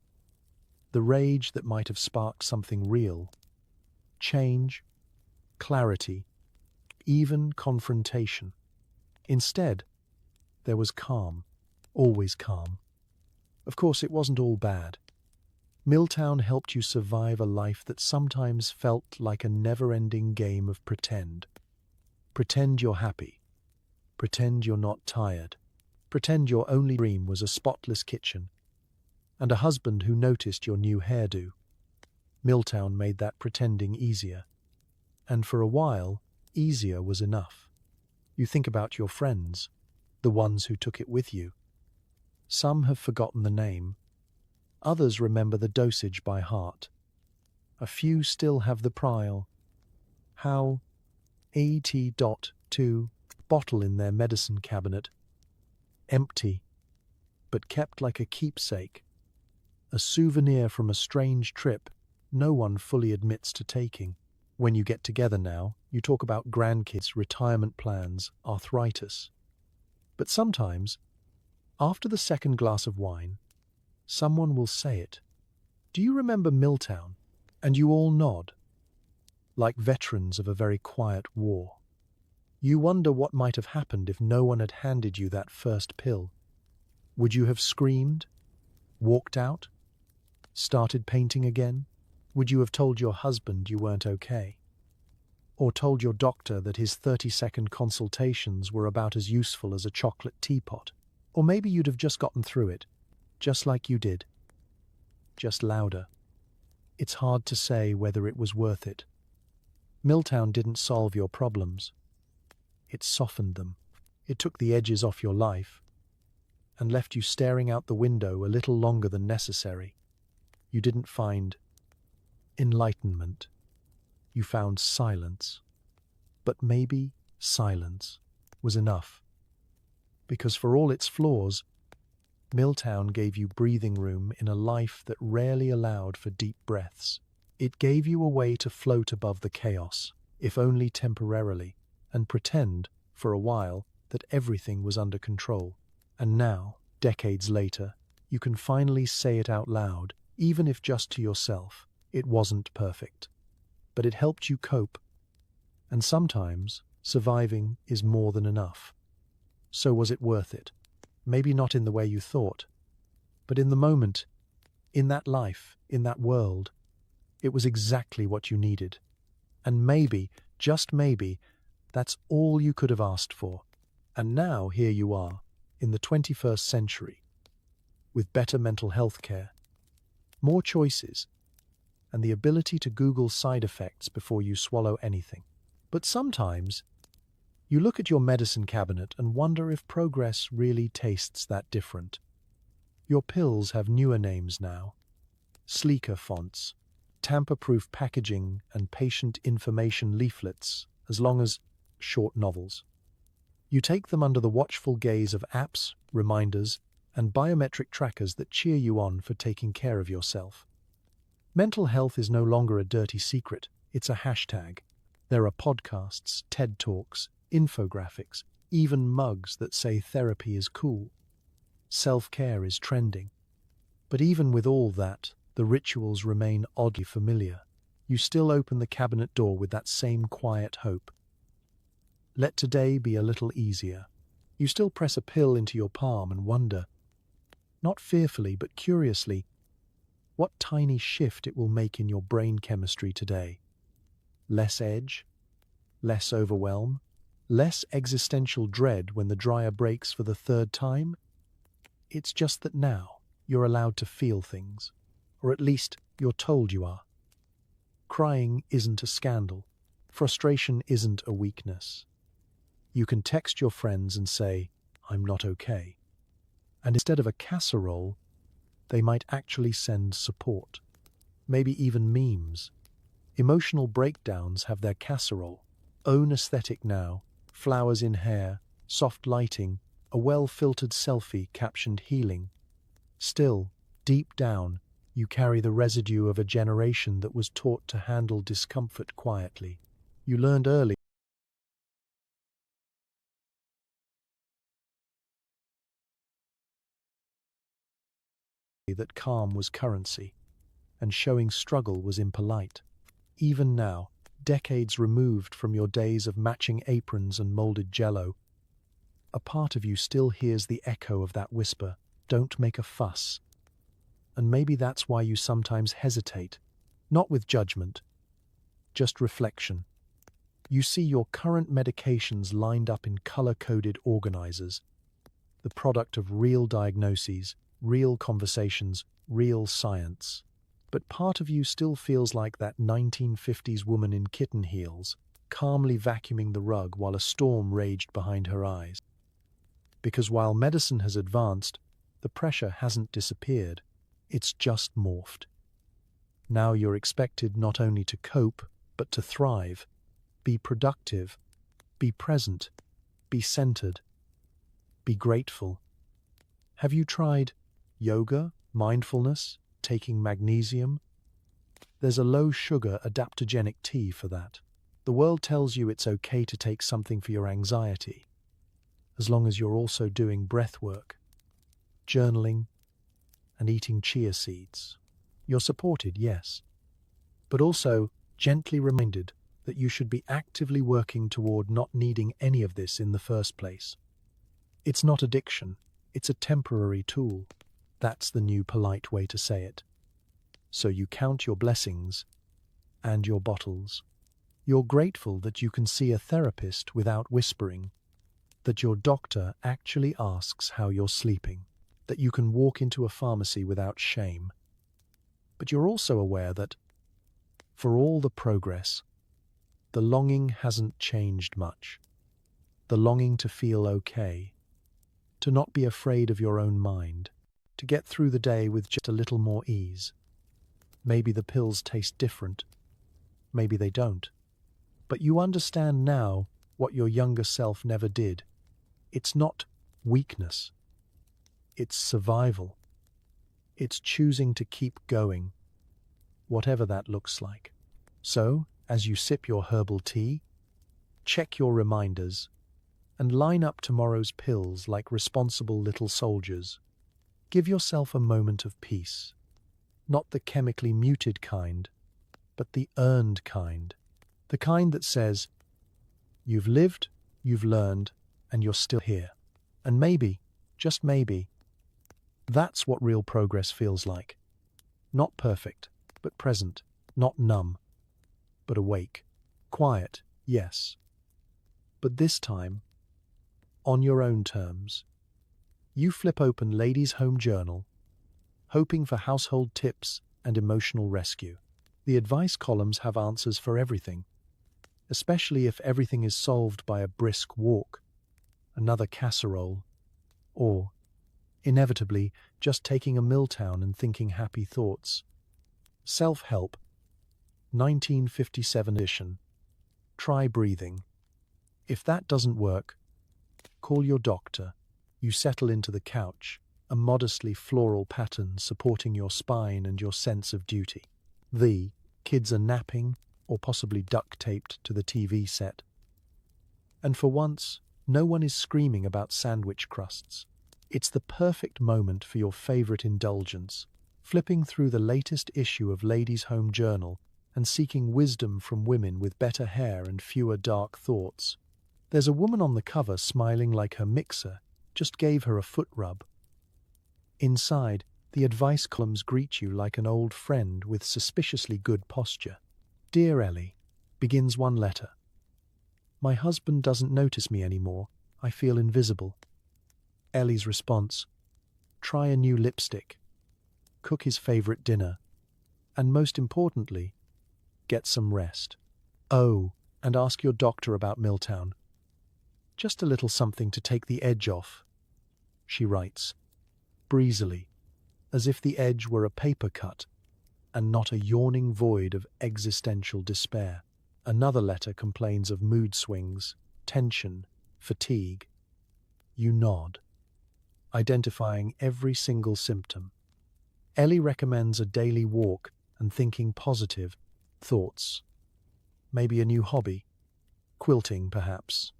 the rage that might have sparked something real. Change, clarity, even confrontation. Instead, there was calm, always calm. Of course, it wasn't all bad. Miltown helped you survive a life that sometimes felt like a never-ending game of pretend. Pretend you're happy. Pretend you're not tired. Pretend your only dream was a spotless kitchen and a husband who noticed your new hairdo. Miltown made that pretending easier. And for a while, easier was enough. You think about your friends, the ones who took it with you. Some have forgotten the name. Others remember the dosage by heart. A few still have the prior. How AT.2 bottle in their medicine cabinet. Empty, but kept like a keepsake. A souvenir from a strange trip no one fully admits to taking. When you get together now, you talk about grandkids, retirement plans, arthritis. But sometimes, after the second glass of wine, someone will say it. Do you remember Miltown? And you all nod, like veterans of a very quiet war. You wonder what might have happened if no one had handed you that first pill. Would you have screamed? Walked out? Started painting again? Would you have told your husband you weren't okay? Or told your doctor that his 30-second consultations were about as useful as a chocolate teapot? Or maybe you'd have just gotten through it, just like you did, just louder. It's hard to say whether it was worth it. Miltown didn't solve your problems. It softened them. It took the edges off your life and left you staring out the window a little longer than necessary. You didn't find enlightenment. You found silence. But maybe silence was enough. Because for all its flaws, Miltown gave you breathing room in a life that rarely allowed for deep breaths. It gave you a way to float above the chaos, if only temporarily, and pretend, for a while, that everything was under control. And now, decades later, you can finally say it out loud, even if just to yourself. It wasn't perfect, but it helped you cope. And sometimes, surviving is more than enough. So was it worth it? Maybe not in the way you thought, but in the moment, in that life, in that world, it was exactly what you needed. And maybe, just maybe, that's all you could have asked for. And now here you are, in the 21st century, with better mental health care, more choices, and the ability to Google side effects before you swallow anything. But sometimes, you look at your medicine cabinet and wonder if progress really tastes that different. Your pills have newer names now, sleeker fonts, tamper-proof packaging, and patient information leaflets, as long as short novels. You take them under the watchful gaze of apps, reminders, and biometric trackers that cheer you on for taking care of yourself. Mental health is no longer a dirty secret, it's a hashtag. There are podcasts, TED Talks, infographics, even mugs that say therapy is cool. Self-care is trending. But even with all that, the rituals remain oddly familiar. You still open the cabinet door with that same quiet hope. Let today be a little easier. You still press a pill into your palm and wonder, not fearfully but curiously, what tiny shift it will make in your brain chemistry today. Less edge? Less overwhelm? Less existential dread when the dryer breaks for the third time? It's just that now you're allowed to feel things, or at least you're told you are. Crying isn't a scandal. Frustration isn't a weakness. You can text your friends and say, "I'm not okay." And instead of a casserole, they might actually send support. maybe even memes. Emotional breakdowns have their casserole. Own aesthetic now, flowers in hair, soft lighting, a well-filtered selfie captioned healing. Still, deep down, you carry the residue of a generation that was taught to handle discomfort quietly. You learned early that calm was currency, and showing struggle was impolite. Even now, decades removed from your days of matching aprons and molded jello, a part of you still hears the echo of that whisper, "Don't make a fuss." And maybe that's why you sometimes hesitate, not with judgment, just reflection. You see your current medications lined up in color-coded organizers, the product of real diagnoses, real conversations, real science. But part of you still feels like that 1950s woman in kitten heels, calmly vacuuming the rug while a storm raged behind her eyes. Because while medicine has advanced, the pressure hasn't disappeared, it's just morphed. Now you're expected not only to cope, but to thrive, be productive, be present, be centered, be grateful. Have you tried yoga, mindfulness, taking magnesium? There's a low-sugar adaptogenic tea for that. The world tells you it's okay to take something for your anxiety, as long as you're also doing breath work, journaling, and eating chia seeds. You're supported, yes, but also gently reminded that you should be actively working toward not needing any of this in the first place. It's not addiction, it's a temporary tool. That's the new polite way to say it. So you count your blessings and your bottles. You're grateful that you can see a therapist without whispering, that your doctor actually asks how you're sleeping, that you can walk into a pharmacy without shame. But you're also aware that, for all the progress, the longing hasn't changed much. The longing to feel okay, to not be afraid of your own mind, to get through the day with just a little more ease. Maybe the pills taste different, maybe they don't. But you understand now what your younger self never did. It's not weakness, it's survival. It's choosing to keep going, whatever that looks like. So, as you sip your herbal tea, check your reminders, and line up tomorrow's pills like responsible little soldiers. Give yourself a moment of peace. Not the chemically muted kind, but the earned kind. The kind that says, you've lived, you've learned, and you're still here. And maybe, just maybe, that's what real progress feels like. Not perfect, but present. Not numb, but awake. Quiet, yes. But this time, on your own terms. You flip open Ladies' Home Journal, hoping for household tips and emotional rescue. The advice columns have answers for everything, especially if everything is solved by a brisk walk, another casserole, or, inevitably, just taking a Miltown and thinking happy thoughts. Self-help, 1957 edition. Try breathing. If that doesn't work, call your doctor. You settle into the couch, a modestly floral pattern supporting your spine and your sense of duty. The kids are napping or possibly duct-taped to the TV set. And for once, no one is screaming about sandwich crusts. It's the perfect moment for your favorite indulgence, flipping through the latest issue of Ladies' Home Journal and seeking wisdom from women with better hair and fewer dark thoughts. There's a woman on the cover smiling like her mixer just gave her a foot rub. Inside, the advice columns greet you like an old friend with suspiciously good posture. Dear Ellie, begins one letter. My husband doesn't notice me anymore. I feel invisible. Ellie's response, try a new lipstick, cook his favorite dinner, and most importantly, get some rest. Oh, and ask your doctor about Miltown. Just a little something to take the edge off, she writes, breezily, as if the edge were a paper cut. and not a yawning void of existential despair. Another letter complains of mood swings, tension, fatigue. You nod, identifying every single symptom. Ellie recommends a daily walk and thinking positive thoughts. Maybe a new hobby, quilting perhaps,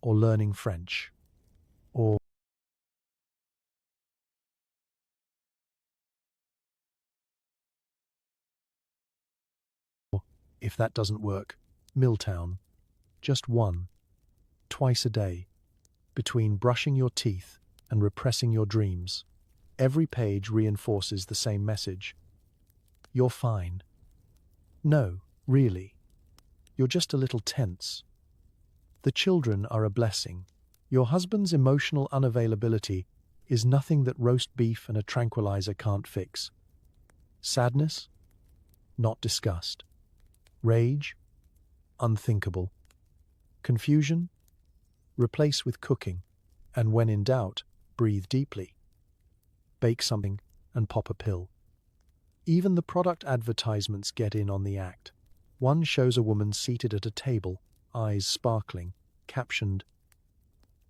or learning French, or if that doesn't work, Miltown, just one, twice a day, between brushing your teeth and repressing your dreams. Every page reinforces the same message. You're fine. No, really. You're just a little tense. The children are a blessing. Your husband's emotional unavailability is nothing that roast beef and a tranquilizer can't fix. Sadness? Not discussed. Rage? Unthinkable. Confusion? Replace with cooking. And when in doubt, breathe deeply. Bake something and pop a pill. Even the product advertisements get in on the act. One shows a woman seated at a table, eyes sparkling, captioned,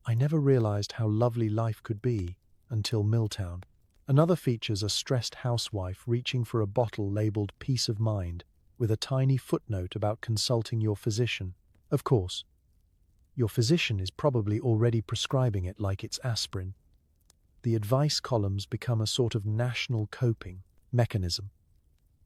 "I never realized how lovely life could be until Miltown." Another features a stressed housewife reaching for a bottle labeled "Peace of Mind" with a tiny footnote about consulting your physician. Of course, your physician is probably already prescribing it like it's aspirin. The advice columns become a sort of national coping mechanism.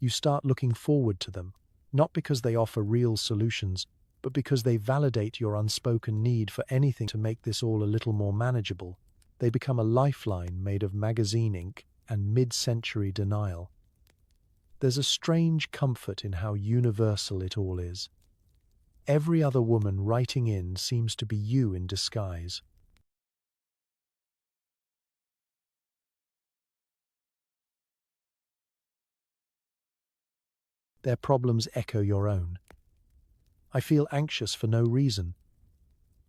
You start looking forward to them, not because they offer real solutions, but because they validate your unspoken need for anything to make this all a little more manageable. They become a lifeline made of magazine ink and mid-century denial. There's a strange comfort in how universal it all is. Every other woman writing in seems to be you in disguise. Their problems echo your own. I feel anxious for no reason.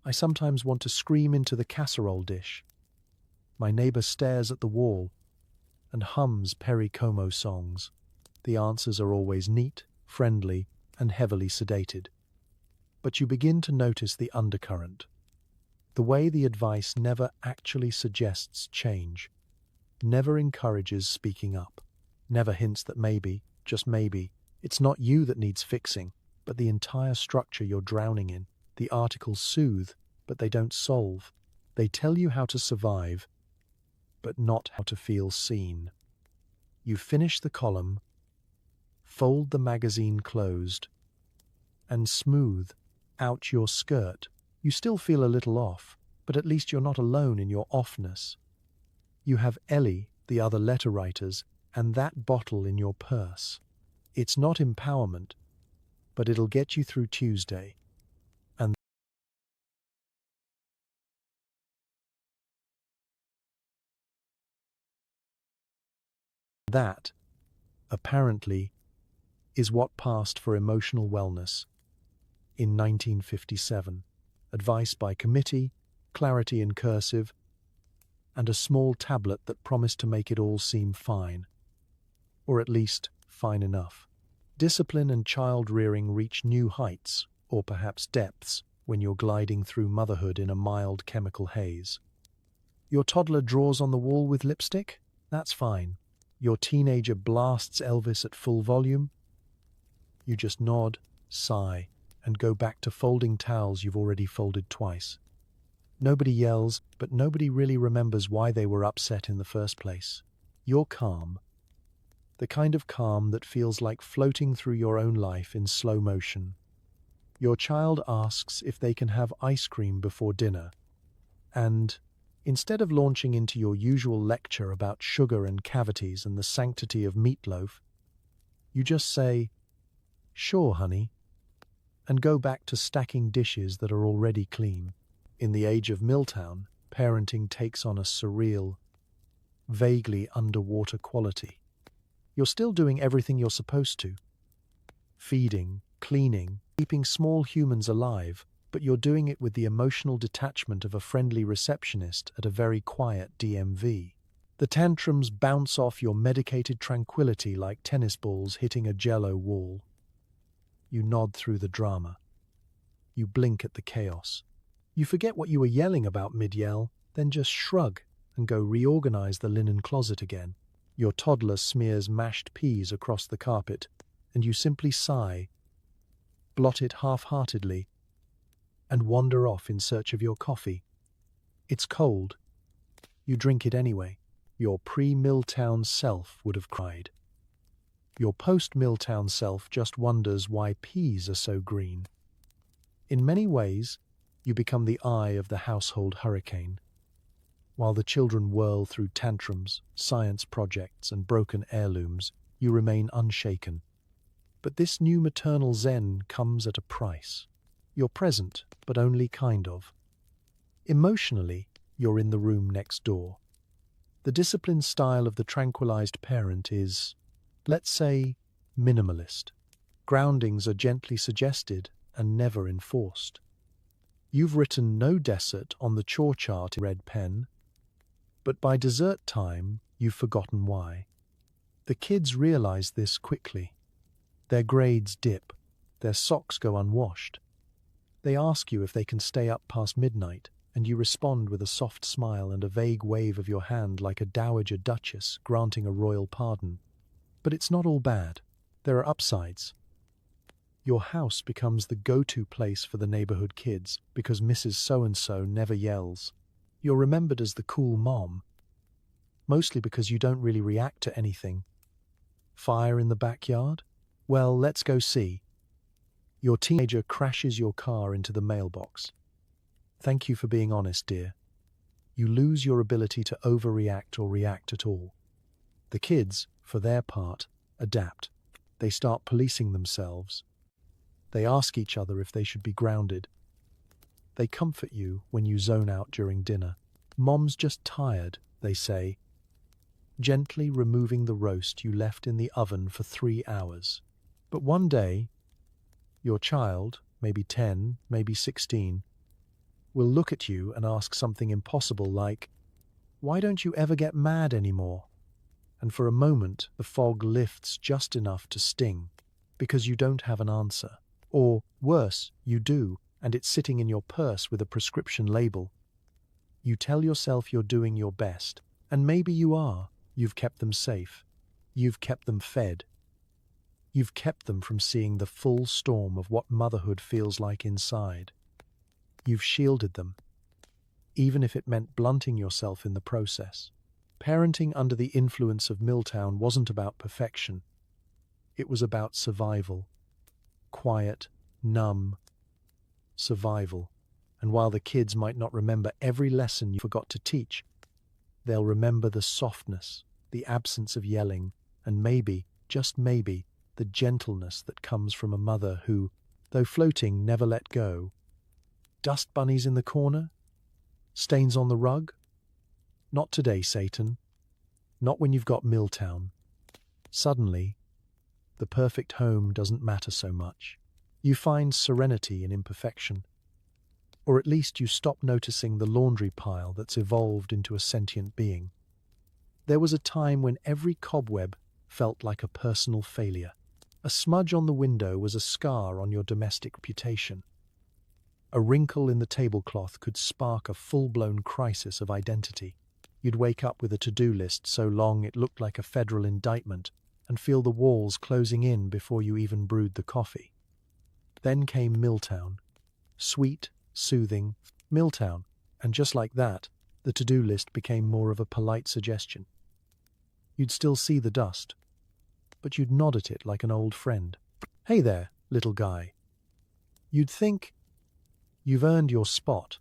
I sometimes want to scream into the casserole dish. My neighbor stares at the wall and hums Perry Como songs. The answers are always neat, friendly, and heavily sedated. But you begin to notice the undercurrent. The way the advice never actually suggests change, never encourages speaking up, never hints that maybe, just maybe, it's not you that needs fixing, but the entire structure you're drowning in. The articles soothe, but they don't solve. They tell you how to survive, but not how to feel seen. You finish the column, fold the magazine closed, and smooth out your skirt. You still feel a little off, but at least you're not alone in your offness. You have Ellie, the other letter writers, and that bottle in your purse. It's not empowerment, but it'll get you through Tuesday. And that, apparently, is what passed for emotional wellness in 1957. Advice by committee, clarity in cursive, and a small tablet that promised to make it all seem fine. Or at least, fine enough. Discipline and child-rearing reach new heights, or perhaps depths, when you're gliding through motherhood in a mild chemical haze. Your toddler draws on the wall with lipstick? That's fine. Your teenager blasts Elvis at full volume? You just nod, sigh, and go back to folding towels you've already folded twice. Nobody yells, but nobody really remembers why they were upset in the first place. You're calm. The kind of calm that feels like floating through your own life in slow motion. Your child asks if they can have ice cream before dinner, and instead of launching into your usual lecture about sugar and cavities and the sanctity of meatloaf, you just say, "Sure, honey," and go back to stacking dishes that are already clean. In the age of Miltown, parenting takes on a surreal, vaguely underwater quality. You're still doing everything you're supposed to. Feeding, cleaning, keeping small humans alive, but you're doing it with the emotional detachment of a friendly receptionist at a very quiet DMV. The tantrums bounce off your medicated tranquility like tennis balls hitting a jello wall. You nod through the drama. You blink at the chaos. You forget what you were yelling about mid-yell, then just shrug and go reorganize the linen closet again. Your toddler smears mashed peas across the carpet, and you simply sigh, blot it half-heartedly, and wander off in search of your coffee. It's cold. You drink it anyway. Your pre-Miltown self would have cried. Your post-Miltown self just wonders why peas are so green. In many ways, you become the eye of the household hurricane. While the children whirl through tantrums, science projects, and broken heirlooms, you remain unshaken. But this new maternal zen comes at a price. You're present, but only kind of. Emotionally, you're in the room next door. The disciplined style of the tranquilized parent is, let's say, minimalist. Groundings are gently suggested and never enforced. You've written no desert on the chore chart in red pen, but by dessert time, you've forgotten why. The kids realize this quickly. Their grades dip. Their socks go unwashed. They ask you if they can stay up past midnight, and you respond with a soft smile and a vague wave of your hand like a dowager duchess granting a royal pardon. But it's not all bad. There are upsides. Your house becomes the go-to place for the neighborhood kids because Mrs. So-and-so never yells. You're remembered as the cool mom, mostly because you don't really react to anything. Fire in the backyard? Well, let's go see. Your teenager crashes your car into the mailbox. Thank you for being honest, dear. You lose your ability to overreact or react at all. The kids, for their part, adapt. They start policing themselves. They ask each other if they should be grounded. They comfort you when you zone out during dinner. Mom's just tired, they say, gently removing the roast you left in the oven for 3 hours. But one day, your child, maybe 10, maybe 16, will look at you and ask something impossible like, "Why don't you ever get mad anymore?" And for a moment, the fog lifts just enough to sting, because you don't have an answer. Or, worse, you do, and it's sitting in your purse with a prescription label. You tell yourself you're doing your best, and maybe you are. You've kept them safe. You've kept them fed. You've kept them from seeing the full storm of what motherhood feels like inside. You've shielded them, even if it meant blunting yourself in the process. Parenting under the influence of Miltown wasn't about perfection. It was about survival. Quiet, numb survival. And while the kids might not remember every lesson you forgot to teach, they'll remember the softness, the absence of yelling, and maybe, just maybe, the gentleness that comes from a mother who, though floating, never let go. Dust bunnies in the corner? Stains on the rug? Not today, Satan. Not when you've got Miltown. Suddenly, the perfect home doesn't matter so much. You find serenity in imperfection. Or at least you stop noticing the laundry pile that's evolved into a sentient being. There was a time when every cobweb felt like a personal failure. A smudge on the window was a scar on your domestic reputation. A wrinkle in the tablecloth could spark a full-blown crisis of identity. You'd wake up with a to-do list so long it looked like a federal indictment and feel the walls closing in before you even brewed the coffee. Then came Miltown. Sweet, soothing, Miltown. And just like that, the to-do list became more of a polite suggestion. You'd still see the dust, but you'd nod at it like an old friend. "Hey there, little guy." You'd think, you've earned your spot.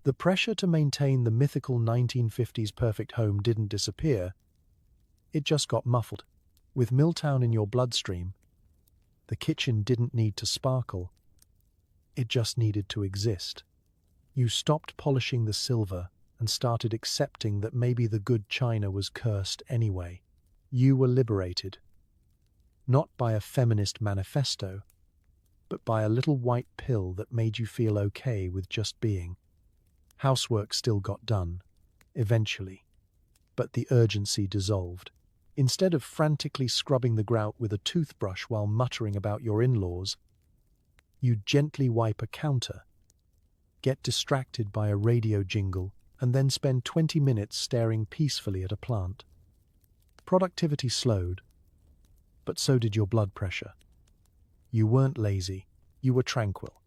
The pressure to maintain the mythical 1950s perfect home didn't disappear. It just got muffled. With Miltown in your bloodstream, the kitchen didn't need to sparkle. It just needed to exist. You stopped polishing the silver and started accepting that maybe the good china was cursed anyway. You were liberated. Not by a feminist manifesto, but by a little white pill that made you feel okay with just being. Housework still got done, eventually. But the urgency dissolved. Instead of frantically scrubbing the grout with a toothbrush while muttering about your in-laws, you gently wipe a counter, get distracted by a radio jingle, and then spend 20 minutes staring peacefully at a plant. Productivity slowed, but so did your blood pressure. You weren't lazy, you were tranquil.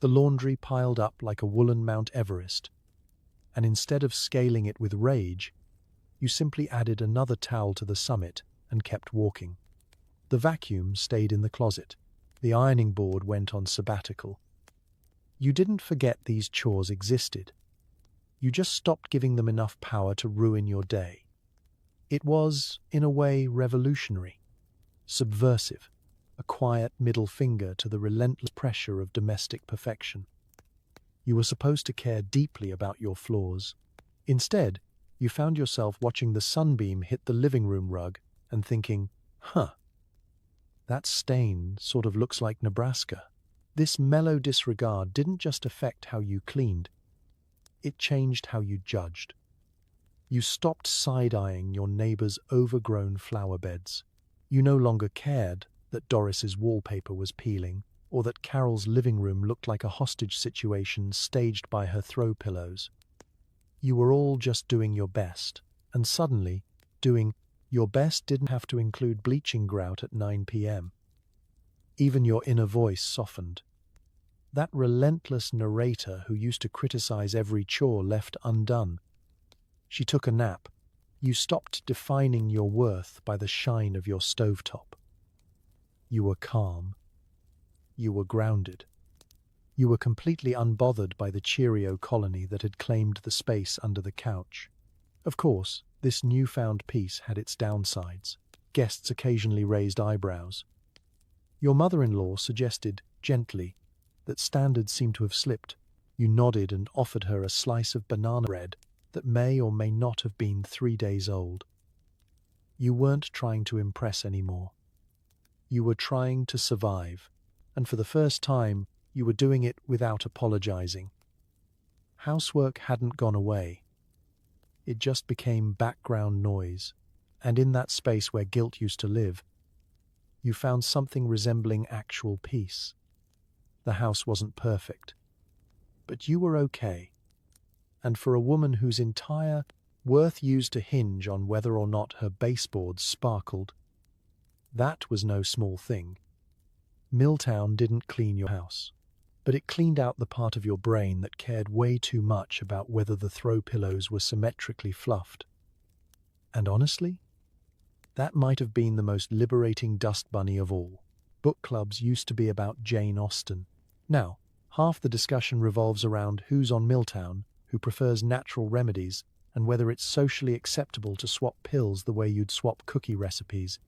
The laundry piled up like a woolen Mount Everest, and instead of scaling it with rage, you simply added another towel to the summit and kept walking. The vacuum stayed in the closet. The ironing board went on sabbatical. You didn't forget these chores existed. You just stopped giving them enough power to ruin your day. It was, in a way, revolutionary, subversive, a quiet middle finger to the relentless pressure of domestic perfection. You were supposed to care deeply about your flaws. Instead, you found yourself watching the sunbeam hit the living room rug and thinking, that stain sort of looks like Nebraska. This mellow disregard didn't just affect how you cleaned, it changed how you judged. You stopped side-eyeing your neighbor's overgrown flower beds. You no longer cared that Doris's wallpaper was peeling, or that Carol's living room looked like a hostage situation staged by her throw pillows. You were all just doing your best, and suddenly, doing your best didn't have to include bleaching grout at 9 p.m. Even your inner voice softened. That relentless narrator who used to criticize every chore left undone. She took a nap. You stopped defining your worth by the shine of your stovetop. You were calm. You were grounded. You were completely unbothered by the Cheerio colony that had claimed the space under the couch. Of course, this newfound peace had its downsides. Guests occasionally raised eyebrows. Your mother-in-law suggested, gently, that standards seemed to have slipped. You nodded and offered her a slice of banana bread that may or may not have been 3 days old. You weren't trying to impress anymore. You were trying to survive, and for the first time, you were doing it without apologizing. Housework hadn't gone away. It just became background noise, and in that space where guilt used to live, you found something resembling actual peace. The house wasn't perfect, but you were okay. And for a woman whose entire worth used to hinge on whether or not her baseboards sparkled, that was no small thing. Miltown didn't clean your house, but it cleaned out the part of your brain that cared way too much about whether the throw pillows were symmetrically fluffed. And honestly, that might have been the most liberating dust bunny of all. Book clubs used to be about Jane Austen. Now, half the discussion revolves around who's on Miltown, who prefers natural remedies, and whether it's socially acceptable to swap pills the way you'd swap cookie recipes.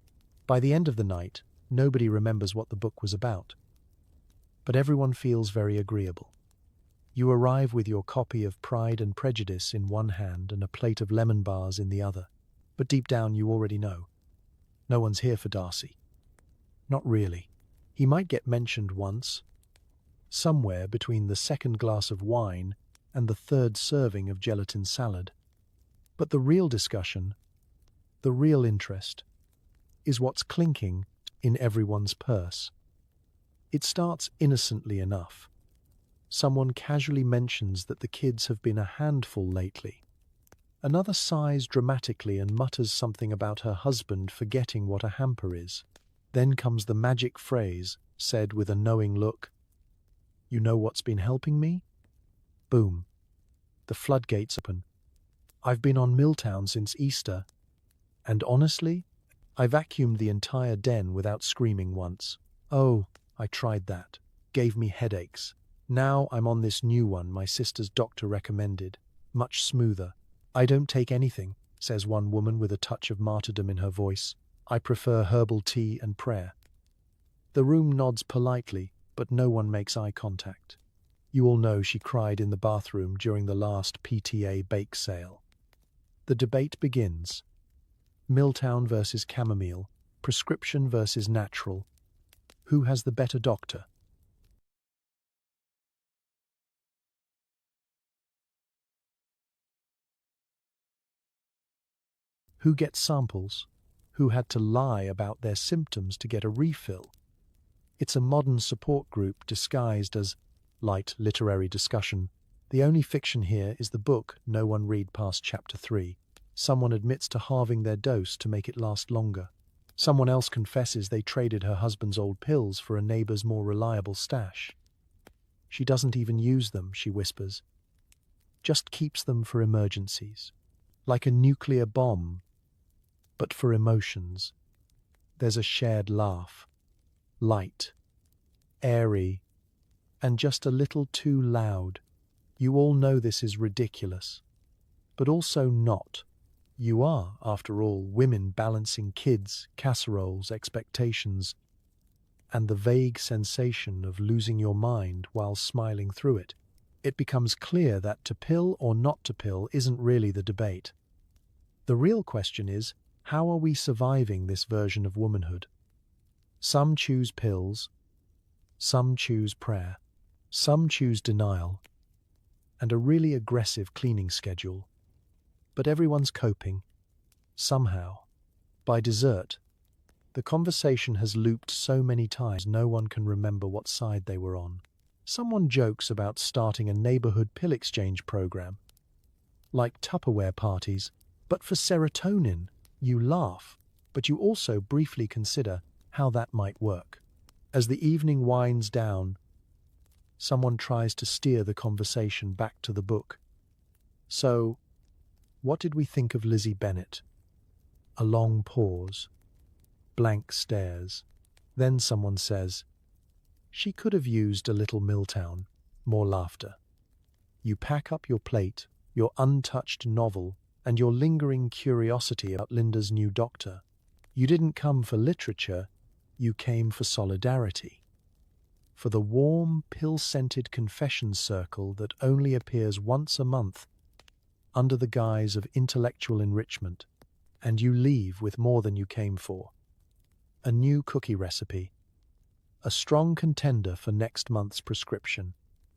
By the end of the night, nobody remembers what the book was about. But everyone feels very agreeable. You arrive with your copy of Pride and Prejudice in one hand and a plate of lemon bars in the other. But deep down you already know. No one's here for Darcy. Not really. He might get mentioned once, somewhere between the second glass of wine and the third serving of gelatin salad. But the real discussion, the real interest, is what's clinking in everyone's purse. It starts innocently enough. Someone casually mentions that the kids have been a handful lately. Another sighs dramatically and mutters something about her husband forgetting what a hamper is. Then comes the magic phrase, said with a knowing look, "You know what's been helping me?" Boom. The floodgates open. I've been on Miltown since Easter, and honestly, I vacuumed the entire den without screaming once. Oh, I tried that. Gave me headaches. Now I'm on this new one my sister's doctor recommended. Much smoother. I don't take anything, says one woman with a touch of martyrdom in her voice. I prefer herbal tea and prayer. The room nods politely, but no one makes eye contact. You all know she cried in the bathroom during the last PTA bake sale. The debate begins. Miltown versus chamomile, prescription versus natural. Who has the better doctor? Who gets samples? Who had to lie about their symptoms to get a refill? It's a modern support group disguised as light literary discussion. The only fiction here is the book no one read past chapter 3. Someone admits to halving their dose to make it last longer. Someone else confesses they traded her husband's old pills for a neighbor's more reliable stash. She doesn't even use them, she whispers. Just keeps them for emergencies. Like a nuclear bomb, but for emotions. There's a shared laugh. Light, airy, and just a little too loud. You all know this is ridiculous, but also not. You are, after all, women balancing kids, casseroles, expectations, and the vague sensation of losing your mind while smiling through it. It becomes clear that to pill or not to pill isn't really the debate. The real question is, how are we surviving this version of womanhood? Some choose pills, some choose prayer, some choose denial, and a really aggressive cleaning schedule. But everyone's coping, somehow. By dessert, the conversation has looped so many times no one can remember what side they were on. Someone jokes about starting a neighborhood pill exchange program, like Tupperware parties, but for serotonin. You laugh, but you also briefly consider how that might work. As the evening winds down, someone tries to steer the conversation back to the book. So, what did we think of Lizzie Bennet? A long pause, blank stares. Then someone says, she could have used a little Miltown, more laughter. You pack up your plate, your untouched novel, and your lingering curiosity about Linda's new doctor. You didn't come for literature, you came for solidarity. For the warm, pill-scented confession circle that only appears once a month under the guise of intellectual enrichment, and you leave with more than you came for. A new cookie recipe, a strong contender for next month's prescription,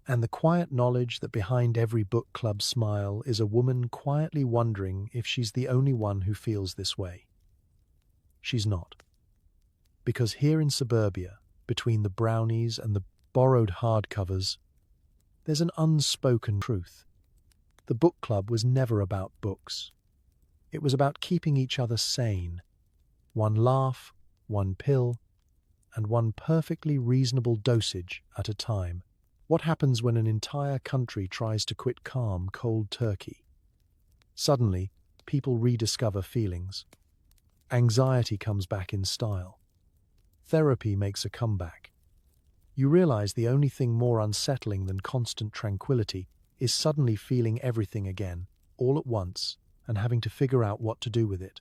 and the quiet knowledge that behind every book club smile is a woman quietly wondering if she's the only one who feels this way. She's not. Because here in suburbia, between the brownies and the borrowed hardcovers, there's an unspoken truth. The book club was never about books. It was about keeping each other sane. One laugh, one pill, and one perfectly reasonable dosage at a time. What happens when an entire country tries to quit calm, cold turkey? Suddenly, people rediscover feelings. Anxiety comes back in style. Therapy makes a comeback. You realize the only thing more unsettling than constant tranquility is suddenly feeling everything again, all at once, and having to figure out what to do with it.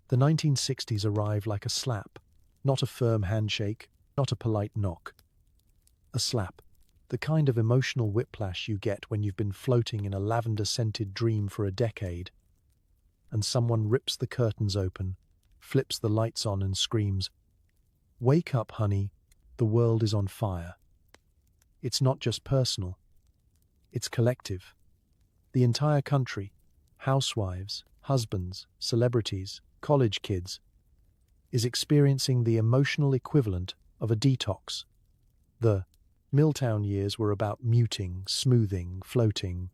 The 1960s arrive like a slap, not a firm handshake, not a polite knock. A slap. The kind of emotional whiplash you get when you've been floating in a lavender-scented dream for a decade, and someone rips the curtains open, flips the lights on and screams, "Wake up, honey, the world is on fire." It's not just personal, it's collective. The entire country, housewives, husbands, celebrities, college kids, is experiencing the emotional equivalent of a detox. The Miltown years were about muting, smoothing, floating.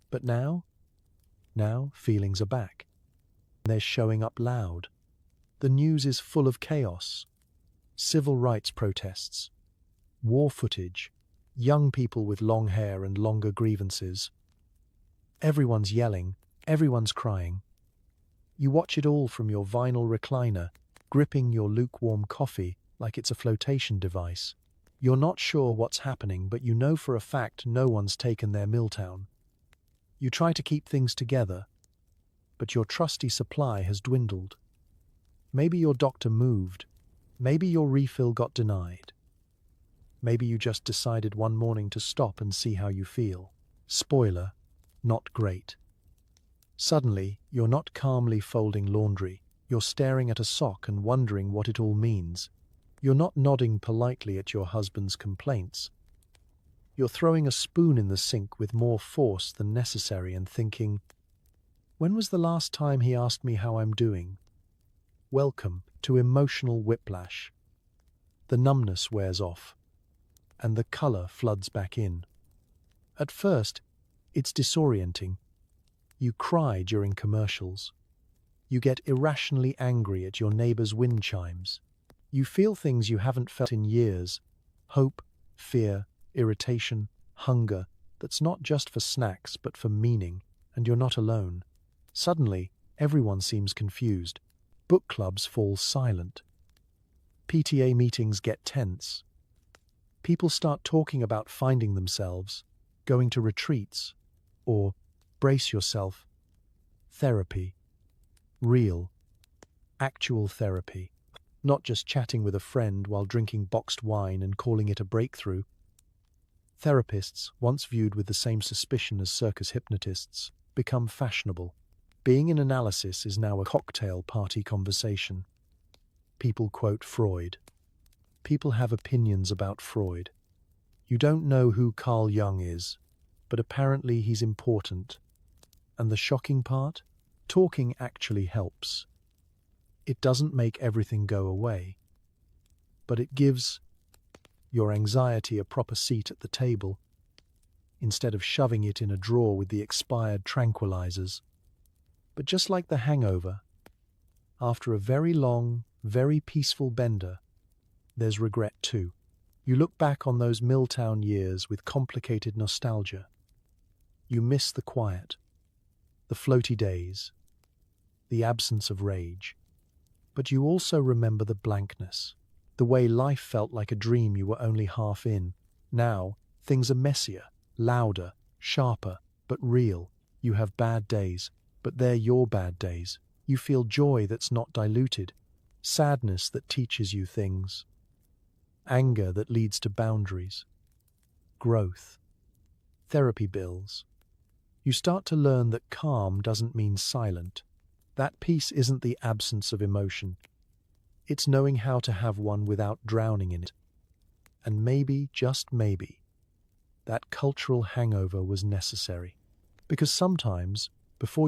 But now feelings are back. They're showing up loud. The news is full of chaos. Civil rights protests, war footage, young people with long hair and longer grievances. Everyone's yelling, everyone's crying. You watch it all from your vinyl recliner, gripping your lukewarm coffee like it's a flotation device. You're not sure what's happening, but you know for a fact no one's taken their Miltown. You try to keep things together, but your trusty supply has dwindled. Maybe your doctor moved. Maybe your refill got denied. Maybe you just decided one morning to stop and see how you feel. Spoiler, not great. Suddenly, you're not calmly folding laundry. You're staring at a sock and wondering what it all means. You're not nodding politely at your husband's complaints. You're throwing a spoon in the sink with more force than necessary and thinking, When was the last time he asked me how I'm doing? Welcome to emotional whiplash. The numbness wears off, and the color floods back in. At first, it's disorienting. You cry during commercials. You get irrationally angry at your neighbor's wind chimes. You feel things you haven't felt in years. Hope, fear, irritation, hunger, that's not just for snacks but for meaning, and you're not alone. Suddenly, everyone seems confused. Book clubs fall silent. PTA meetings get tense. People start talking about finding themselves, going to retreats, or, brace yourself, therapy. Real, actual therapy. Not just chatting with a friend while drinking boxed wine and calling it a breakthrough. Therapists, once viewed with the same suspicion as circus hypnotists, become fashionable. Being in analysis is now a cocktail party conversation. People quote Freud. People have opinions about Freud. You don't know who Carl Jung is, but apparently he's important. And the shocking part? Talking actually helps. It doesn't make everything go away, but it gives your anxiety a proper seat at the table, instead of shoving it in a drawer with the expired tranquilizers. But just like the hangover, after a very long, very peaceful bender, there's regret too. You look back on those Miltown years with complicated nostalgia. You miss the quiet, the floaty days, the absence of rage. But you also remember the blankness, the way life felt like a dream you were only half in. Now, things are messier, louder, sharper, but real. You have bad days, but they're your bad days. You feel joy that's not diluted, sadness that teaches you things, anger that leads to boundaries, growth, therapy bills. You start to learn that calm doesn't mean silent. That peace isn't the absence of emotion. It's knowing how to have one without drowning in it. And maybe, just maybe, that cultural hangover was necessary. Because sometimes, before